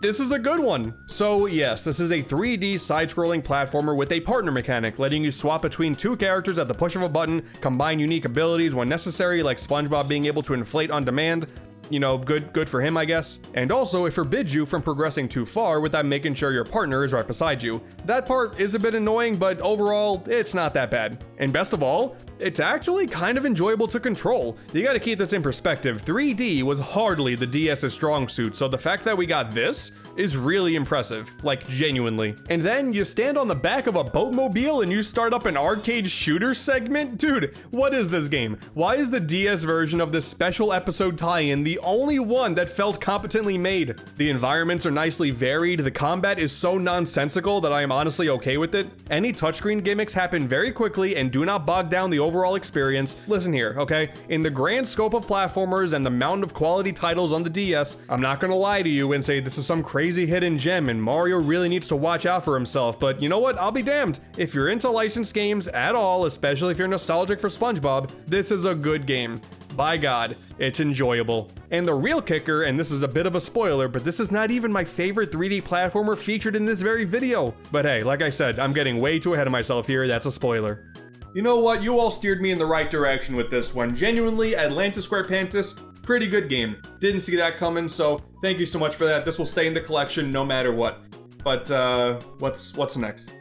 This is a good one. So yes, this is a 3D side-scrolling platformer with a partner mechanic, letting you swap between 2 characters at the push of a button, combine unique abilities when necessary, like SpongeBob being able to inflate on demand. You know, good for him, I guess. And also, it forbids you from progressing too far without making sure your partner is right beside you. That part is a bit annoying, but overall, it's not that bad. And best of all, it's actually kind of enjoyable to control. You gotta keep this in perspective. 3D was hardly the DS's strong suit, so the fact that we got this is really impressive, like genuinely. And then you stand on the back of a boatmobile and you start up an arcade shooter segment? Dude, what is this game? Why is the DS version of this special episode tie-in the only one that felt competently made? The environments are nicely varied, the combat is so nonsensical that I am honestly okay with it. Any touchscreen gimmicks happen very quickly and do not bog down the overall experience. Listen here, okay? In the grand scope of platformers and the mountain of quality titles on the DS, I'm not gonna lie to you and say this is some crazy hidden gem and Mario really needs to watch out for himself, but you know what? I'll be damned. If you're into licensed games at all, especially if you're nostalgic for SpongeBob, this is a good game. By God, it's enjoyable. And the real kicker, and this is a bit of a spoiler, but this is not even my favorite 3D platformer featured in this very video. But hey, like I said, I'm getting way too ahead of myself here, that's a spoiler. You know what, you all steered me in the right direction with this one. Genuinely, Atlantis Squarepants, pretty good game. Didn't see that coming, so thank you so much for that. This will stay in the collection no matter what. But, what's next?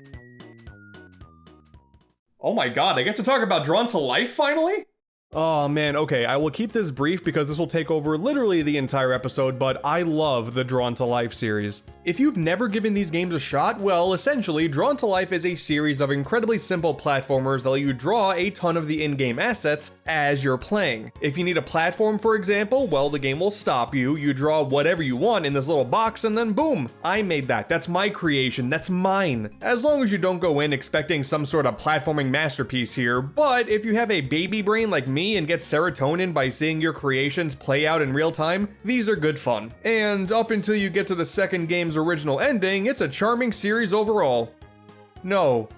Oh my God, I get to talk about Drawn to Life finally? Oh man, okay, I will keep this brief because this will take over literally the entire episode, but I love the Drawn to Life series. If you've never given these games a shot, well, essentially, Drawn to Life is a series of incredibly simple platformers that let you draw a ton of the in-game assets as you're playing. If you need a platform, for example, well, the game will stop you, you draw whatever you want in this little box, and then boom, I made that. That's my creation, that's mine. As long as you don't go in expecting some sort of platforming masterpiece here, but if you have a baby brain like me and get serotonin by seeing your creations play out in real time, these are good fun. And up until you get to the second game's original ending, it's a charming series overall. No,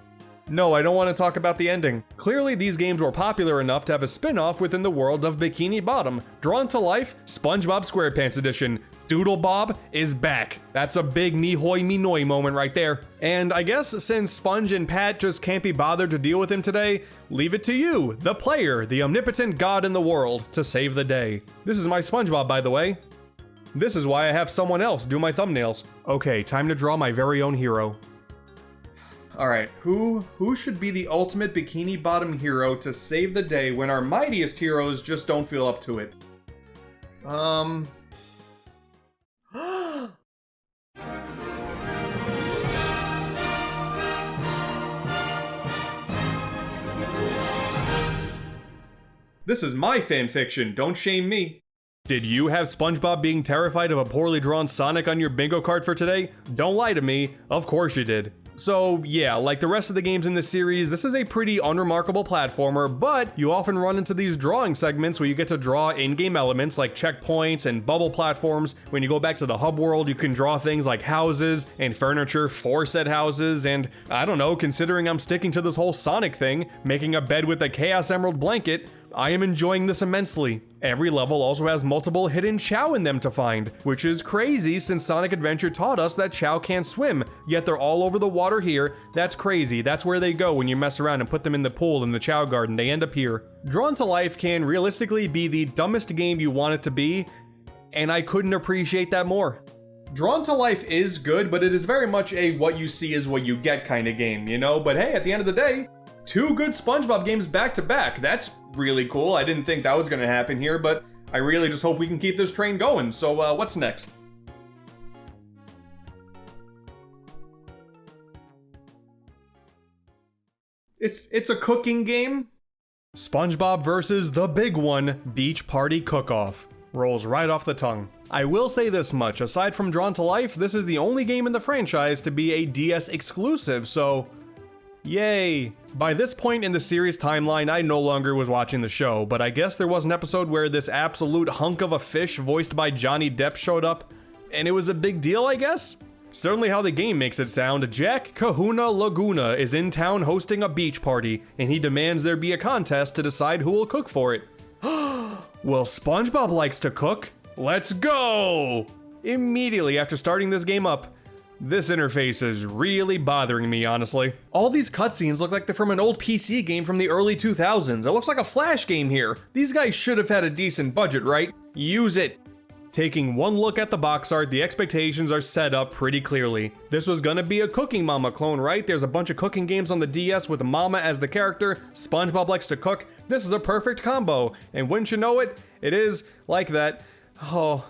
I don't want to talk about the ending. Clearly these games were popular enough to have a spin-off within the world of Bikini Bottom. Drawn to Life, SpongeBob Squarepants Edition. Doodle Bob is back. That's a big me hoy me noy moment right there. And I guess since Sponge and Pat just can't be bothered to deal with him today, leave it to you, the player, the omnipotent god in the world, to save the day. This is my SpongeBob, by the way. This is why I have someone else do my thumbnails. Okay, time to draw my very own hero. Alright, who should be the ultimate Bikini Bottom hero to save the day when our mightiest heroes just don't feel up to it? This is my fanfiction, don't shame me. Did you have SpongeBob being terrified of a poorly drawn Sonic on your bingo card for today? Don't lie to me, of course you did. So yeah, like the rest of the games in this series, this is a pretty unremarkable platformer, but you often run into these drawing segments where you get to draw in-game elements like checkpoints and bubble platforms. When you go back to the hub world, you can draw things like houses and furniture for said houses, and I don't know, considering I'm sticking to this whole Sonic thing, making a bed with a Chaos Emerald blanket, I am enjoying this immensely. Every level also has multiple hidden Chow in them to find, which is crazy since Sonic Adventure taught us that Chow can't swim, yet they're all over the water here. That's crazy, that's where they go when you mess around and put them in the pool in the Chow Garden, they end up here. Drawn to Life can realistically be the dumbest game you want it to be, and I couldn't appreciate that more. Drawn to Life is good, but it is very much a what you see is what you get kind of game, you know? But hey, at the end of the day, 2 good SpongeBob games back to back. That's really cool. I didn't think that was gonna happen here, but I really just hope we can keep this train going. So what's next? It's a cooking game? SpongeBob versus the big one, Beach Party Cook-Off. Rolls right off the tongue. I will say this much, aside from Drawn to Life, this is the only game in the franchise to be a DS exclusive, so yay. By this point in the series timeline, I no longer was watching the show, but I guess there was an episode where this absolute hunk of a fish voiced by Johnny Depp showed up, and it was a big deal, I guess? Certainly how the game makes it sound, Jack Kahuna Laguna is in town hosting a beach party, and he demands there be a contest to decide who will cook for it. Well, SpongeBob likes to cook. Let's go! Immediately after starting this game up, this interface is really bothering me, honestly. All these cutscenes look like they're from an old PC game from the early 2000s. It looks like a Flash game here. These guys should have had a decent budget, right? Use it. Taking one look at the box art, the expectations are set up pretty clearly. This was gonna be a Cooking Mama clone, right? There's a bunch of cooking games on the DS with Mama as the character. SpongeBob likes to cook. This is a perfect combo. And wouldn't you know it, it is like that. Oh,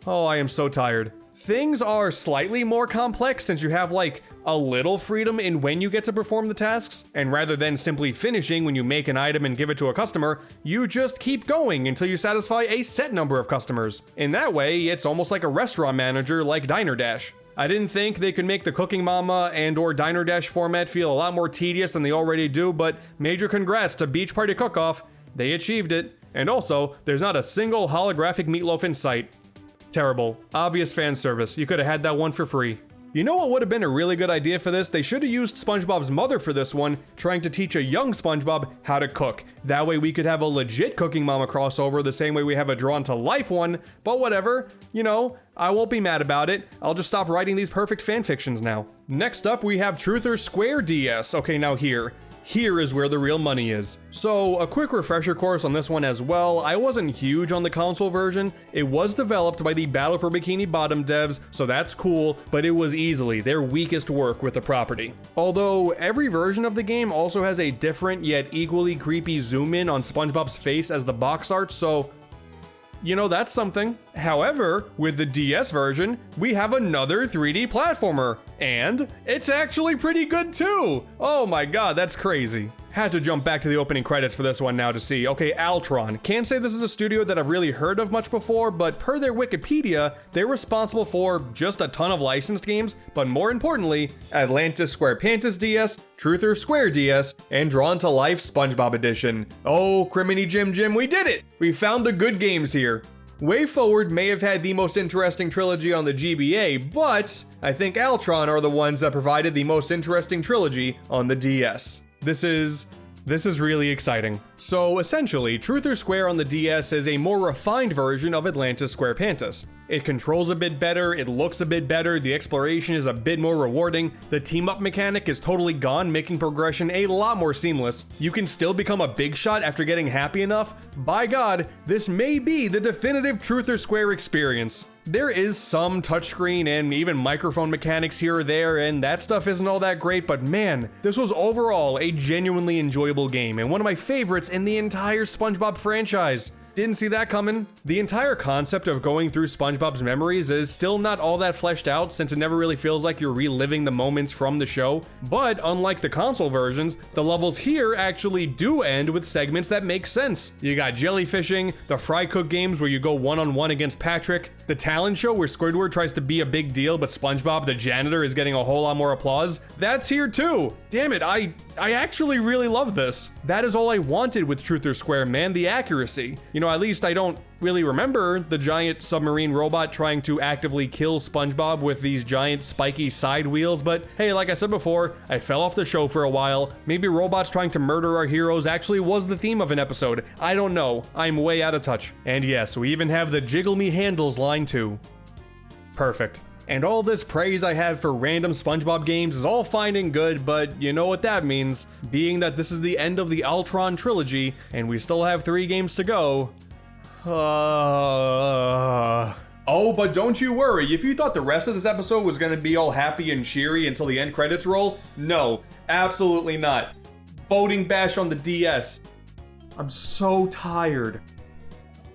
I am so tired. Things are slightly more complex since you have like a little freedom in when you get to perform the tasks, and rather than simply finishing when you make an item and give it to a customer, you just keep going until you satisfy a set number of customers. In that way, it's almost like a restaurant manager like Diner Dash. I didn't think they could make the Cooking Mama and or Diner Dash format feel a lot more tedious than they already do, but major congrats to Beach Party Cook-Off. They achieved it. And also, there's not a single holographic meatloaf in sight. Terrible. Obvious fan service. You could have had that one for free. You know what would have been a really good idea for this? They should have used SpongeBob's mother for this one, trying to teach a young SpongeBob how to cook. That way we could have a legit Cooking Mama crossover the same way we have a drawn to life one, but whatever. You know, I won't be mad about it. I'll just stop writing these perfect fan fictions now. Next up, we have Truth or Square DS. Okay, now Here is where the real money is. So, a quick refresher course on this one as well. I wasn't huge on the console version. It was developed by the Battle for Bikini Bottom devs, so that's cool, but it was easily their weakest work with the property. Although, every version of the game also has a different yet equally creepy zoom in on SpongeBob's face as the box art, so you know, that's something. However, with the DS version, we have another 3D platformer, and it's actually pretty good too. Oh my god, that's crazy. Had to jump back to the opening credits for this one now to see. Okay, Altron. Can't say this is a studio that I've really heard of much before, but per their Wikipedia, they're responsible for just a ton of licensed games, but more importantly, Atlantis Squarepants DS, Truth or Square DS, and Drawn to Life SpongeBob Edition. Oh, Criminy Jim Jim, we did it! We found the good games here. WayForward may have had the most interesting trilogy on the GBA, but I think Altron are the ones that provided the most interesting trilogy on the DS. This is really exciting. So essentially, Truth or Square on the DS is a more refined version of Atlantis Squarepants. It controls a bit better, it looks a bit better, the exploration is a bit more rewarding, the team-up mechanic is totally gone, making progression a lot more seamless. You can still become a big shot after getting happy enough. By God, this may be the definitive Truth or Square experience. There is some touchscreen and even microphone mechanics here or there, and that stuff isn't all that great, but man, this was overall a genuinely enjoyable game and one of my favorites in the entire SpongeBob franchise. Didn't see that coming. The entire concept of going through SpongeBob's memories is still not all that fleshed out since it never really feels like you're reliving the moments from the show, but unlike the console versions, the levels here actually do end with segments that make sense. You got jellyfishing, the fry cook games where you go one-on-one against Patrick, the talent show where Squidward tries to be a big deal but SpongeBob the janitor is getting a whole lot more applause. That's here too! Damn it, I actually really love this. That is all I wanted with Truth or Square, man, the accuracy. You know, at least I don't really remember the giant submarine robot trying to actively kill SpongeBob with these giant spiky side wheels, but hey, like I said before, I fell off the show for a while. Maybe robots trying to murder our heroes actually was the theme of an episode. I don't know. I'm way out of touch. And yes, we even have the Jiggle Me Handles line too. Perfect. And all this praise I have for random SpongeBob games is all fine and good, but you know what that means. Being that this is the end of the Altron trilogy, and we still have 3 games to go. Oh, but don't you worry, if you thought the rest of this episode was gonna be all happy and cheery until the end credits roll, no, absolutely not. Boating Bash on the DS. I'm so tired.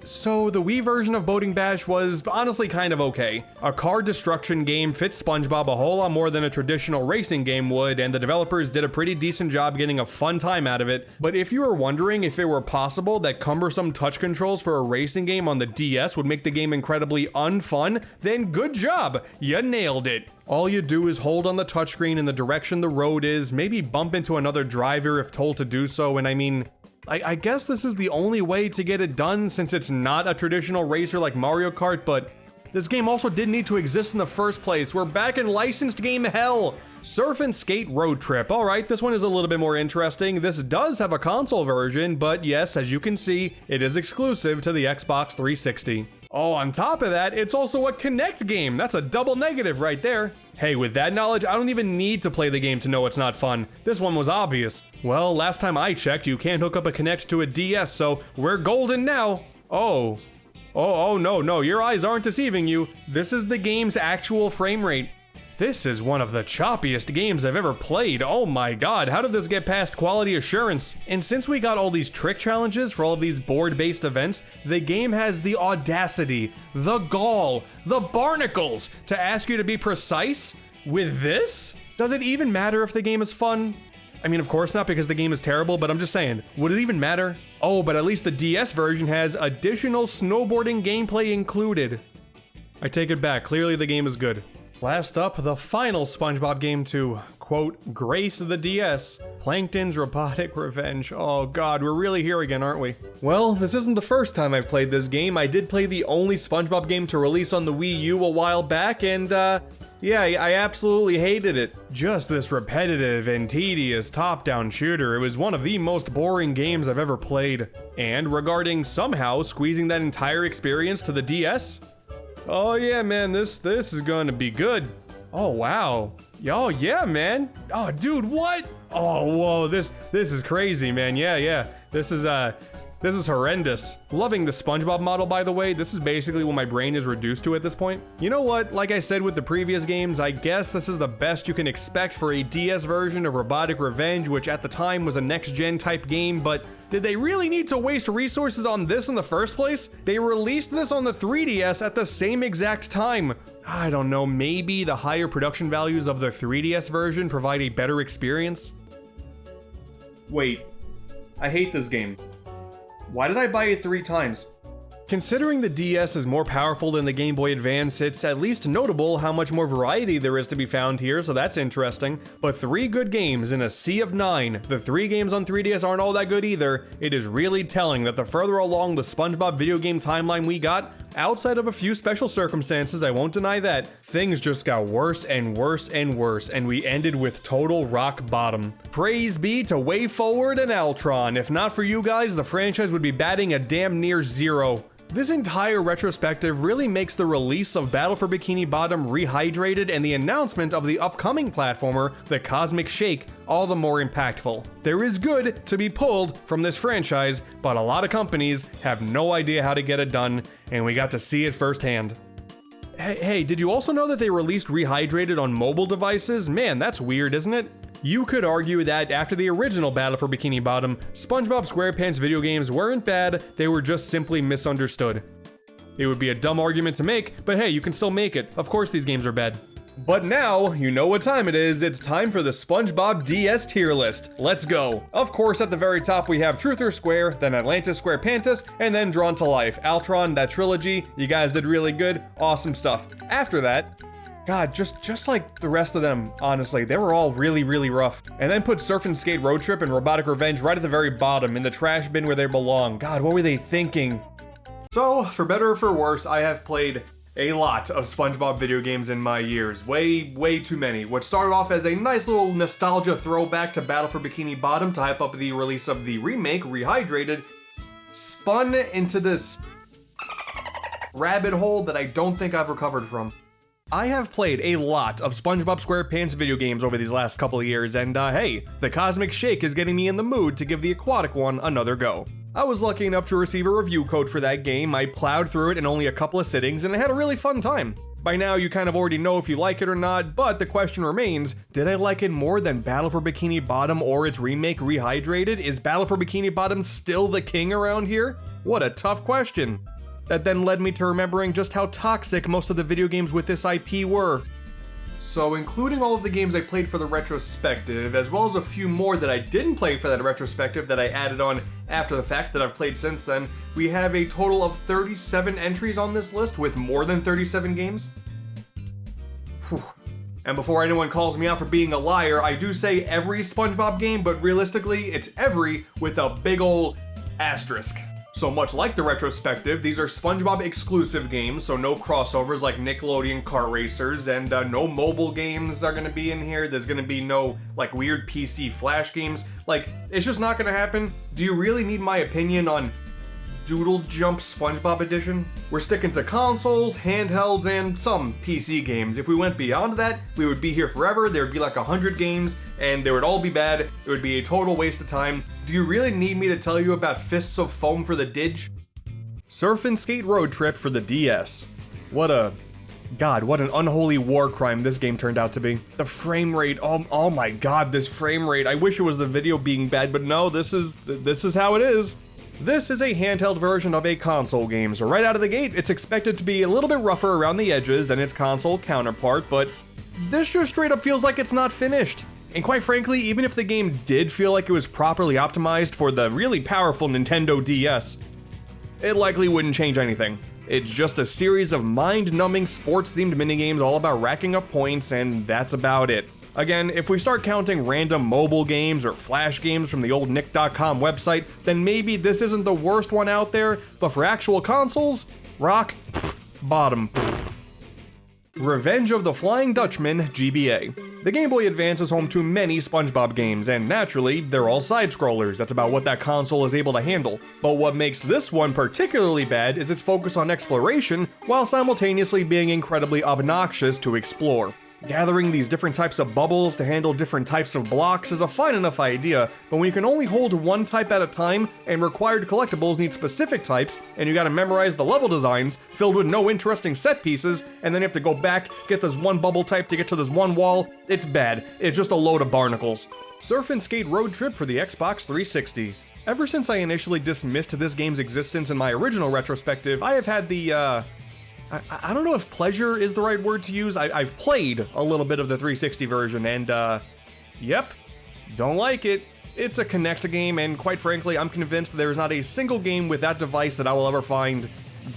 So the Wii version of Boating Bash was honestly kind of okay. A car destruction game fits SpongeBob a whole lot more than a traditional racing game would, and the developers did a pretty decent job getting a fun time out of it. But if you were wondering if it were possible that cumbersome touch controls for a racing game on the DS would make the game incredibly unfun, then good job, you nailed it. All you do is hold on the touchscreen in the direction the road is, maybe bump into another driver if told to do so, and I mean, I guess this is the only way to get it done since it's not a traditional racer like Mario Kart, but this game also didn't need to exist in the first place. We're back in licensed game hell. Surf and Skate Road Trip. Alright, this one is a little bit more interesting. This does have a console version, but yes, as you can see, it is exclusive to the Xbox 360. Oh, on top of that, it's also a Kinect game. That's a double negative right there. Hey, with that knowledge, I don't even need to play the game to know it's not fun. This one was obvious. Well, last time I checked, you can't hook up a Kinect to a DS, so we're golden now. Oh, no, your eyes aren't deceiving you. This is the game's actual frame rate. This is one of the choppiest games I've ever played. Oh my god, how did this get past quality assurance? And since we got all these trick challenges for all of these board-based events, the game has the audacity, the gall, the barnacles to ask you to be precise with this? Does it even matter if the game is fun? I mean, of course not, because the game is terrible, but I'm just saying, would it even matter? Oh, but at least the DS version has additional snowboarding gameplay included. I take it back, clearly the game is good. Last up, the final SpongeBob game to, quote, grace the DS, Plankton's Robotic Revenge. Oh god, we're really here again, aren't we? Well, this isn't the first time I've played this game. I did play the only SpongeBob game to release on the Wii U a while back, and yeah, I absolutely hated it. Just this repetitive and tedious top-down shooter. It was one of the most boring games I've ever played. And regarding somehow squeezing that entire experience to the DS, oh yeah, man, this is going to be good. Oh wow. Oh yeah, man. Oh dude, what? Oh whoa, this is crazy, man. Yeah. This is horrendous. Loving the SpongeBob model, by the way. This is basically what my brain is reduced to at this point. You know what? Like I said with the previous games, I guess this is the best you can expect for a DS version of Robotic Revenge, which at the time was a next-gen type game, but did they really need to waste resources on this in the first place? They released this on the 3DS at the same exact time. I don't know, maybe the higher production values of the 3DS version provide a better experience? Wait, I hate this game. Why did I buy it 3 times? Considering the DS is more powerful than the Game Boy Advance, it's at least notable how much more variety there is to be found here, so that's interesting. But 3 good games in a sea of 9. The 3 games on 3DS aren't all that good either. It is really telling that the further along the SpongeBob video game timeline we got, outside of a few special circumstances, I won't deny that, things just got worse and worse and worse, and we ended with total rock bottom. Praise be to WayForward and Altron. If not for you guys, the franchise would be batting a damn near 0. This entire retrospective really makes the release of Battle for Bikini Bottom Rehydrated and the announcement of the upcoming platformer, the Cosmic Shake, all the more impactful. There is good to be pulled from this franchise, but a lot of companies have no idea how to get it done, and we got to see it firsthand. Hey, did you also know that they released Rehydrated on mobile devices? Man, that's weird, isn't it? You could argue that after the original Battle for Bikini Bottom, SpongeBob SquarePants video games weren't bad, they were just simply misunderstood. It would be a dumb argument to make, but hey, you can still make it. Of course these games are bad. But now, you know what time it is. It's time for the SpongeBob DS tier list. Let's go. Of course, at the very top we have Truth or Square, then Atlantis Squarepantis, and then Drawn to Life. Altron, that trilogy, you guys did really good. Awesome stuff. After that, God, just like the rest of them, honestly, they were all really, really rough. And then put Surf and Skate Road Trip and Robotic Revenge right at the very bottom in the trash bin where they belong. God, what were they thinking? So, for better or for worse, I have played a lot of SpongeBob video games in my years. Way too many. What started off as a nice little nostalgia throwback to Battle for Bikini Bottom to hype up the release of the remake, Rehydrated, spun into this rabbit hole that I don't think I've recovered from. I have played a lot of SpongeBob SquarePants video games over these last couple of years, and hey, the Cosmic Shake is getting me in the mood to give the aquatic one another go. I was lucky enough to receive a review code for that game. I plowed through it in only a couple of sittings, and I had a really fun time. By now, you kind of already know if you like it or not, but the question remains, did I like it more than Battle for Bikini Bottom or its remake Rehydrated? Is Battle for Bikini Bottom still the king around here? What a tough question. That then led me to remembering just how toxic most of the video games with this IP were. So including all of the games I played for the retrospective, as well as a few more that I didn't play for that retrospective that I added on after the fact that I've played since then, we have a total of 37 entries on this list with more than 37 games. Whew. And before anyone calls me out for being a liar, I do say every SpongeBob game, but realistically, it's every with a big ol' asterisk. So much like the retrospective, these are SpongeBob exclusive games, so no crossovers like Nickelodeon Kart Racers, and no mobile games are gonna be in here. There's gonna be no, like, weird PC Flash games. Like, it's just not gonna happen. Do you really need my opinion on Doodle Jump SpongeBob Edition? We're sticking to consoles, handhelds, and some PC games. If we went beyond that, we would be here forever. There would be like 100 games, and they would all be bad. It would be a total waste of time. Do you really need me to tell you about Fists of Foam for the Didge? Surf and Skate Road Trip for the DS. What a God, what an unholy war crime this game turned out to be. The frame rate, oh my God, this frame rate. I wish it was the video being bad, but no, this is how it is. This is a handheld version of a console game, so right out of the gate, it's expected to be a little bit rougher around the edges than its console counterpart, but this just straight up feels like it's not finished. And quite frankly, even if the game did feel like it was properly optimized for the really powerful Nintendo DS, it likely wouldn't change anything. It's just a series of mind-numbing sports-themed minigames all about racking up points, and that's about it. Again, if we start counting random mobile games or flash games from the old Nick.com website, then maybe this isn't the worst one out there, but for actual consoles, rock, bottom. Revenge of the Flying Dutchman, GBA. The Game Boy Advance is home to many SpongeBob games, and naturally, they're all side-scrollers. That's about what that console is able to handle. But what makes this one particularly bad is its focus on exploration, while simultaneously being incredibly obnoxious to explore. Gathering these different types of bubbles to handle different types of blocks is a fine enough idea, but when you can only hold one type at a time, and required collectibles need specific types, and you gotta memorize the level designs, filled with no interesting set pieces, and then you have to go back, get this one bubble type to get to this one wall, it's bad. It's just a load of barnacles. Surf and Skate Road Trip for the Xbox 360. Ever since I initially dismissed this game's existence in my original retrospective, I have had the, I don't know if pleasure is the right word to use. I've played a little bit of the 360 version, and yep, don't like it. It's a Kinect game, and quite frankly, I'm convinced there is not a single game with that device that I will ever find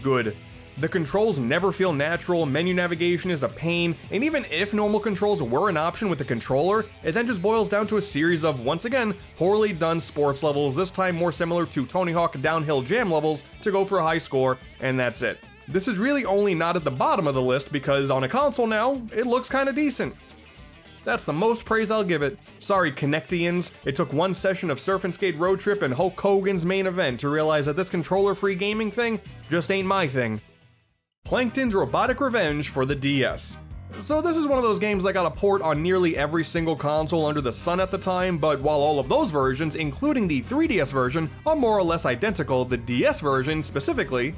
good. The controls never feel natural, menu navigation is a pain, and even if normal controls were an option with the controller, it then just boils down to a series of, once again, poorly done sports levels, this time more similar to Tony Hawk Downhill Jam levels, to go for a high score, and that's it. This is really only not at the bottom of the list because on a console now, it looks kinda decent. That's the most praise I'll give it. Sorry, Kinectians, it took one session of Surf and Skate Road Trip and Hulk Hogan's main event to realize that this controller-free gaming thing just ain't my thing. Plankton's Robotic Revenge for the DS. So this is one of those games that got a port on nearly every single console under the sun at the time, but while all of those versions, including the 3DS version, are more or less identical, the DS version specifically...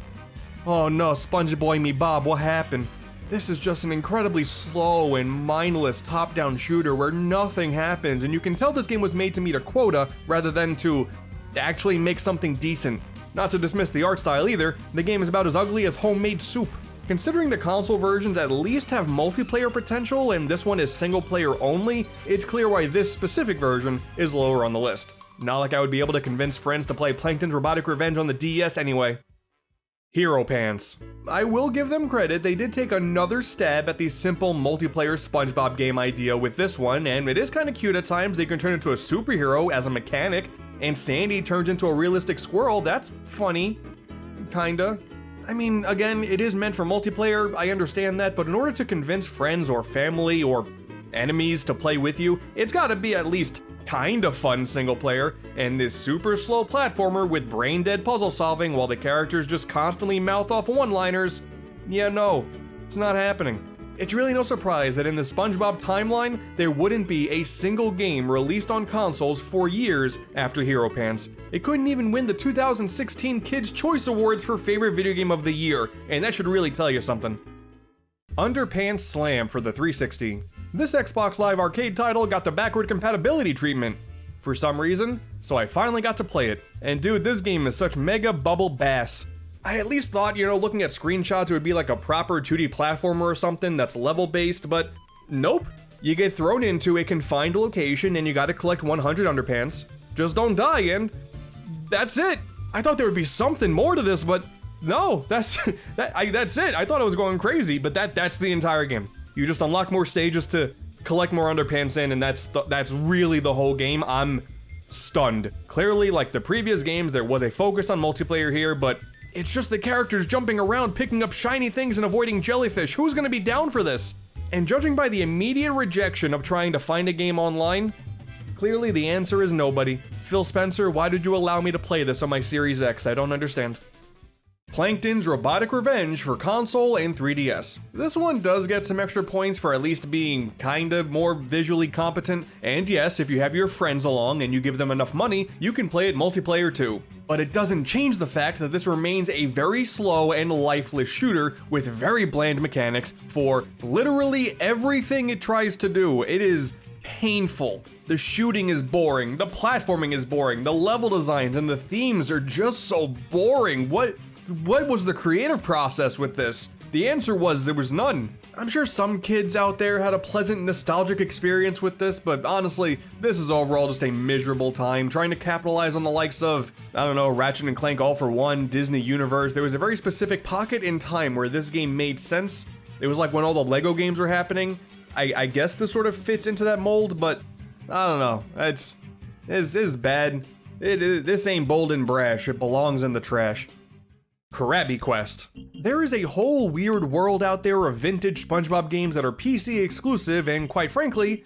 Oh no, SpongeBob me Bob, what happened? This is just an incredibly slow and mindless top-down shooter where nothing happens, and you can tell this game was made to meet a quota rather than to actually make something decent. Not to dismiss the art style either, the game is about as ugly as homemade soup. Considering the console versions at least have multiplayer potential and this one is single player only, it's clear why this specific version is lower on the list. Not like I would be able to convince friends to play Plankton's Robotic Revenge on the DS anyway. Hero Pants. I will give them credit, they did take another stab at the simple multiplayer SpongeBob game idea with this one, and it is kinda cute at times. They can turn into a superhero as a mechanic, and Sandy turns into a realistic squirrel. That's funny. Kinda. I mean, again, it is meant for multiplayer, I understand that, but in order to convince friends or family or enemies to play with you, it's gotta be at least kinda fun single player, and this super slow platformer with brain dead puzzle solving while the characters just constantly mouth off one-liners, yeah, no, it's not happening. It's really no surprise that in the SpongeBob timeline, there wouldn't be a single game released on consoles for years after Hero Pants. It couldn't even win the 2016 Kids' Choice Awards for Favorite Video Game of the Year, and that should really tell you something. Underpants Slam for the 360. This Xbox Live Arcade title got the backward compatibility treatment for some reason, so I finally got to play it. And dude, this game is such mega bubble bass. I at least thought, you know, looking at screenshots it would be like a proper 2D platformer or something that's level based, but nope. You get thrown into a confined location and you gotta collect 100 underpants. Just don't die and that's it. I thought there would be something more to this, but no, that's that's it. I thought I was going crazy, but that's the entire game. You just unlock more stages to collect more underpants in, and that's really the whole game. I'm stunned. Clearly, like the previous games, there was a focus on multiplayer here, but it's just the characters jumping around, picking up shiny things and avoiding jellyfish. Who's gonna be down for this? And judging by the immediate rejection of trying to find a game online, clearly the answer is nobody. Phil Spencer, why did you allow me to play this on my Series X? I don't understand. Plankton's Robotic Revenge for console and 3DS. This one does get some extra points for at least being kinda more visually competent, and yes, if you have your friends along and you give them enough money, you can play it multiplayer too. But it doesn't change the fact that this remains a very slow and lifeless shooter with very bland mechanics for literally everything it tries to do. It is painful. The shooting is boring, the platforming is boring, the level designs and the themes are just so boring. What was the creative process with this? The answer was there was none. I'm sure some kids out there had a pleasant nostalgic experience with this, but honestly, this is overall just a miserable time trying to capitalize on the likes of, I don't know, Ratchet & Clank All for One, Disney Universe. There was a very specific pocket in time where this game made sense. It was like when all the Lego games were happening. I guess this sort of fits into that mold, but I don't know. It's bad. This ain't bold and brash. It belongs in the trash. Krabby Quest. There is a whole weird world out there of vintage SpongeBob games that are PC exclusive and quite frankly,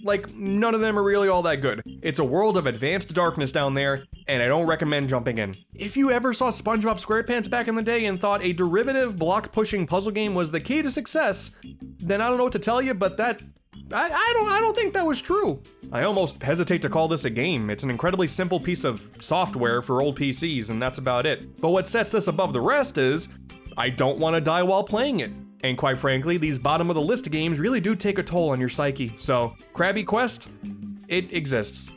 like none of them are really all that good. It's a world of advanced darkness down there, and I don't recommend jumping in. If you ever saw SpongeBob Squarepants back in the day and thought a derivative block-pushing puzzle game was the key to success, then I don't know what to tell you, but I don't think that was true. I almost hesitate to call this a game. It's an incredibly simple piece of software for old PCs, and that's about it. But what sets this above the rest is, I don't want to die while playing it. And quite frankly, these bottom of the list games really do take a toll on your psyche. So, Krabby Quest, it exists.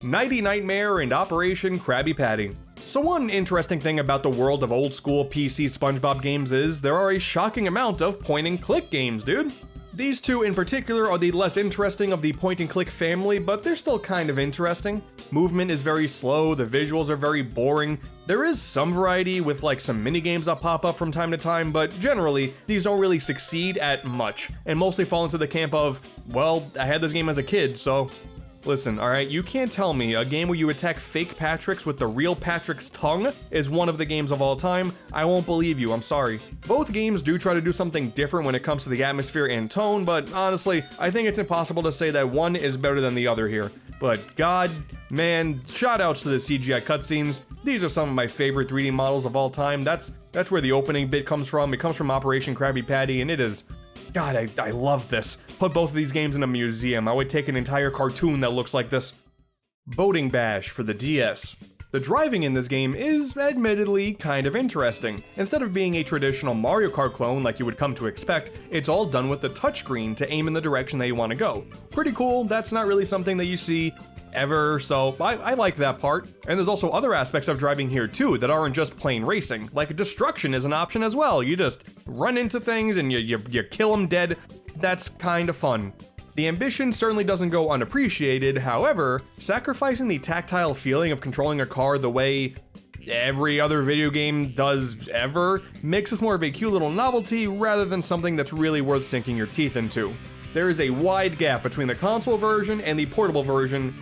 Nighty Nightmare and Operation Krabby Patty. So one interesting thing about the world of old school PC SpongeBob games is there are a shocking amount of point and click games, dude. These two in particular are the less interesting of the point and click family, but they're still kind of interesting. Movement is very slow, the visuals are very boring. There is some variety with like some mini games that pop up from time to time, but generally these don't really succeed at much and mostly fall into the camp of, well, I had this game as a kid, so listen, alright, you can't tell me a game where you attack fake Patricks with the real Patrick's tongue is one of the games of all time. I won't believe you, I'm sorry. Both games do try to do something different when it comes to the atmosphere and tone, but honestly, I think it's impossible to say that one is better than the other here. But god, man, shoutouts to the CGI cutscenes. These are some of my favorite 3D models of all time. That's where the opening bit comes from. It comes from Operation Krabby Patty, and it is... God, I love this. Put both of these games in a museum. I would take an entire cartoon that looks like this. Boating Bash for the DS. The driving in this game is admittedly kind of interesting. Instead of being a traditional Mario Kart clone like you would come to expect, it's all done with the touchscreen to aim in the direction that you want to go. Pretty cool, that's not really something that you see ever, so I like that part. And there's also other aspects of driving here too that aren't just plain racing. Like destruction is an option as well. You just run into things and you kill them dead. That's kind of fun. The ambition certainly doesn't go unappreciated, however, sacrificing the tactile feeling of controlling a car the way every other video game does ever makes this more of a cute little novelty rather than something that's really worth sinking your teeth into. There is a wide gap between the console version and the portable version,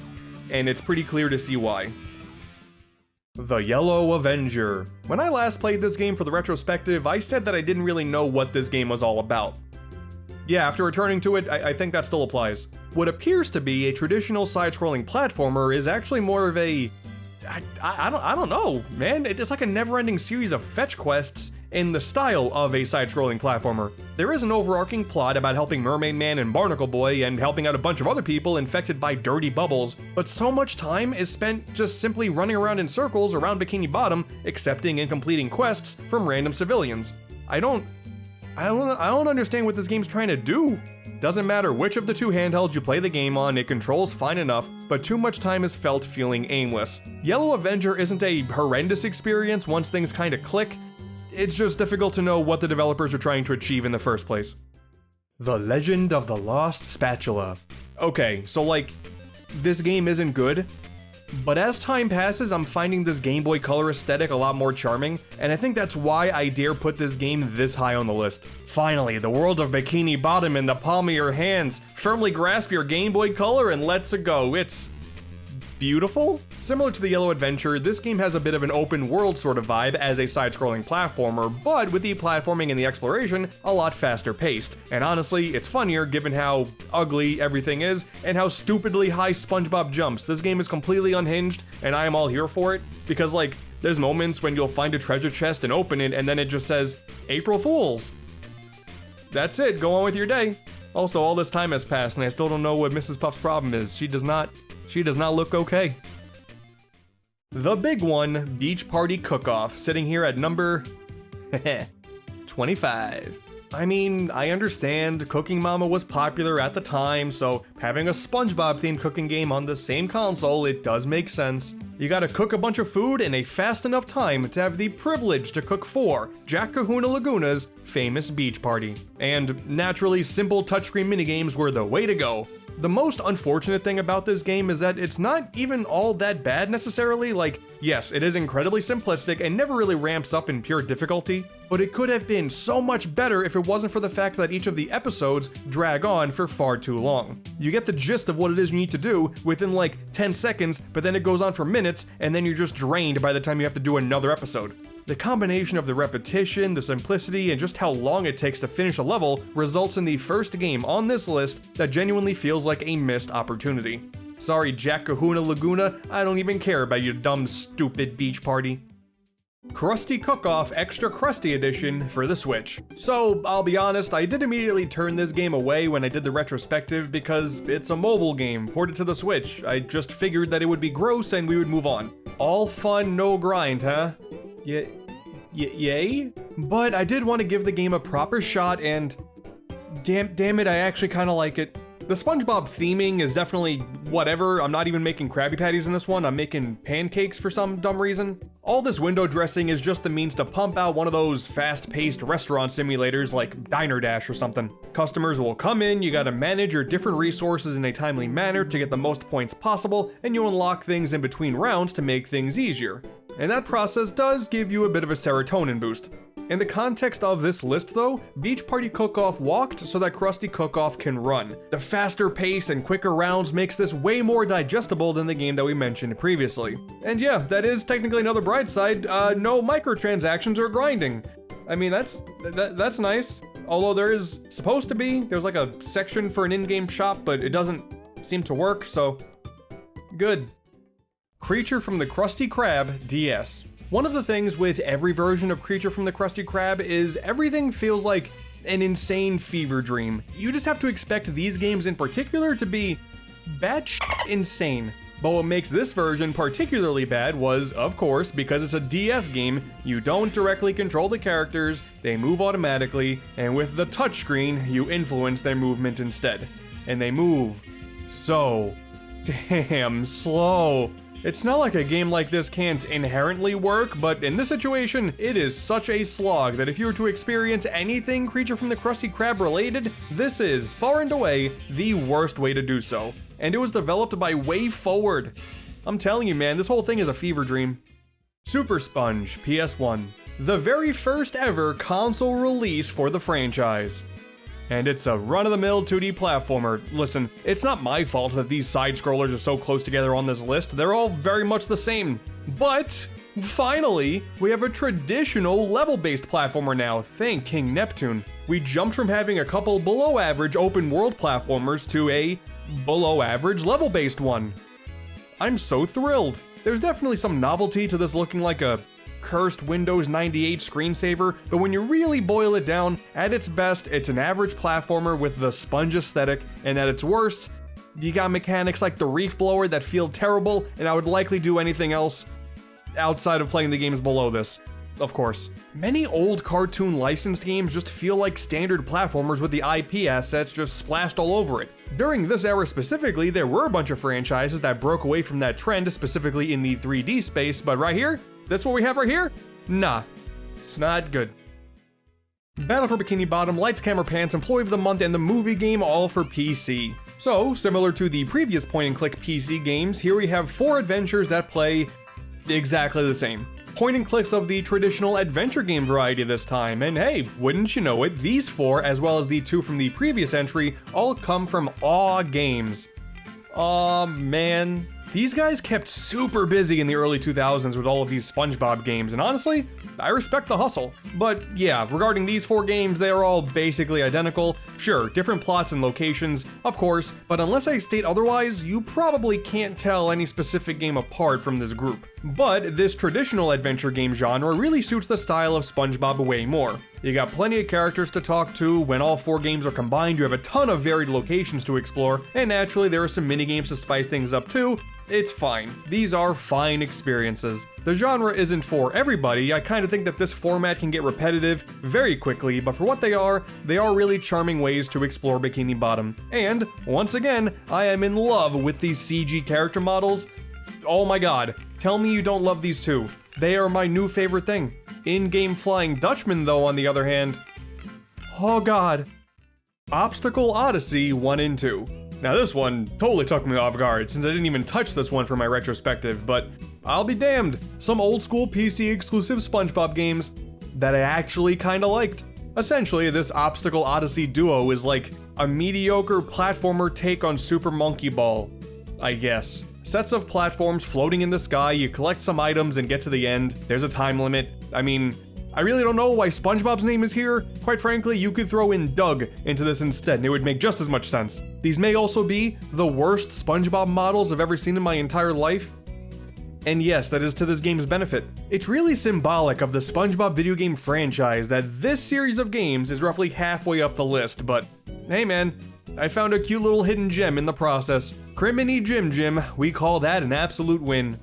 and it's pretty clear to see why. The Yellow Avenger. When I last played this game for the retrospective, I said that I didn't really know what this game was all about. Yeah, after returning to it, I think that still applies. What appears to be a traditional side-scrolling platformer is actually more of a... I don't know, man. It's like a never-ending series of fetch quests in the style of a side-scrolling platformer. There is an overarching plot about helping Mermaid Man and Barnacle Boy and helping out a bunch of other people infected by dirty bubbles, but so much time is spent just simply running around in circles around Bikini Bottom, accepting and completing quests from random civilians. I don't understand what this game's trying to do. Doesn't matter which of the two handhelds you play the game on, it controls fine enough, but too much time is felt feeling aimless. Yellow Avenger isn't a horrendous experience once things kinda click, it's just difficult to know what the developers are trying to achieve in the first place. The Legend of the Lost Spatula. Okay, so like, this game isn't good, but as time passes, I'm finding this Game Boy Color aesthetic a lot more charming, and I think that's why I dare put this game this high on the list. Finally, the world of Bikini Bottom in the palm of your hands. Firmly grasp your Game Boy Color and let's go. It's beautiful. Similar to the Yellow Adventure, this game has a bit of an open world sort of vibe as a side-scrolling platformer, but with the platforming and the exploration a lot faster paced. And honestly, it's funnier given how ugly everything is and how stupidly high SpongeBob jumps. This game is completely unhinged and I am all here for it because like there's moments when you'll find a treasure chest and open it and then it just says April Fools. That's it, go on with your day. Also, all this time has passed and I still don't know what Mrs. Puff's problem is. She does not look okay. The big one, Beach Party Cook-Off, sitting here at number 25. I mean, I understand Cooking Mama was popular at the time, so having a SpongeBob-themed cooking game on the same console, it does make sense. You gotta cook a bunch of food in a fast enough time to have the privilege to cook for Jack Kahuna Laguna's famous beach party. And naturally, simple touchscreen minigames were the way to go. The most unfortunate thing about this game is that it's not even all that bad necessarily. Like, yes, it is incredibly simplistic and never really ramps up in pure difficulty, but it could have been so much better if it wasn't for the fact that each of the episodes drag on for far too long. You get the gist of what it is you need to do within like 10 seconds, but then it goes on for minutes, and then you're just drained by the time you have to do another episode. The combination of the repetition, the simplicity, and just how long it takes to finish a level results in the first game on this list that genuinely feels like a missed opportunity. Sorry, Jack Kahuna Laguna, I don't even care about your dumb, stupid beach party. Krusty Cook-Off Extra Krusty Edition for the Switch. So, I'll be honest, I did immediately turn this game away when I did the retrospective because it's a mobile game ported to the Switch. I just figured that it would be gross and we would move on. All fun, no grind, huh? Yay? But I did want to give the game a proper shot, and damn it, I actually kind of like it. The SpongeBob theming is definitely whatever. I'm not even making Krabby Patties in this one, I'm making pancakes for some dumb reason. All this window dressing is just the means to pump out one of those fast-paced restaurant simulators like Diner Dash or something. Customers will come in, you gotta manage your different resources in a timely manner to get the most points possible, and you unlock things in between rounds to make things easier. And that process does give you a bit of a serotonin boost. In the context of this list though, Beach Party Cook-Off walked so that Krusty Cook-Off can run. The faster pace and quicker rounds makes this way more digestible than the game that we mentioned previously. And yeah, that is technically another bright side, no microtransactions or grinding. I mean, that's nice. Although there is supposed to be, there's like a section for an in-game shop, but it doesn't seem to work, so good. Creature from the Krusty Krab DS. One of the things with every version of Creature from the Krusty Krab is everything feels like an insane fever dream. You just have to expect these games in particular to be batshit insane. But what makes this version particularly bad was, of course, because it's a DS game, you don't directly control the characters, they move automatically, and with the touchscreen, you influence their movement instead. And they move so damn slow. It's not like a game like this can't inherently work, but in this situation, it is such a slog that if you were to experience anything Creature from the Krusty Krab related, this is, far and away, the worst way to do so. And it was developed by WayForward. I'm telling you, man, this whole thing is a fever dream. Super Sponge PS1. The very first ever console release for the franchise. And it's a run-of-the-mill 2D platformer. Listen, it's not my fault that these side-scrollers are so close together on this list, they're all very much the same. But, finally, we have a traditional level-based platformer now, thank King Neptune. We jumped from having a couple below-average open-world platformers to a below-average level-based one. I'm so thrilled. There's definitely some novelty to this looking like a cursed Windows 98 screensaver, but when you really boil it down, at its best, it's an average platformer with the sponge aesthetic, and at its worst, you got mechanics like the reef blower that feel terrible, and I would likely do anything else outside of playing the games below this, of course. Many old cartoon licensed games just feel like standard platformers with the IP assets just splashed all over it. During this era specifically, there were a bunch of franchises that broke away from that trend, specifically in the 3D space, but right here, this what we have right here? Nah, it's not good. Battle for Bikini Bottom, Lights Camera Pants, Employee of the Month, and the movie game all for PC. So, similar to the previous point-and-click PC games, here we have 4 adventures that play exactly the same. Point-and-clicks of the traditional adventure game variety this time, and hey, wouldn't you know it, these 4, as well as the 2 from the previous entry, all come from Aw Games. Aw, man. These guys kept super busy in the early 2000s with all of these SpongeBob games, and honestly, I respect the hustle. But yeah, regarding these 4 games, they are all basically identical. Sure, different plots and locations, of course, but unless I state otherwise, you probably can't tell any specific game apart from this group. But this traditional adventure game genre really suits the style of SpongeBob way more. You got plenty of characters to talk to, when all 4 games are combined you have a ton of varied locations to explore, and naturally there are some minigames to spice things up too, It's fine. These are fine experiences. The genre isn't for everybody. I kind of think that this format can get repetitive very quickly, but for what they are really charming ways to explore Bikini Bottom. And, once again, I am in love with these CG character models. Oh my god, tell me you don't love these two. They are my new favorite thing. In-game flying Dutchman, though, on the other hand. Oh god. Obstacle Odyssey 1 and 2. Now this one totally took me off guard since I didn't even touch this one for my retrospective, but I'll be damned. Some old school PC exclusive SpongeBob games that I actually kinda liked. Essentially, this Obstacle Odyssey duo is like a mediocre platformer take on Super Monkey Ball, I guess. Sets of platforms floating in the sky, you collect some items and get to the end. There's a time limit. I mean, I really don't know why SpongeBob's name is here. Quite frankly, you could throw in Doug into this instead and it would make just as much sense. These may also be the worst SpongeBob models I've ever seen in my entire life. And yes, that is to this game's benefit. It's really symbolic of the SpongeBob video game franchise that this series of games is roughly halfway up the list, but hey man, I found a cute little hidden gem in the process. Criminy Jim Jim, we call that an absolute win.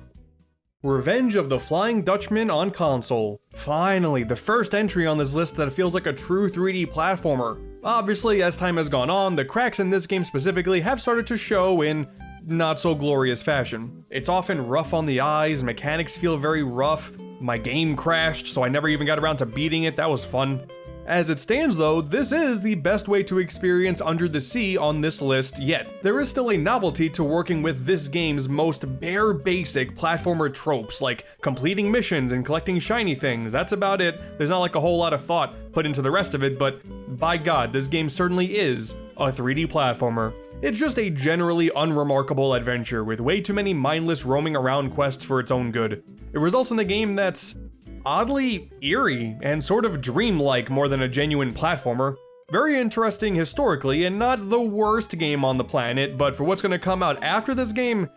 Revenge of the Flying Dutchman on console. Finally, the first entry on this list that feels like a true 3D platformer. Obviously, as time has gone on, the cracks in this game specifically have started to show in not so glorious fashion. It's often rough on the eyes, mechanics feel very rough, my game crashed so I never even got around to beating it, that was fun. As it stands though, this is the best way to experience Under the Sea on this list yet. There is still a novelty to working with this game's most bare basic platformer tropes, like completing missions and collecting shiny things, that's about it. There's not like a whole lot of thought put into the rest of it, but by god, this game certainly is a 3D platformer. It's just a generally unremarkable adventure with way too many mindless roaming around quests for its own good. It results in a game that's oddly eerie and sort of dreamlike more than a genuine platformer. Very interesting historically and not the worst game on the planet, but for what's gonna come out after this game,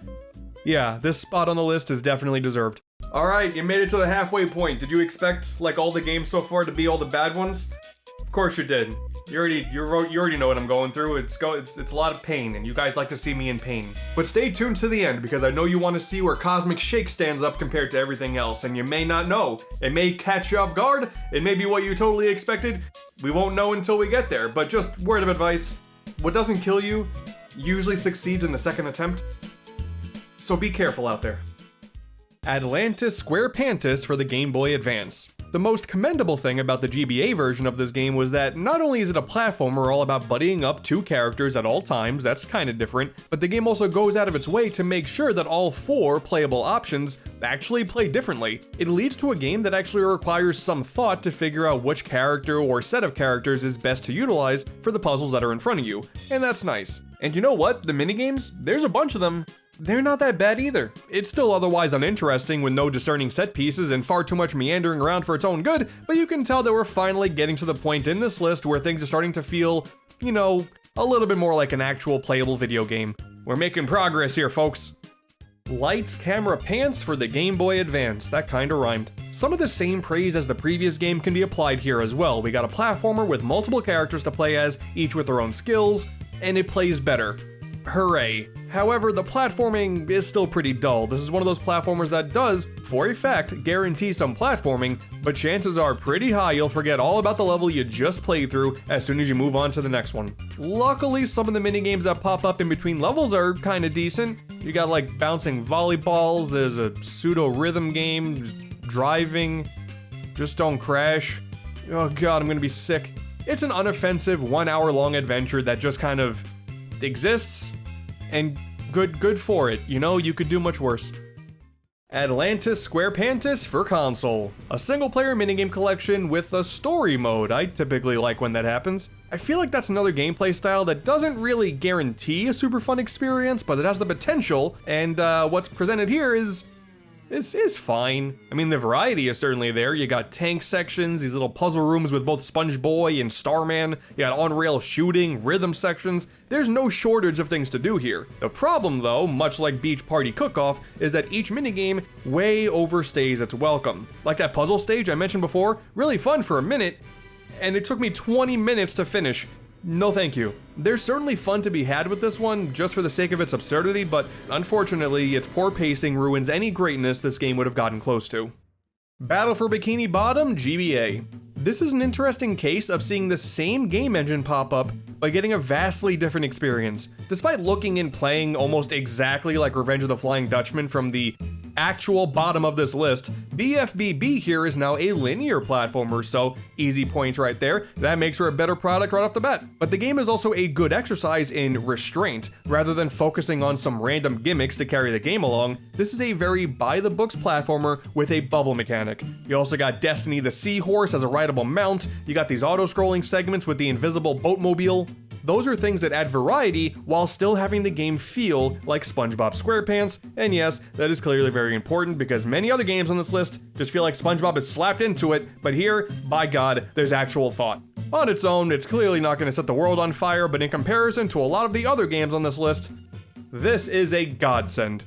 yeah, this spot on the list is definitely deserved. Alright, you made it to the halfway point. Did you expect, like, all the games so far to be all the bad ones? Of course you did. You already know what I'm going through. It's a lot of pain, and you guys like to see me in pain. But stay tuned to the end, because I know you want to see where Cosmic Shake stands up compared to everything else, and you may not know. It may catch you off guard, it may be what you totally expected. We won't know until we get there, but just word of advice. What doesn't kill you usually succeeds in the second attempt. So be careful out there. Atlantis Squarepants for the Game Boy Advance. The most commendable thing about the GBA version of this game was that not only is it a platformer all about buddying up two characters at all times, that's kinda different, but the game also goes out of its way to make sure that all four playable options actually play differently. It leads to a game that actually requires some thought to figure out which character or set of characters is best to utilize for the puzzles that are in front of you, and that's nice. And you know what? The minigames, there's a bunch of them. They're not that bad either. It's still otherwise uninteresting with no discerning set pieces and far too much meandering around for its own good, but you can tell that we're finally getting to the point in this list where things are starting to feel, you know, a little bit more like an actual playable video game. We're making progress here, folks. Lights, Camera, Pants for the Game Boy Advance. That kinda rhymed. Some of the same praise as the previous game can be applied here as well. We got a platformer with multiple characters to play as, each with their own skills, and it plays better. Hooray. However, the platforming is still pretty dull. This is one of those platformers that does, for a fact, guarantee some platforming, but chances are pretty high you'll forget all about the level you just played through as soon as you move on to the next one. Luckily, some of the minigames that pop up in between levels are kinda decent. You got like bouncing volleyballs, there's a pseudo rhythm game, driving, just don't crash. Oh god, I'm gonna be sick. It's an unoffensive 1 hour long adventure that just kind of exists, and good for it. You know, you could do much worse. Atlantis Squarepants for console. A single player minigame collection with a story mode. I typically like when that happens. I feel like that's another gameplay style that doesn't really guarantee a super fun experience, but it has the potential, and what's presented here is fine. I mean, the variety is certainly there. You got tank sections, these little puzzle rooms with both SpongeBoy and Starman. You got on-rail shooting, rhythm sections. There's no shortage of things to do here. The problem though, much like Beach Party Cook-Off, is that each minigame way overstays its welcome. Like that puzzle stage I mentioned before, really fun for a minute, and it took me 20 minutes to finish. No thank you. There's certainly fun to be had with this one, just for the sake of its absurdity, but unfortunately, its poor pacing ruins any greatness this game would have gotten close to. Battle for Bikini Bottom, GBA. This is an interesting case of seeing the same game engine pop up, but getting a vastly different experience. Despite looking and playing almost exactly like Revenge of the Flying Dutchman from the actual bottom of this list, BFBB here is now a linear platformer, so easy points right there. That makes her a better product right off the bat. But the game is also a good exercise in restraint. Rather than focusing on some random gimmicks to carry the game along, this is a very by-the-books platformer with a bubble mechanic. You also got Destiny the Seahorse as a rideable mount, you got these auto-scrolling segments with the invisible boatmobile. Those are things that add variety while still having the game feel like SpongeBob Squarepants, and yes, that is clearly very important because many other games on this list just feel like SpongeBob is slapped into it, but here, by God, there's actual thought. On its own, it's clearly not going to set the world on fire, but in comparison to a lot of the other games on this list, this is a godsend.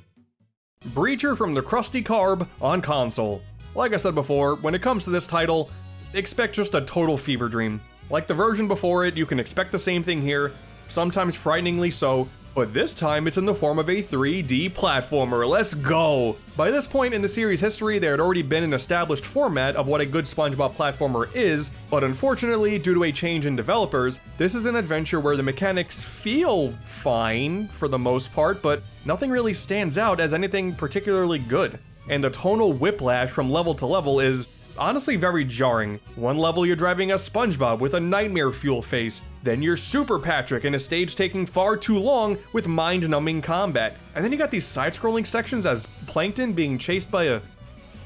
Breacher from the Krusty Carb on console. Like I said before, when it comes to this title, expect just a total fever dream. Like the version before it, you can expect the same thing here, sometimes frighteningly so, but this time it's in the form of a 3D platformer. Let's go! By this point in the series' history, there had already been an established format of what a good SpongeBob platformer is, but unfortunately, due to a change in developers, this is an adventure where the mechanics feel fine for the most part, but nothing really stands out as anything particularly good. And the tonal whiplash from level to level is honestly very jarring. One level you're driving as SpongeBob with a nightmare fuel face, then you're Super Patrick in a stage taking far too long with mind-numbing combat, and then you got these side-scrolling sections as Plankton being chased by a...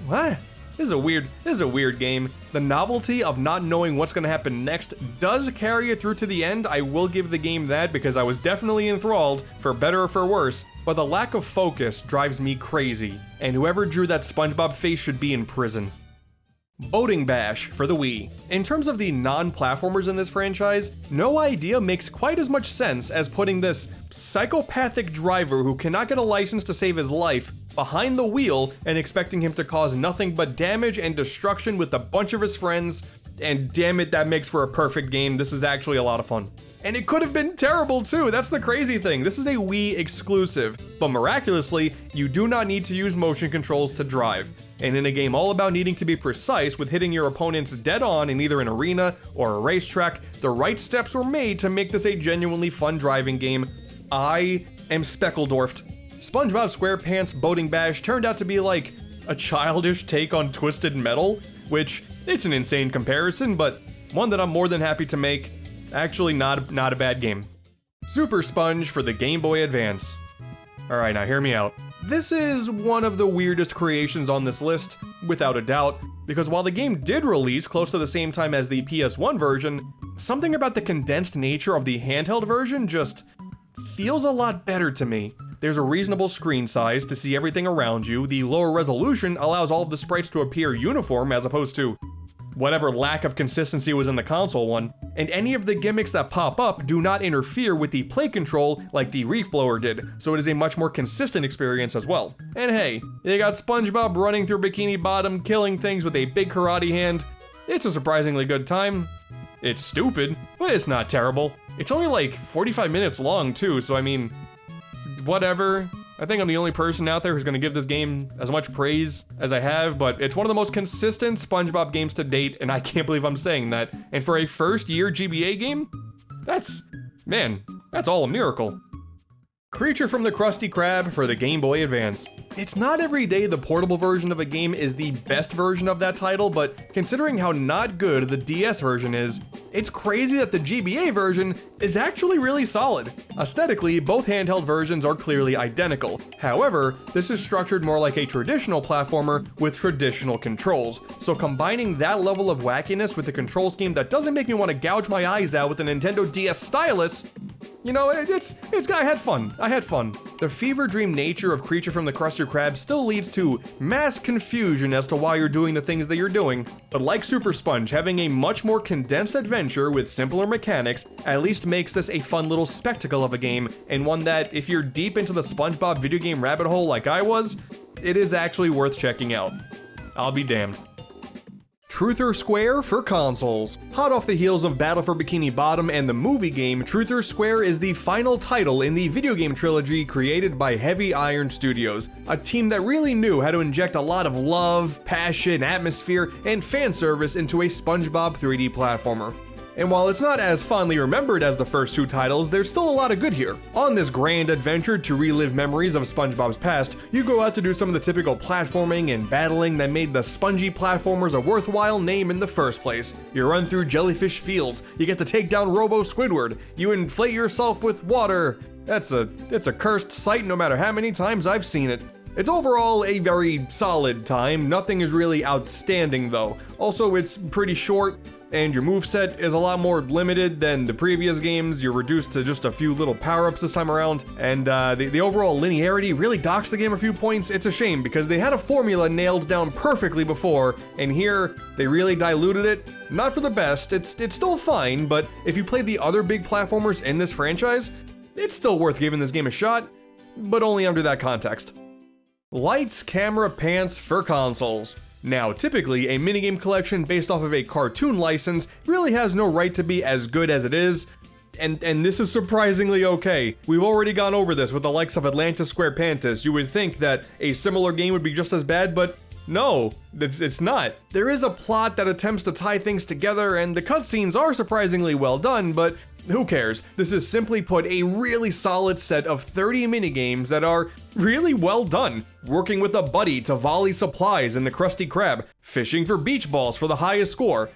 what? This is a weird game. The novelty of not knowing what's gonna happen next does carry it through to the end. I will give the game that because I was definitely enthralled, for better or for worse, but the lack of focus drives me crazy, and whoever drew that SpongeBob face should be in prison. Boating Bash for the Wii. In terms of the non-platformers in this franchise, no idea makes quite as much sense as putting this psychopathic driver who cannot get a license to save his life behind the wheel and expecting him to cause nothing but damage and destruction with a bunch of his friends, and damn it, that makes for a perfect game. This is actually a lot of fun. And it could have been terrible too, that's the crazy thing. This is a Wii exclusive, but miraculously, you do not need to use motion controls to drive. And in a game all about needing to be precise with hitting your opponents dead on in either an arena or a racetrack, the right steps were made to make this a genuinely fun driving game. I am Speckledorfed. SpongeBob SquarePants Boating Bash turned out to be like a childish take on Twisted Metal, which it's an insane comparison, but one that I'm more than happy to make. Actually, not a bad game. Super Sponge for the Game Boy Advance. Alright, now hear me out. This is one of the weirdest creations on this list, without a doubt, because while the game did release close to the same time as the PS1 version, something about the condensed nature of the handheld version just feels a lot better to me. There's a reasonable screen size to see everything around you, the lower resolution allows all of the sprites to appear uniform as opposed to whatever lack of consistency was in the console one, and any of the gimmicks that pop up do not interfere with the play control like the reef blower did, so it is a much more consistent experience as well. And hey, you got SpongeBob running through Bikini Bottom, killing things with a big karate hand. It's a surprisingly good time. It's stupid, but it's not terrible. It's only like 45 minutes long too, so I mean, whatever. I think I'm the only person out there who's gonna give this game as much praise as I have, but it's one of the most consistent SpongeBob games to date, and I can't believe I'm saying that. And for a first-year GBA game, that's all a miracle. Creature from the Krusty Krab for the Game Boy Advance. It's not every day the portable version of a game is the best version of that title, but considering how not good the DS version is, it's crazy that the GBA version is actually really solid. Aesthetically, both handheld versions are clearly identical. However, this is structured more like a traditional platformer with traditional controls, so combining that level of wackiness with a control scheme that doesn't make me want to gouge my eyes out with a Nintendo DS stylus, you know, I had fun. The fever dream nature of Creature from the Krusty Krab still leads to mass confusion as to why you're doing the things that you're doing, but like Super Sponge, having a much more condensed adventure with simpler mechanics at least makes this a fun little spectacle of a game, and one that, if you're deep into the SpongeBob video game rabbit hole like I was, it is actually worth checking out. I'll be damned. Truth or Square for consoles. Hot off the heels of Battle for Bikini Bottom and the movie game, Truth or Square is the final title in the video game trilogy created by Heavy Iron Studios, a team that really knew how to inject a lot of love, passion, atmosphere, and fan service into a SpongeBob 3D platformer. And while it's not as fondly remembered as the first two titles, there's still a lot of good here. On this grand adventure to relive memories of SpongeBob's past, you go out to do some of the typical platforming and battling that made the spongy platformers a worthwhile name in the first place. You run through jellyfish fields, you get to take down Robo Squidward, you inflate yourself with water. It's a cursed sight no matter how many times I've seen it. It's overall a very solid time, nothing is really outstanding though. Also, it's pretty short, and your moveset is a lot more limited than the previous games. You're reduced to just a few little power-ups this time around, and the overall linearity really docks the game a few points. It's a shame, because they had a formula nailed down perfectly before, and here, they really diluted it. Not for the best, it's still fine, but if you played the other big platformers in this franchise, it's still worth giving this game a shot, but only under that context. Lights, Camera, Pants for consoles. Now, typically, a minigame collection based off of a cartoon license really has no right to be as good as it is, and this is surprisingly okay. We've already gone over this with the likes of Atlantis Squarepants. You would think that a similar game would be just as bad, but no, it's not. There is a plot that attempts to tie things together, and the cutscenes are surprisingly well done, but who cares? This is simply put a really solid set of 30 minigames that are really well done. Working with a buddy to volley supplies in the Krusty Krab, fishing for beach balls for the highest score.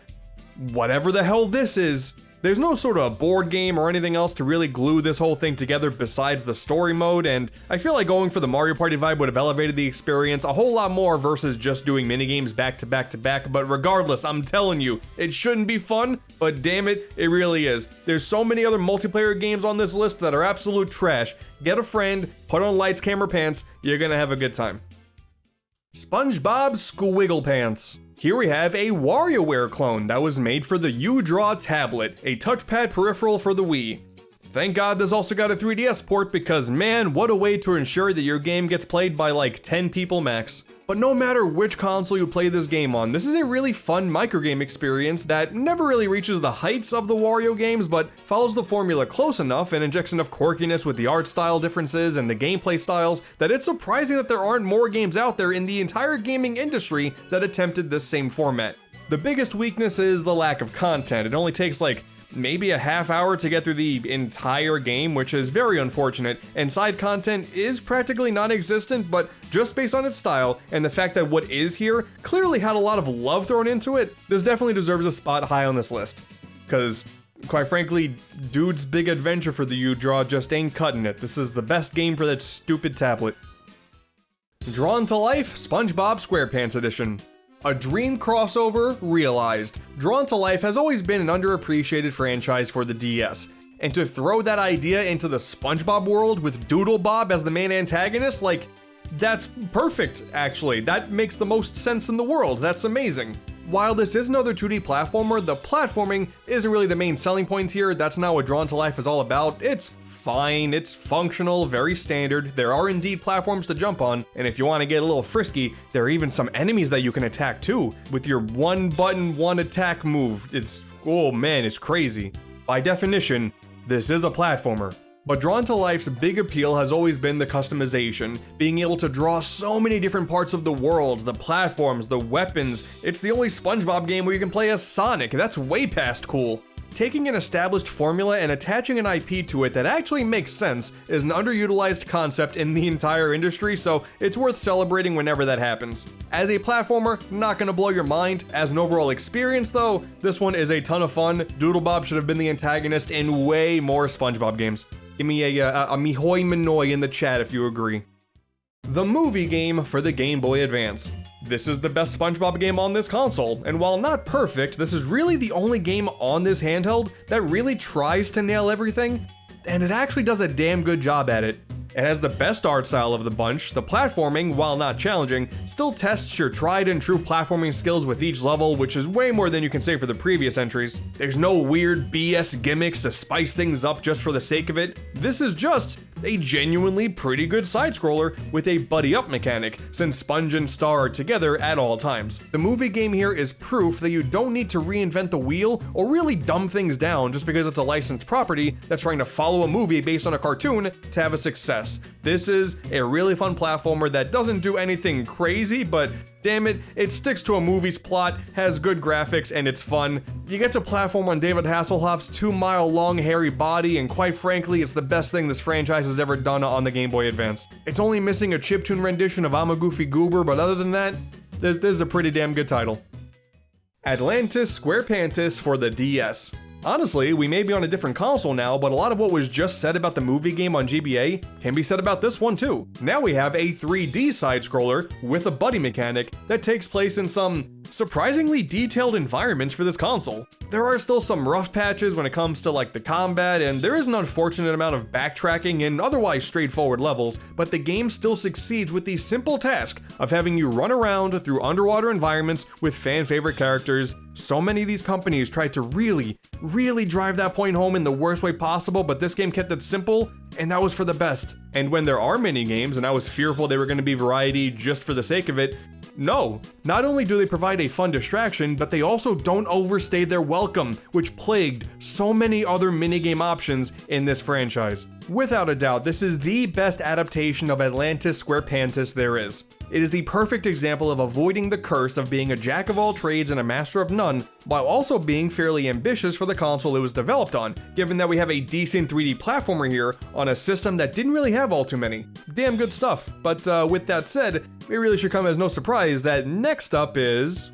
Whatever the hell this is, there's no sort of board game or anything else to really glue this whole thing together besides the story mode, and I feel like going for the Mario Party vibe would have elevated the experience a whole lot more versus just doing minigames back to back to back, but regardless, I'm telling you, it shouldn't be fun, but damn it, it really is. There's so many other multiplayer games on this list that are absolute trash. Get a friend, put on Lights, Camera, Pants, you're gonna have a good time. SpongeBob Squarepants. Here we have a WarioWare clone that was made for the U-Draw tablet, a touchpad peripheral for the Wii. Thank God this also got a 3DS port, because man, what a way to ensure that your game gets played by like 10 people max. But no matter which console you play this game on, this is a really fun microgame experience that never really reaches the heights of the Wario games, but follows the formula close enough and injects enough quirkiness with the art style differences and the gameplay styles that it's surprising that there aren't more games out there in the entire gaming industry that attempted this same format. The biggest weakness is the lack of content. It only takes like maybe a half hour to get through the entire game, which is very unfortunate, and side content is practically non-existent, but just based on its style and the fact that what is here clearly had a lot of love thrown into it, this definitely deserves a spot high on this list. Because, quite frankly, Dude's big adventure for the U-Draw just ain't cutting it. This is the best game for that stupid tablet. Drawn to Life SpongeBob Squarepants Edition. A dream crossover realized. Drawn to Life has always been an underappreciated franchise for the DS, and to throw that idea into the SpongeBob world with Doodle Bob as the main antagonist, like, that's perfect, actually. That makes the most sense in the world. That's amazing. While this is another 2D platformer, the platforming isn't really the main selling point here. That's not what Drawn to Life is all about. It's fine, it's functional, very standard. There are indeed platforms to jump on, and if you want to get a little frisky, there are even some enemies that you can attack too, with your one button, one attack move. Oh man, it's crazy. By definition, this is a platformer. But Drawn to Life's big appeal has always been the customization, being able to draw so many different parts of the world, the platforms, the weapons. It's the only SpongeBob game where you can play as Sonic. That's way past cool. Taking an established formula and attaching an IP to it that actually makes sense is an underutilized concept in the entire industry, so it's worth celebrating whenever that happens. As a platformer, not gonna blow your mind. As an overall experience though, this one is a ton of fun. Doodle Bob should have been the antagonist in way more SpongeBob games. Give me a mihoy minoy in the chat if you agree. The movie game for the Game Boy Advance. This is the best SpongeBob game on this console, and while not perfect, this is really the only game on this handheld that really tries to nail everything, and it actually does a damn good job at it. It has the best art style of the bunch. The platforming, while not challenging, still tests your tried and true platforming skills with each level, which is way more than you can say for the previous entries. There's no weird BS gimmicks to spice things up just for the sake of it. This is just a genuinely pretty good side-scroller with a buddy-up mechanic, since Sponge and Star are together at all times. The movie game here is proof that you don't need to reinvent the wheel or really dumb things down just because it's a licensed property that's trying to follow a movie based on a cartoon to have a success. This is a really fun platformer that doesn't do anything crazy, but damn it, it sticks to a movie's plot, has good graphics, and it's fun. You get to platform on David Hasselhoff's 2-mile-long hairy body, and quite frankly, it's the best thing this franchise has ever done on the Game Boy Advance. It's only missing a chiptune rendition of I'm a Goofy Goober, but other than that, this is a pretty damn good title. Atlantis Squarepants for the DS. Honestly, we may be on a different console now, but a lot of what was just said about the movie game on GBA can be said about this one too. Now we have a 3D side-scroller with a buddy mechanic that takes place in some surprisingly detailed environments for this console. There are still some rough patches when it comes to like the combat, and there is an unfortunate amount of backtracking in otherwise straightforward levels, but the game still succeeds with the simple task of having you run around through underwater environments with fan-favorite characters. So many of these companies tried to really drive that point home in the worst way possible, but this game kept it simple, and that was for the best. And when there are mini-games, and I was fearful they were going to be variety just for the sake of it, no, not only do they provide a fun distraction, but they also don't overstay their welcome, which plagued so many other minigame options in this franchise. Without a doubt, this is the best adaptation of Atlantis Squarepants there is. It is the perfect example of avoiding the curse of being a jack of all trades and a master of none, while also being fairly ambitious for the console it was developed on, given that we have a decent 3D platformer here on a system that didn't really have all too many. Damn good stuff, but with that said, it really should come as no surprise that next up is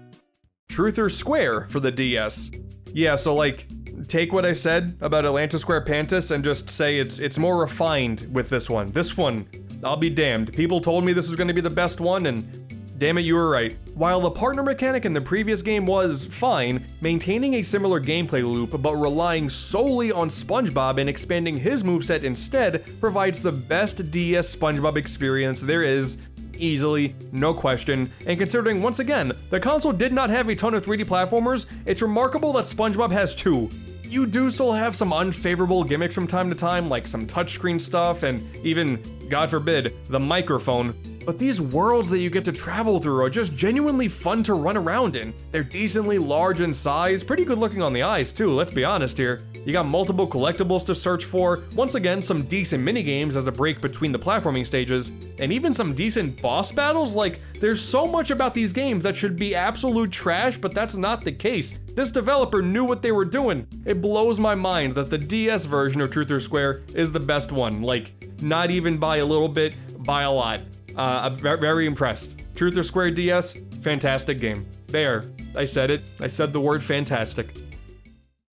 Truth or Square for the DS. Yeah, so like, take what I said about Atlantis Squarepants and just say it's more refined with this one. This one, I'll be damned. People told me this was going to be the best one, and damn it, you were right. While the partner mechanic in the previous game was fine, maintaining a similar gameplay loop but relying solely on SpongeBob and expanding his moveset instead provides the best DS SpongeBob experience there is. Easily, no question, and considering once again, the console did not have a ton of 3D platformers, it's remarkable that SpongeBob has two. You do still have some unfavorable gimmicks from time to time, like some touchscreen stuff and even, God forbid, the microphone. But these worlds that you get to travel through are just genuinely fun to run around in. They're decently large in size, pretty good looking on the eyes too, let's be honest here. You got multiple collectibles to search for, once again some decent minigames as a break between the platforming stages, and even some decent boss battles. Like, there's so much about these games that should be absolute trash, but that's not the case. This developer knew what they were doing. It blows my mind that the DS version of Truth or Square is the best one. Like, not even by a little bit, by a lot. I'm very impressed. Truth or Square DS, fantastic game. There, I said it. I said the word fantastic.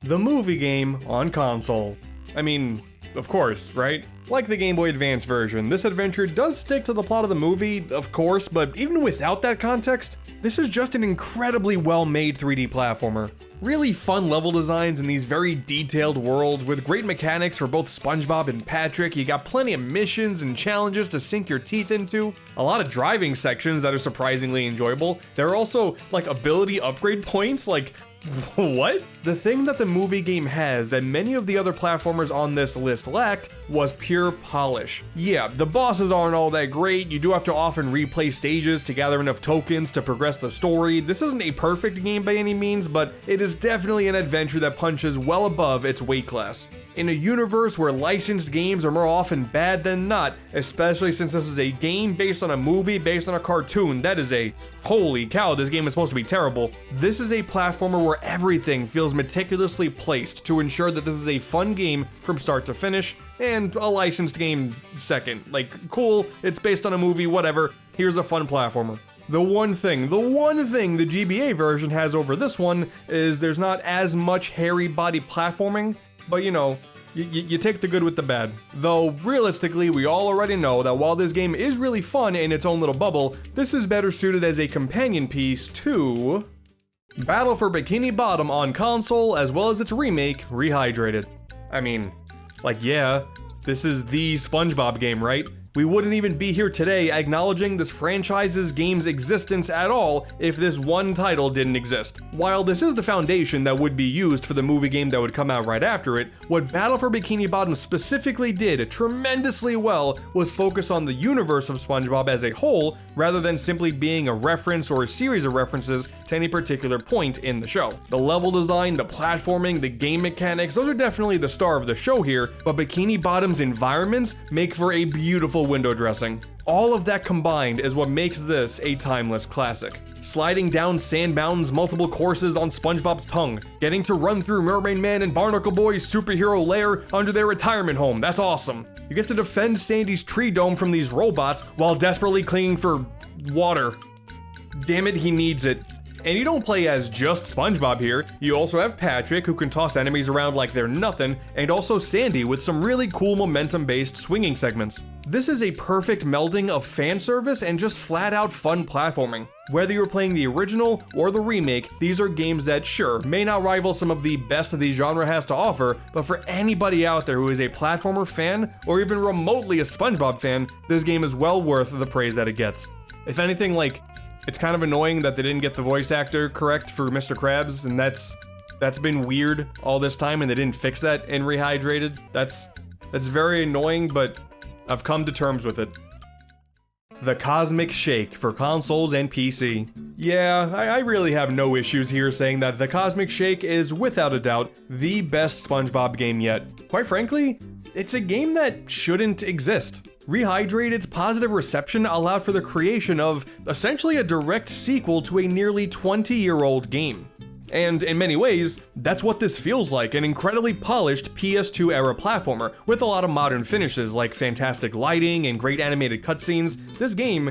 The movie game on console. I mean, of course, right? Like the Game Boy Advance version, this adventure does stick to the plot of the movie, of course, but even without that context, this is just an incredibly well-made 3D platformer. Really fun level designs in these very detailed worlds with great mechanics for both SpongeBob and Patrick. You got plenty of missions and challenges to sink your teeth into. A lot of driving sections that are surprisingly enjoyable. There are also like ability upgrade points, like what? The thing that the movie game has that many of the other platformers on this list lacked was pure polish. Yeah, the bosses aren't all that great. You do have to often replay stages to gather enough tokens to progress the story. This isn't a perfect game by any means, but it is definitely an adventure that punches well above its weight class. In a universe where licensed games are more often bad than not, especially since this is a game based on a movie based on a cartoon, that is a holy cow, this game is supposed to be terrible. This is a platformer where everything feels meticulously placed to ensure that this is a fun game from start to finish, and a licensed game second. Like, cool, it's based on a movie, whatever, here's a fun platformer. The one thing the GBA version has over this one is there's not as much hairy body platforming, but you know, you take the good with the bad. Though, realistically, we all already know that while this game is really fun in its own little bubble, this is better suited as a companion piece to Battle for Bikini Bottom on console, as well as its remake, Rehydrated. I mean, like, yeah, this is the SpongeBob game, right? We wouldn't even be here today acknowledging this franchise's game's existence at all if this one title didn't exist. While this is the foundation that would be used for the movie game that would come out right after it, what Battle for Bikini Bottom specifically did tremendously well was focus on the universe of SpongeBob as a whole, rather than simply being a reference or a series of references to any particular point in the show. The level design, the platforming, the game mechanics, those are definitely the star of the show here, but Bikini Bottom's environments make for a beautiful window dressing. All of that combined is what makes this a timeless classic. Sliding down sand mountains, multiple courses on SpongeBob's tongue, getting to run through Mermaid Man and Barnacle Boy's superhero lair under their retirement home, that's awesome. You get to defend Sandy's tree dome from these robots while desperately clinging for water. Damn it, he needs it. And you don't play as just SpongeBob here, you also have Patrick, who can toss enemies around like they're nothing, and also Sandy with some really cool momentum-based swinging segments. This is a perfect melding of fan service and just flat-out fun platforming. Whether you're playing the original or the remake, these are games that, sure, may not rival some of the best that the genre has to offer, but for anybody out there who is a platformer fan, or even remotely a SpongeBob fan, this game is well worth the praise that it gets. If anything, like, it's kind of annoying that they didn't get the voice actor correct for Mr. Krabs, and that's been weird all this time, and they didn't fix that in Rehydrated. That's very annoying, but I've come to terms with it. The Cosmic Shake for consoles and PC. Yeah, I really have no issues here saying that the Cosmic Shake is, without a doubt, the best SpongeBob game yet. Quite frankly, it's a game that shouldn't exist. Rehydrated's positive reception allowed for the creation of essentially a direct sequel to a nearly 20-year-old game. And in many ways, that's what this feels like, an incredibly polished PS2 era platformer with a lot of modern finishes like fantastic lighting and great animated cutscenes. This game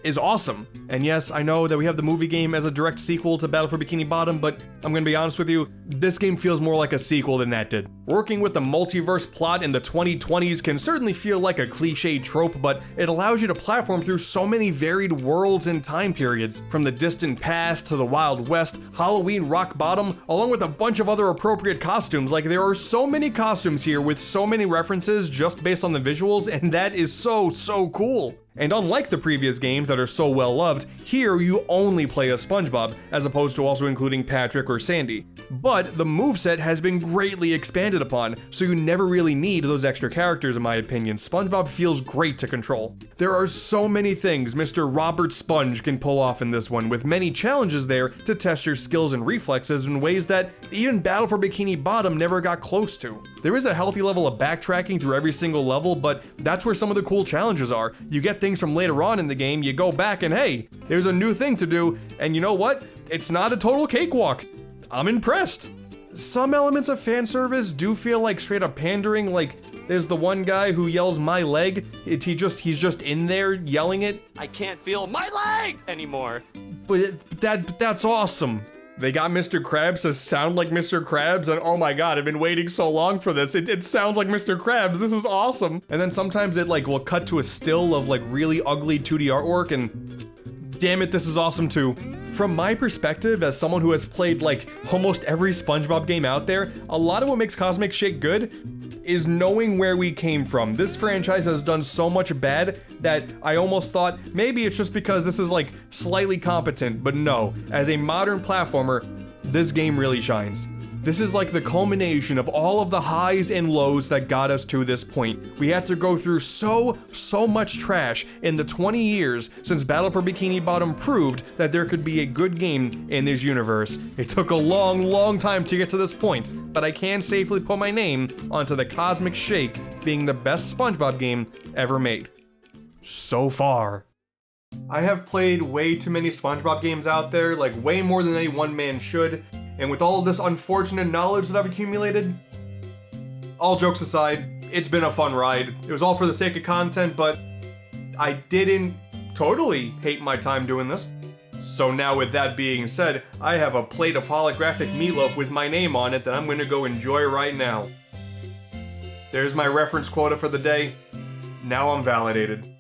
is awesome. And yes, I know that we have the movie game as a direct sequel to Battle for Bikini Bottom, but I'm gonna be honest with you, this game feels more like a sequel than that did. Working with the multiverse plot in the 2020s can certainly feel like a cliche trope, but it allows you to platform through so many varied worlds and time periods, from the distant past to the Wild West, Halloween Rock Bottom, along with a bunch of other appropriate costumes. Like, there are so many costumes here with so many references just based on the visuals, and that is so cool. And unlike the previous games that are so well loved, here you only play as SpongeBob, as opposed to also including Patrick or Sandy. But the moveset has been greatly expanded upon, so you never really need those extra characters in my opinion. SpongeBob feels great to control. There are so many things Mr. Robert Sponge can pull off in this one, with many challenges there to test your skills and reflexes in ways that even Battle for Bikini Bottom never got close to. There is a healthy level of backtracking through every single level, but that's where some of the cool challenges are. You get things from later on in the game, you go back and hey, there's a new thing to do, and you know what? It's not a total cakewalk. I'm impressed. Some elements of fan service do feel like straight up pandering, like there's the one guy who yells "my leg." He's just in there yelling it. I can't feel my leg anymore. But that's awesome. They got Mr. Krabs to sound like Mr. Krabs, and oh my god, I've been waiting so long for this. It sounds like Mr. Krabs, this is awesome. And then sometimes it like will cut to a still of like really ugly 2D artwork, and damn it, this is awesome too. From my perspective, as someone who has played like almost every SpongeBob game out there, a lot of what makes Cosmic Shake good is knowing where we came from. This franchise has done so much bad that I almost thought maybe it's just because this is like slightly competent, but no. As a modern platformer, this game really shines. This is like the culmination of all of the highs and lows that got us to this point. We had to go through so much trash in the 20 years since Battle for Bikini Bottom proved that there could be a good game in this universe. It took a long time to get to this point, but I can safely put my name onto the Cosmic Shake being the best SpongeBob game ever made. So far. I have played way too many SpongeBob games out there, like way more than any one man should. And with all of this unfortunate knowledge that I've accumulated, all jokes aside, it's been a fun ride. It was all for the sake of content, but I didn't totally hate my time doing this. So now with that being said, I have a plate of holographic meatloaf with my name on it that I'm gonna go enjoy right now. There's my reference quota for the day. Now I'm validated.